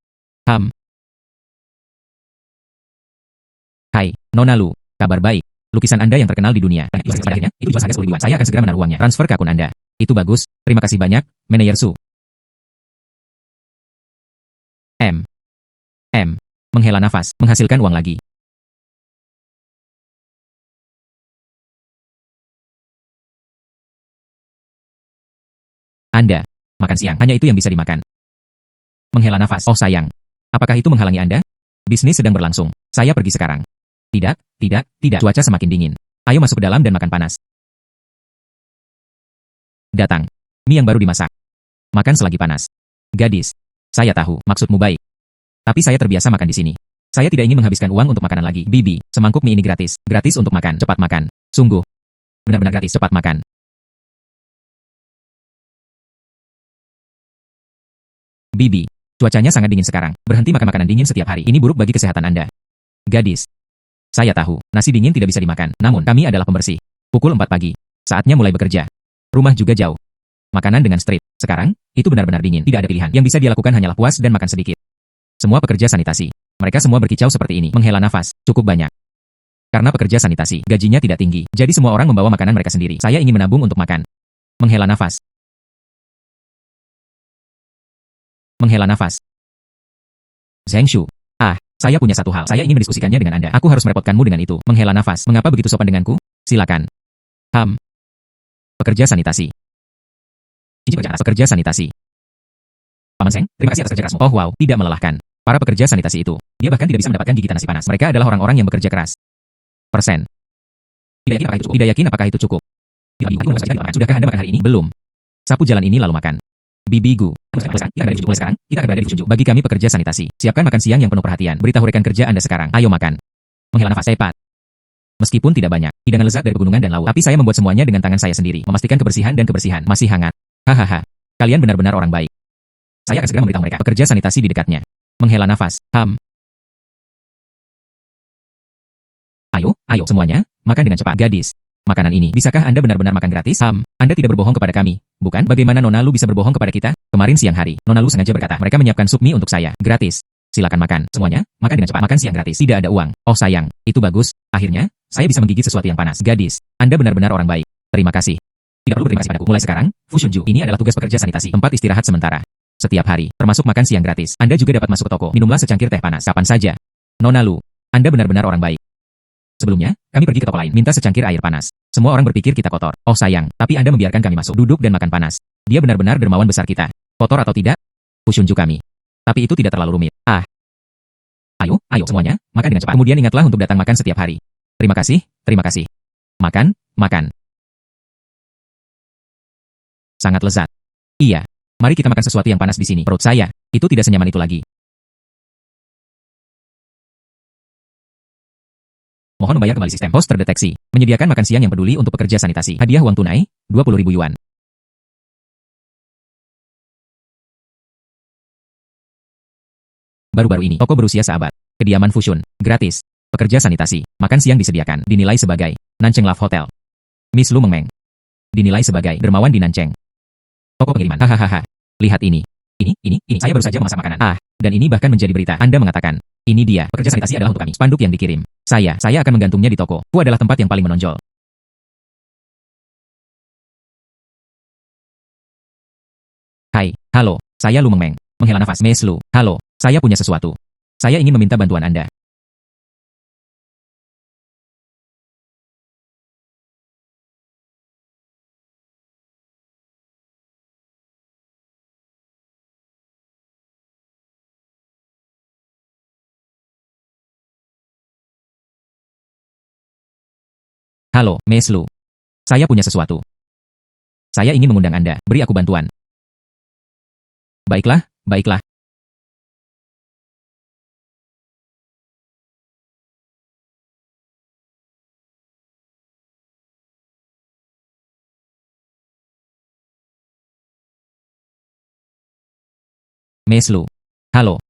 Hai, Nona Lu. Kabar baik. Lukisan Anda yang terkenal di dunia. Itu jual harga 10 ribuan. Saya akan segera menaruh uangnya. Transfer ke akun Anda. Itu bagus. Terima kasih banyak, manajer Su. Menghela nafas. Menghasilkan uang lagi. Anda. Makan siang. Hanya itu yang bisa dimakan. Menghela nafas. Oh sayang. Apakah itu menghalangi Anda? Bisnis sedang berlangsung. Saya pergi sekarang. Tidak. Cuaca semakin dingin. Ayo masuk ke dalam dan makan panas. Datang. Mie yang baru dimasak. Makan selagi panas. Gadis. Saya tahu, maksudmu baik. Tapi saya terbiasa makan di sini. Saya tidak ingin menghabiskan uang untuk makanan lagi. Bibi, semangkuk mie ini gratis. Gratis untuk makan. Cepat makan. Sungguh. Benar-benar gratis. Cepat makan. Bibi, cuacanya sangat dingin sekarang. Berhenti makan makanan dingin setiap hari. Ini buruk bagi kesehatan Anda. Gadis, saya tahu, nasi dingin tidak bisa dimakan. Namun, kami adalah pembersih. Pukul 4 pagi. Saatnya mulai bekerja. Rumah juga jauh. Makanan dengan street. Sekarang, itu benar-benar dingin. Tidak ada pilihan. Yang bisa dia lakukan hanyalah puas dan makan sedikit. Semua pekerja sanitasi. Mereka semua berkicau seperti ini. Menghela nafas. Cukup banyak. Karena pekerja sanitasi, gajinya tidak tinggi. Jadi semua orang membawa makanan mereka sendiri. Saya ingin menabung untuk makan. Menghela nafas. Menghela nafas. Zheng Shu. Saya punya satu hal. Saya ingin mendiskusikannya dengan Anda. Aku harus merepotkanmu dengan itu. Menghela nafas. Mengapa begitu sopan denganku? Silakan. Pekerja sanitasi. Pekerja sanitasi. Paman Zheng, terima kasih atas kerja kerasmu. Oh wow, tidak melelahkan. Para pekerja sanitasi itu, dia bahkan tidak bisa mendapatkan gigitan nasi panas. Mereka adalah orang-orang yang bekerja keras. Persen. Tidak yakin apakah itu cukup. Sudahkah Anda makan hari ini? Belum. Sapu jalan ini lalu makan. Bibi Gu. Mulai sekarang, kita akan berada di Fushunju. Bagi kami pekerja sanitasi, siapkan makan siang yang penuh perhatian. Beritahu rekan kerja Anda sekarang. Ayo makan. Menghela nafas cepat. Meskipun tidak banyak, hidangan lezat dari pegunungan dan laut, tapi saya membuat semuanya dengan tangan saya sendiri, memastikan kebersihan dan kebersihan masih hangat. Hahaha. Kalian benar-benar orang baik. Saya akan segera memberitahu mereka pekerja sanitasi di dekatnya. Menghela nafas. Ayo semuanya, makan dengan cepat. Gadis, makanan ini, bisakah Anda benar-benar makan gratis? Anda tidak berbohong kepada kami, bukan? Bagaimana Nona Lu bisa berbohong kepada kita? Kemarin siang hari, Nona Lu sengaja berkata, mereka menyiapkan sup mie untuk saya, gratis. Silakan makan, semuanya, makan dengan cepat. Makan siang gratis, tidak ada uang. Oh sayang, itu bagus. Akhirnya, saya bisa menggigit sesuatu yang panas. Gadis, Anda benar-benar orang baik. Terima kasih. Tidak perlu berterima kasih padaku. Mulai sekarang, Fushunju, ini adalah tugas pekerja sanitasi, tempat istirahat sementara. Setiap hari, termasuk makan siang gratis. Anda juga dapat masuk ke toko, minumlah secangkir teh panas, kapan saja. Nona Lu, Anda benar-benar orang baik. Sebelumnya, kami pergi ke toko lain, minta secangkir air panas. Semua orang berpikir kita kotor. Oh sayang, tapi Anda membiarkan kami masuk, duduk dan makan panas. Dia benar-benar dermawan besar kita. Kotor atau tidak? Fushunju kami. Tapi itu tidak terlalu rumit. Ayo semuanya, makan dengan cepat. Kemudian ingatlah untuk datang makan setiap hari. Terima kasih. Makan. Sangat lezat. Iya. Mari kita makan sesuatu yang panas di sini. Perut saya, itu tidak senyaman itu lagi. Mohon membayar kembali sistem. Host terdeteksi. Menyediakan makan siang yang peduli untuk pekerja sanitasi. Hadiah uang tunai, 20.000 yuan. Baru-baru ini, toko berusia seabad. Kediaman Fushun, gratis. Pekerja sanitasi, makan siang disediakan. Dinilai sebagai Nancheng Love Hotel. Miss Lu Mengmeng. Dinilai sebagai dermawan di Nancheng. Toko pengiriman. Hahaha. Lihat ini. Ini. Saya baru saja memasak makanan. Dan ini bahkan menjadi berita. Anda mengatakan, ini dia. Pekerja sanitasi adalah untuk kami. Spanduk yang dikirim. Saya akan menggantungnya di toko. Itu adalah tempat yang paling menonjol. Hai, halo. Saya Lu Mengmeng. Menghela nafas. Miss Lu. Halo. Saya punya sesuatu. Saya ingin meminta bantuan Anda. Halo, Miss Lu. Saya punya sesuatu. Saya ingin mengundang Anda. Beri aku bantuan. Baiklah. Miss Lu. Halo.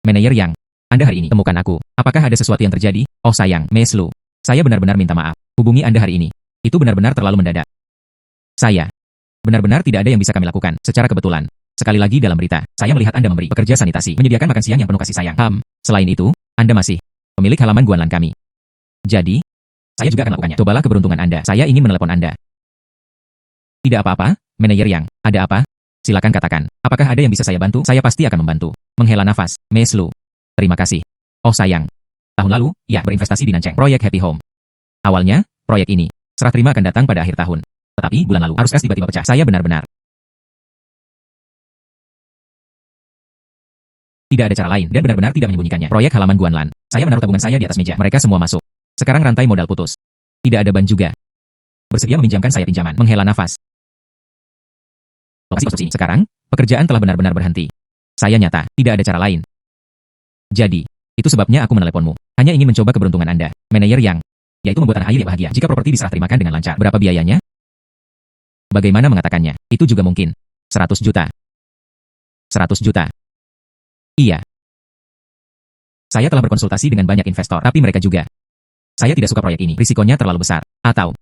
Manajer Yang. Anda hari ini temukan aku. Apakah ada sesuatu yang terjadi? Oh sayang, Miss Lu. Saya benar-benar minta maaf. Hubungi Anda hari ini. Itu benar-benar terlalu mendadak. Saya. Benar-benar tidak ada yang bisa kami lakukan. Secara kebetulan. Sekali lagi dalam berita, saya melihat Anda memberi pekerja sanitasi. Menyediakan makan siang yang penuh kasih sayang. Selain itu, Anda masih pemilik halaman Guanlan kami. Jadi, saya juga akan melakukannya. Cobalah keberuntungan Anda. Saya ingin menelepon Anda. Tidak apa-apa, manajer Yang. Ada apa? Silakan katakan. Apakah ada yang bisa saya bantu? Saya pasti akan membantu. Menghela nafas. Miss Lu. Terima kasih. Oh sayang. Tahun lalu, ya, berinvestasi di Nancheng. Proyek Happy Home. Awalnya, proyek ini, serah terima akan datang pada akhir tahun. Tetapi, bulan lalu, arus kas tiba-tiba pecah. Saya benar-benar tidak ada cara lain, dan benar-benar tidak menyembunyikannya. Proyek halaman Guanlan. Saya menaruh tabungan saya di atas meja. Mereka semua masuk. Sekarang rantai modal putus. Tidak ada ban juga. Bersedia meminjamkan saya pinjaman. Menghela nafas. Lokasi konstruksi. Sekarang, pekerjaan telah benar-benar berhenti. Saya nyata, tidak ada cara lain. Jadi, itu sebabnya aku meneleponmu. Hanya ingin mencoba keberuntungan Anda, manajer Yang. Yaitu membuat tanah air yang bahagia. Jika properti diserah terimakan dengan lancar. Berapa biayanya? Bagaimana mengatakannya? Itu juga mungkin. 100 juta. 100 juta. Iya. Saya telah berkonsultasi dengan banyak investor, tapi mereka juga. Saya tidak suka proyek ini, risikonya terlalu besar. Atau,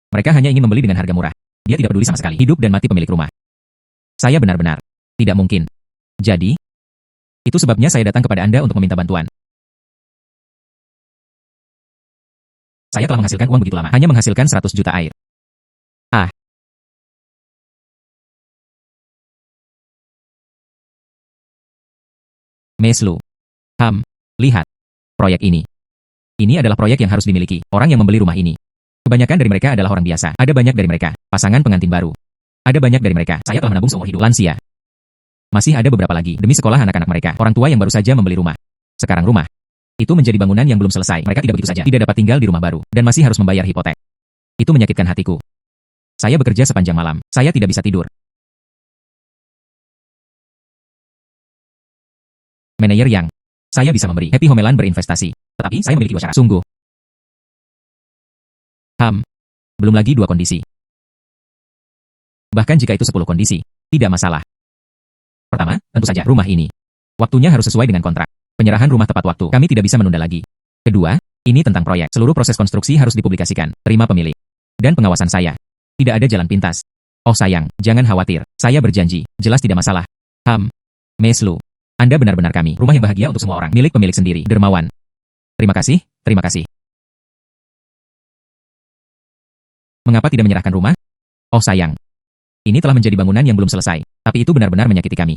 mereka hanya ingin membeli dengan harga murah. Dia tidak peduli sama sekali, hidup dan mati pemilik rumah. Saya benar-benar tidak mungkin. Jadi, itu sebabnya saya datang kepada Anda untuk meminta bantuan. Saya telah menghasilkan uang begitu lama, hanya menghasilkan 100 juta air. Ah. Meslu. Lihat. Proyek ini. Ini adalah proyek yang harus dimiliki orang yang membeli rumah ini. Kebanyakan dari mereka adalah orang biasa. Ada banyak dari mereka pasangan pengantin baru. Ada banyak dari mereka saya telah menabung seumur hidup lansia. Masih ada beberapa lagi demi sekolah anak-anak mereka. Orang tua yang baru saja membeli rumah. Sekarang rumah itu menjadi bangunan yang belum selesai. Mereka tidak begitu saja tidak dapat tinggal di rumah baru dan masih harus membayar hipotek. Itu menyakitkan hatiku. Saya bekerja sepanjang malam. Saya tidak bisa tidur. Manajer yang saya bisa memberi Happy Homeland berinvestasi, tetapi saya memiliki dua syarat. Sungguh. Belum lagi 2 kondisi. Bahkan jika itu 10 kondisi, tidak masalah. Pertama, tentu saja rumah ini. Waktunya harus sesuai dengan kontrak. Penyerahan rumah tepat waktu. Kami tidak bisa menunda lagi. Kedua, ini tentang proyek. Seluruh proses konstruksi harus dipublikasikan. Terima pemilik. Dan pengawasan saya. Tidak ada jalan pintas. Oh sayang, jangan khawatir. Saya berjanji. Jelas tidak masalah. Meslu. Anda benar-benar kami. Rumah yang bahagia untuk semua orang. Milik pemilik sendiri. Dermawan. Terima kasih, terima kasih. Mengapa tidak menyerahkan rumah? Oh sayang. Ini telah menjadi bangunan yang belum selesai. Tapi itu benar-benar menyakiti kami.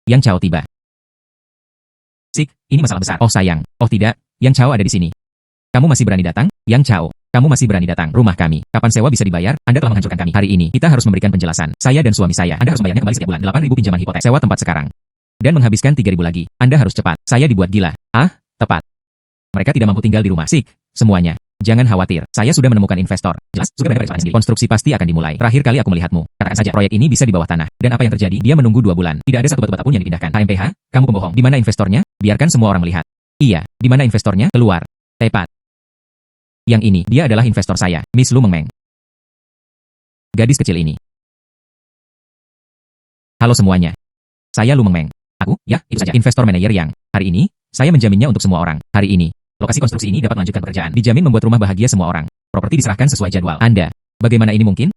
Yang Chao tiba. Sik, ini masalah besar. Oh sayang. Oh tidak, Yang Chao ada di sini. Kamu masih berani datang? Yang Chao, kamu masih berani datang. Rumah kami. Kapan sewa bisa dibayar? Anda telah menghancurkan kami. Hari ini, kita harus memberikan penjelasan. Saya dan suami saya. Anda harus membayarnya kembali setiap bulan. 8.000 pinjaman hipotek. Sewa tempat sekarang. Dan menghabiskan 3.000 lagi. Anda harus cepat. Saya dibuat gila. Tepat. Mereka tidak mampu tinggal di rumah. Sik, semuanya. Jangan khawatir. Saya sudah menemukan investor. Jelas, sudah benar sendiri. Konstruksi pasti akan dimulai. Terakhir kali aku melihatmu. Katakan saja, proyek ini bisa di bawah tanah. Dan apa yang terjadi? Dia menunggu 2 bulan. Tidak ada satu batu bata pun yang dipindahkan. HMPH, kamu pembohong. Di mana investornya? Biarkan semua orang melihat. Iya, di mana investornya? Keluar. Tepat. Yang ini, dia adalah investor saya, Miss Lu Mengmeng. Gadis kecil ini. Halo semuanya. Saya Lu Mengmeng. Aku, ya, itu saja. Investor manajer yang, hari ini, saya menjaminnya untuk semua orang. Hari ini, lokasi konstruksi ini dapat melanjutkan pekerjaan. Dijamin membuat rumah bahagia semua orang. Properti diserahkan sesuai jadwal. Anda, bagaimana ini mungkin?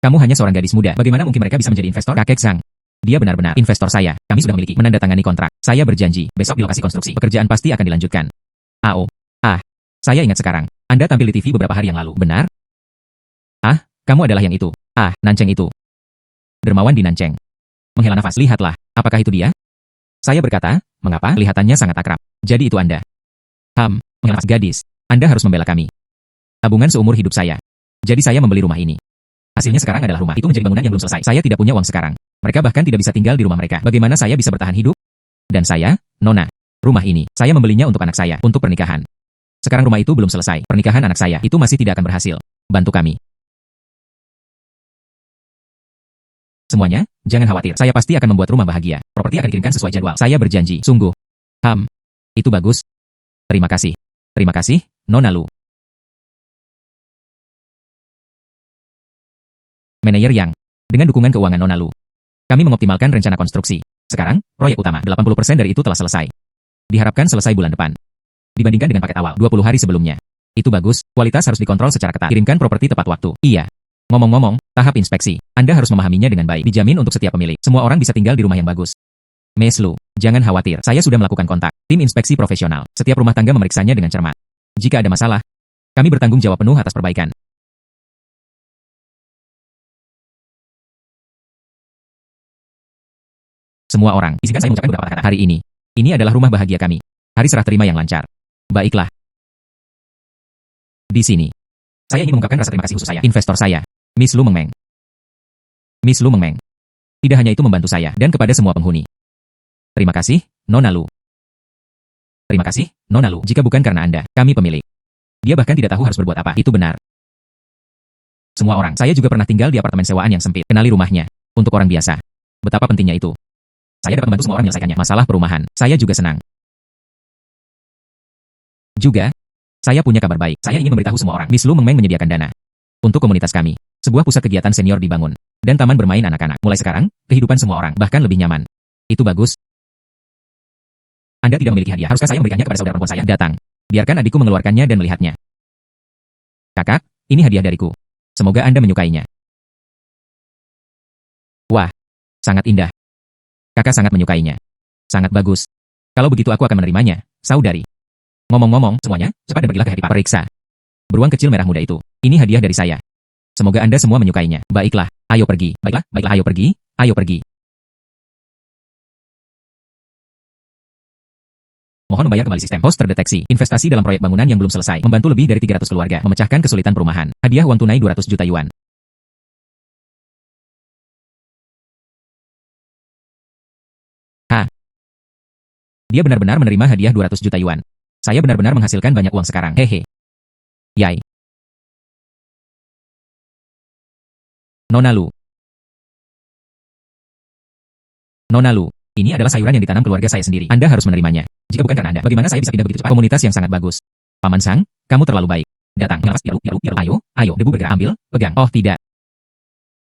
Kamu hanya seorang gadis muda. Bagaimana mungkin mereka bisa menjadi investor? Kakek Sang. Dia benar-benar investor saya. Kami sudah memiliki menandatangani kontrak. Saya berjanji, besok di lokasi konstruksi, pekerjaan pasti akan dilanjutkan. Saya ingat sekarang. Anda tampil di TV beberapa hari yang lalu, benar? Kamu adalah yang itu. Nanceng itu. Dermawan di Nanceng. Menghela nafas, lihatlah. Apakah itu dia? Saya berkata, mengapa? Kelihatannya sangat akrab. Jadi itu Anda. Menghela nafas, gadis. Anda harus membela kami. Tabungan seumur hidup saya. Jadi saya membeli rumah ini. Hasilnya sekarang adalah rumah. Itu menjadi bangunan yang belum selesai. Saya tidak punya uang sekarang. Mereka bahkan tidak bisa tinggal di rumah mereka. Bagaimana saya bisa bertahan hidup? Dan saya, Nona. Rumah ini, saya membelinya untuk anak saya, untuk pernikahan. Sekarang rumah itu belum selesai. Pernikahan anak saya, itu masih tidak akan berhasil. Bantu kami. Semuanya, jangan khawatir. Saya pasti akan membuat rumah bahagia. Properti akan dikirimkan sesuai jadwal. Saya berjanji. Sungguh. Itu bagus. Terima kasih. Terima kasih, Nona Lu. Manajer Yang. Dengan dukungan keuangan Nona Lu, kami mengoptimalkan rencana konstruksi. Sekarang, proyek utama, 80% dari itu telah selesai. Diharapkan selesai bulan depan. Dibandingkan dengan paket awal, 20 hari sebelumnya. Itu bagus, kualitas harus dikontrol secara ketat. Kirimkan properti tepat waktu. Iya. Ngomong-ngomong, tahap inspeksi. Anda harus memahaminya dengan baik. Dijamin untuk setiap pemilik. Semua orang bisa tinggal di rumah yang bagus. Meslu, jangan khawatir. Saya sudah melakukan kontak. Tim inspeksi profesional. Setiap rumah tangga memeriksanya dengan cermat. Jika ada masalah, kami bertanggung jawab penuh atas perbaikan. Semua orang, izinkan saya mengucapkan beberapa kata hari ini. Ini adalah rumah bahagia kami. Hari serah terima yang lancar. Baiklah. Di sini, saya ingin mengungkapkan rasa terima kasih khusus saya, investor saya, Miss Lu Mengmeng. Miss Lu Mengmeng. Tidak hanya itu membantu saya dan kepada semua penghuni. Terima kasih, Nona Lu. Terima kasih, Nona Lu. Jika bukan karena Anda, kami pemilik. Dia bahkan tidak tahu harus berbuat apa. Itu benar. Semua orang, saya juga pernah tinggal di apartemen sewaan yang sempit. Kenali rumahnya. Untuk orang biasa. Betapa pentingnya itu. Saya dapat membantu semua orang menyelesaikannya. Masalah perumahan. Saya juga senang. Juga, saya punya kabar baik. Saya ingin memberitahu semua orang. Miss Lu Mengmeng menyediakan dana untuk komunitas kami. Sebuah pusat kegiatan senior dibangun. dan taman bermain anak-anak. Mulai sekarang, kehidupan semua orang bahkan lebih nyaman. Itu bagus. Anda tidak memiliki hadiah. Haruskah saya memberikannya kepada saudara perempuan saya? Datang. Biarkan adikku mengeluarkannya dan melihatnya. Kakak, ini hadiah dariku. Semoga Anda menyukainya. Wah, sangat indah. Kakak sangat menyukainya. Sangat bagus. Kalau begitu aku akan menerimanya, saudari. Ngomong-ngomong, semuanya, cepat dan pergilah ke Happy Park. Periksa. Beruang kecil merah muda itu. Ini hadiah dari saya. Semoga Anda semua menyukainya. Baiklah, ayo pergi. Baiklah, ayo pergi, ayo pergi. Mohon membayar kembali sistem. Host terdeteksi. Investasi dalam proyek bangunan yang belum selesai. Membantu lebih dari 300 keluarga. Memecahkan kesulitan perumahan. Hadiah uang tunai 200 juta yuan. Dia benar-benar menerima hadiah 200 juta yuan. Saya benar-benar menghasilkan banyak uang sekarang. Hehe. Yai. Nona Lu. Nona Lu. Ini adalah sayuran yang ditanam keluarga saya sendiri. Anda harus menerimanya. Jika bukan karena Anda, bagaimana saya bisa pindah begitu cepat? Komunitas yang sangat bagus. Paman Sang, kamu terlalu baik. Datang. Ayo, debu bergerak, ambil, pegang. Oh tidak.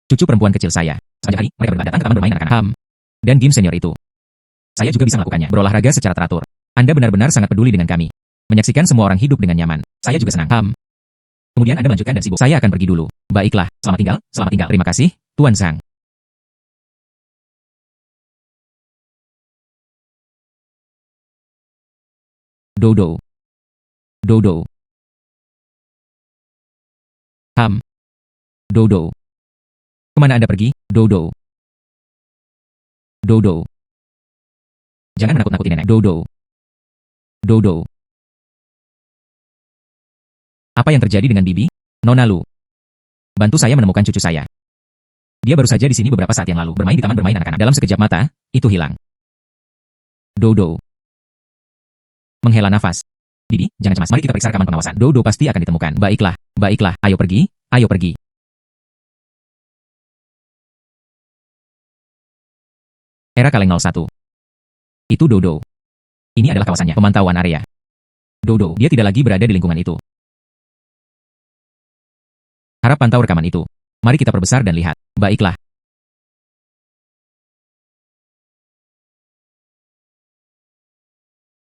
Cucu perempuan kecil saya. Sepanjang hari, mereka berdua datang ke taman bermain anak-anak. Dan Gim senior itu. Saya juga bisa melakukannya. Berolahraga secara teratur. Anda benar-benar sangat peduli dengan kami. Menyaksikan semua orang hidup dengan nyaman. Saya juga senang. Kemudian Anda melanjutkan dan sibuk. Saya akan pergi dulu. Baiklah, selamat tinggal, selamat tinggal. Terima kasih, Tuan Sang. Dodo. Dodo. Dodo. Kemana Anda pergi, Dodo? Dodo. Jangan menakut-nakuti nenek. Dodo. Dodo. Apa yang terjadi dengan Bibi? Nona Lu. Bantu saya menemukan cucu saya. Dia baru saja di sini beberapa saat yang lalu, bermain di taman bermain anak-anak. Dalam sekejap mata, itu hilang. Dodo. Menghela nafas. Bibi, jangan cemas. Mari kita periksa rekaman pengawasan. Dodo pasti akan ditemukan. Baiklah, baiklah. Ayo pergi, ayo pergi. Era kaleng 01. Itu Dodo. Ini adalah kawasannya, pemantauan area. Dodo, dia tidak lagi berada di lingkungan itu. Harap pantau rekaman itu. Mari kita perbesar dan lihat. Baiklah.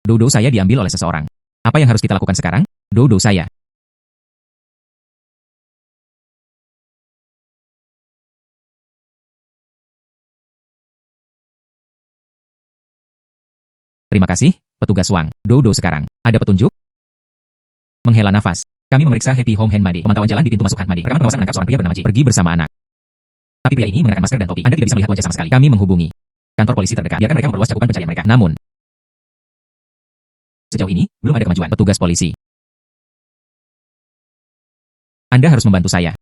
Dodo saya diambil oleh seseorang. Apa yang harus kita lakukan sekarang? Dodo saya. Terima kasih, petugas Wang. Dodo sekarang. Ada petunjuk? Menghela nafas. Kami memeriksa Happy Home Hanmade. Pemantauan jalan di pintu masuk Hanmade. Rekaman pengawasan menangkap seorang pria bernama Ji. Pergi bersama anak. Tapi pria ini mengenakan masker dan topi. Anda tidak bisa melihat wajah sama sekali. Kami menghubungi kantor polisi terdekat. Biarkan mereka memperluas cakupan pencarian mereka. Namun, sejauh ini, belum ada kemajuan. Petugas polisi. Anda harus membantu saya.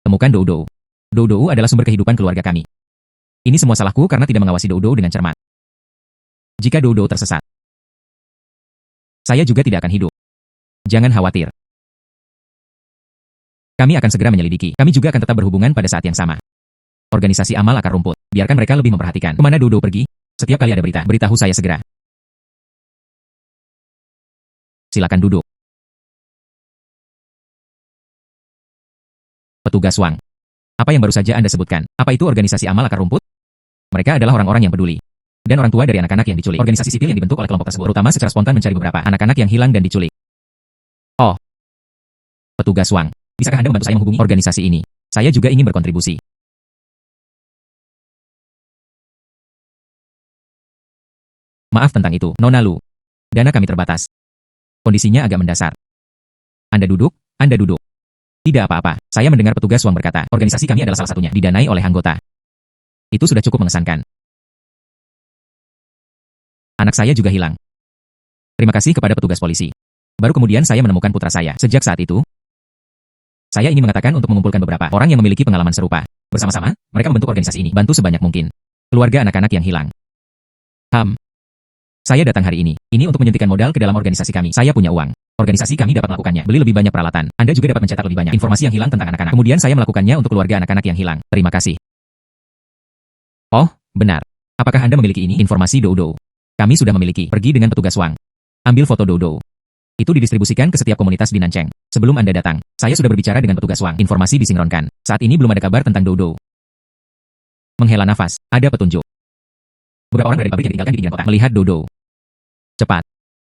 Temukan Dodo. Dodo adalah sumber kehidupan keluarga kami. Ini semua salahku karena tidak mengawasi Dodo dengan cermat. Jika Dodo tersesat, saya juga tidak akan hidup. Jangan khawatir. Kami akan segera menyelidiki. Kami juga akan tetap berhubungan pada saat yang sama. Organisasi amal akar rumput. Biarkan mereka lebih memperhatikan. Kemana Dodo pergi? Setiap kali ada berita, beritahu saya segera. Silakan duduk. Petugas Wang. Apa yang baru saja Anda sebutkan? Apa itu organisasi amal akar rumput? Mereka adalah orang-orang yang peduli. Dan orang tua dari anak-anak yang diculik. Organisasi sipil yang dibentuk oleh kelompok tersebut, terutama secara spontan mencari beberapa anak-anak yang hilang dan diculik. Oh. Petugas Wang. Bisakah Anda membantu saya menghubungi organisasi ini? Saya juga ingin berkontribusi. Maaf tentang itu, Nona Lu. Dana kami terbatas. Kondisinya agak mendasar. Anda duduk, Anda duduk. Tidak apa-apa, saya mendengar petugas Wang berkata, organisasi kami adalah salah satunya, didanai oleh anggota. Itu sudah cukup mengesankan. Anak saya juga hilang. Terima kasih kepada petugas polisi. Baru kemudian saya menemukan putra saya. Sejak saat itu, saya ingin mengatakan untuk mengumpulkan beberapa orang yang memiliki pengalaman serupa. Bersama-sama, mereka membentuk organisasi ini. Bantu sebanyak mungkin. Keluarga anak-anak yang hilang. Saya datang hari ini. Ini untuk menyuntikkan modal ke dalam organisasi kami. Saya punya uang. Organisasi kami dapat melakukannya. Beli lebih banyak peralatan. Anda juga dapat mencetak lebih banyak informasi yang hilang tentang anak-anak. Kemudian saya melakukannya untuk keluarga anak-anak yang hilang. Terima kasih. Oh, benar. Apakah Anda memiliki ini? Informasi Dodo. Kami sudah memiliki. Pergi dengan petugas Wang. Ambil foto Dodo. Itu didistribusikan ke setiap komunitas di Nancheng. Sebelum Anda datang, saya sudah berbicara dengan petugas Wang. Informasi disinkronkan. Saat ini belum ada kabar tentang Dodo. Menghela nafas, ada petunjuk. Beberapa orang dari pabrik yang ditinggalkan di pinggiran kota melihat Dodo. Cepat,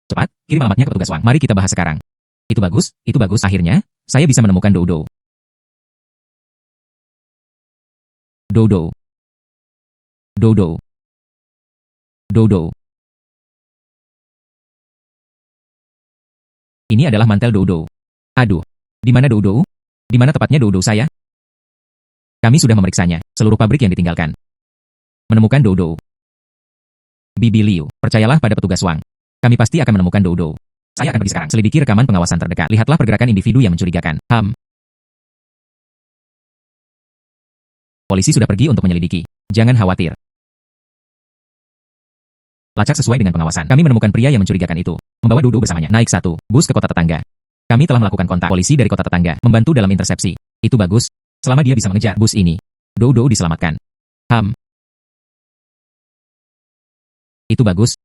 cepat, kirim alamatnya ke petugas uang. Mari kita bahas sekarang. Itu bagus, itu bagus. Akhirnya, saya bisa menemukan Dodo. Dodo. Dodo. Dodo. Ini adalah mantel Dodo. Aduh, di mana Dodo? Di mana tepatnya Dodo saya? Kami sudah memeriksanya, seluruh pabrik yang ditinggalkan. Menemukan Dodo. Bibi Liu, percayalah pada petugas uang. Kami pasti akan menemukan Dodo. Saya akan pergi sekarang. Selidiki rekaman pengawasan terdekat. Lihatlah pergerakan individu yang mencurigakan. Polisi sudah pergi untuk menyelidiki. Jangan khawatir. Lacak sesuai dengan pengawasan. Kami menemukan pria yang mencurigakan itu. Membawa Dodo bersamanya. Naik satu bus ke kota tetangga. Kami telah melakukan kontak polisi dari kota tetangga. Membantu dalam intersepsi. Itu bagus. Selama dia bisa mengejar bus ini, Dodo diselamatkan. Itu bagus.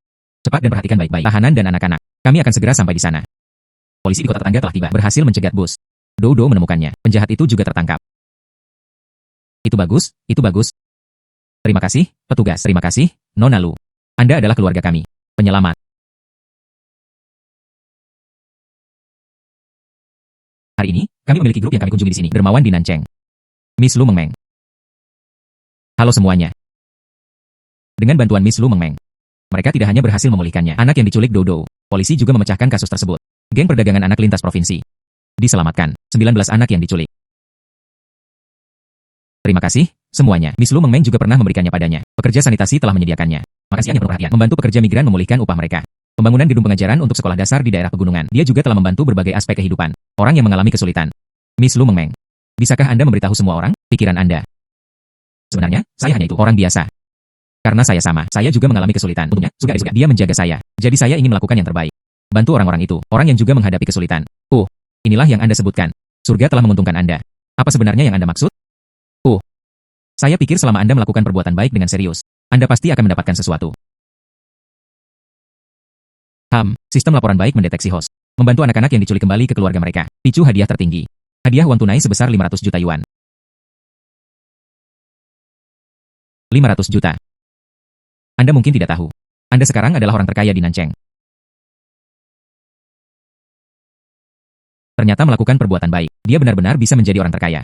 Cepat dan perhatikan baik-baik tahanan dan anak-anak. Kami akan segera sampai di sana. Polisi di kota tetangga telah tiba. Berhasil mencegat bus. Dodo menemukannya. Penjahat itu juga tertangkap. Itu bagus, itu bagus. Terima kasih, petugas. Terima kasih, Nona Lu. Anda adalah keluarga kami. Penyelamat. Hari ini, kami memiliki grup yang kami kunjungi di sini. Dermawan di Nancheng. Miss Lu Mengmeng. Halo semuanya. Dengan bantuan Miss Lu Mengmeng, mereka tidak hanya berhasil memulihkannya, anak yang diculik Dodo, polisi juga memecahkan kasus tersebut. Geng perdagangan anak lintas provinsi. Diselamatkan, 19 anak yang diculik. Terima kasih, semuanya. Miss Lu Mengmeng juga pernah memberikannya padanya. Pekerja sanitasi telah menyediakannya. Makasih yang penuh perhatian. Membantu pekerja migran memulihkan upah mereka. Pembangunan gedung pengajaran untuk sekolah dasar di daerah pegunungan. Dia juga telah membantu berbagai aspek kehidupan orang yang mengalami kesulitan. Miss Lu Mengmeng. Bisakah Anda memberitahu semua orang pikiran Anda? Sebenarnya, saya hanya itu, orang biasa. Karena saya sama, saya juga mengalami kesulitan. Untungnya, surga dia menjaga saya. Jadi saya ingin melakukan yang terbaik. Bantu orang-orang itu, orang yang juga menghadapi kesulitan. Inilah yang Anda sebutkan. Surga telah menguntungkan Anda. Apa sebenarnya yang Anda maksud? Saya pikir selama Anda melakukan perbuatan baik dengan serius, Anda pasti akan mendapatkan sesuatu. Sistem laporan baik mendeteksi host. Membantu anak-anak yang diculik kembali ke keluarga mereka. Picu hadiah tertinggi. Hadiah uang tunai sebesar 500 juta yuan. 500 juta. Anda mungkin tidak tahu. Anda sekarang adalah orang terkaya di Nancheng. Ternyata melakukan perbuatan baik. Dia benar-benar bisa menjadi orang terkaya.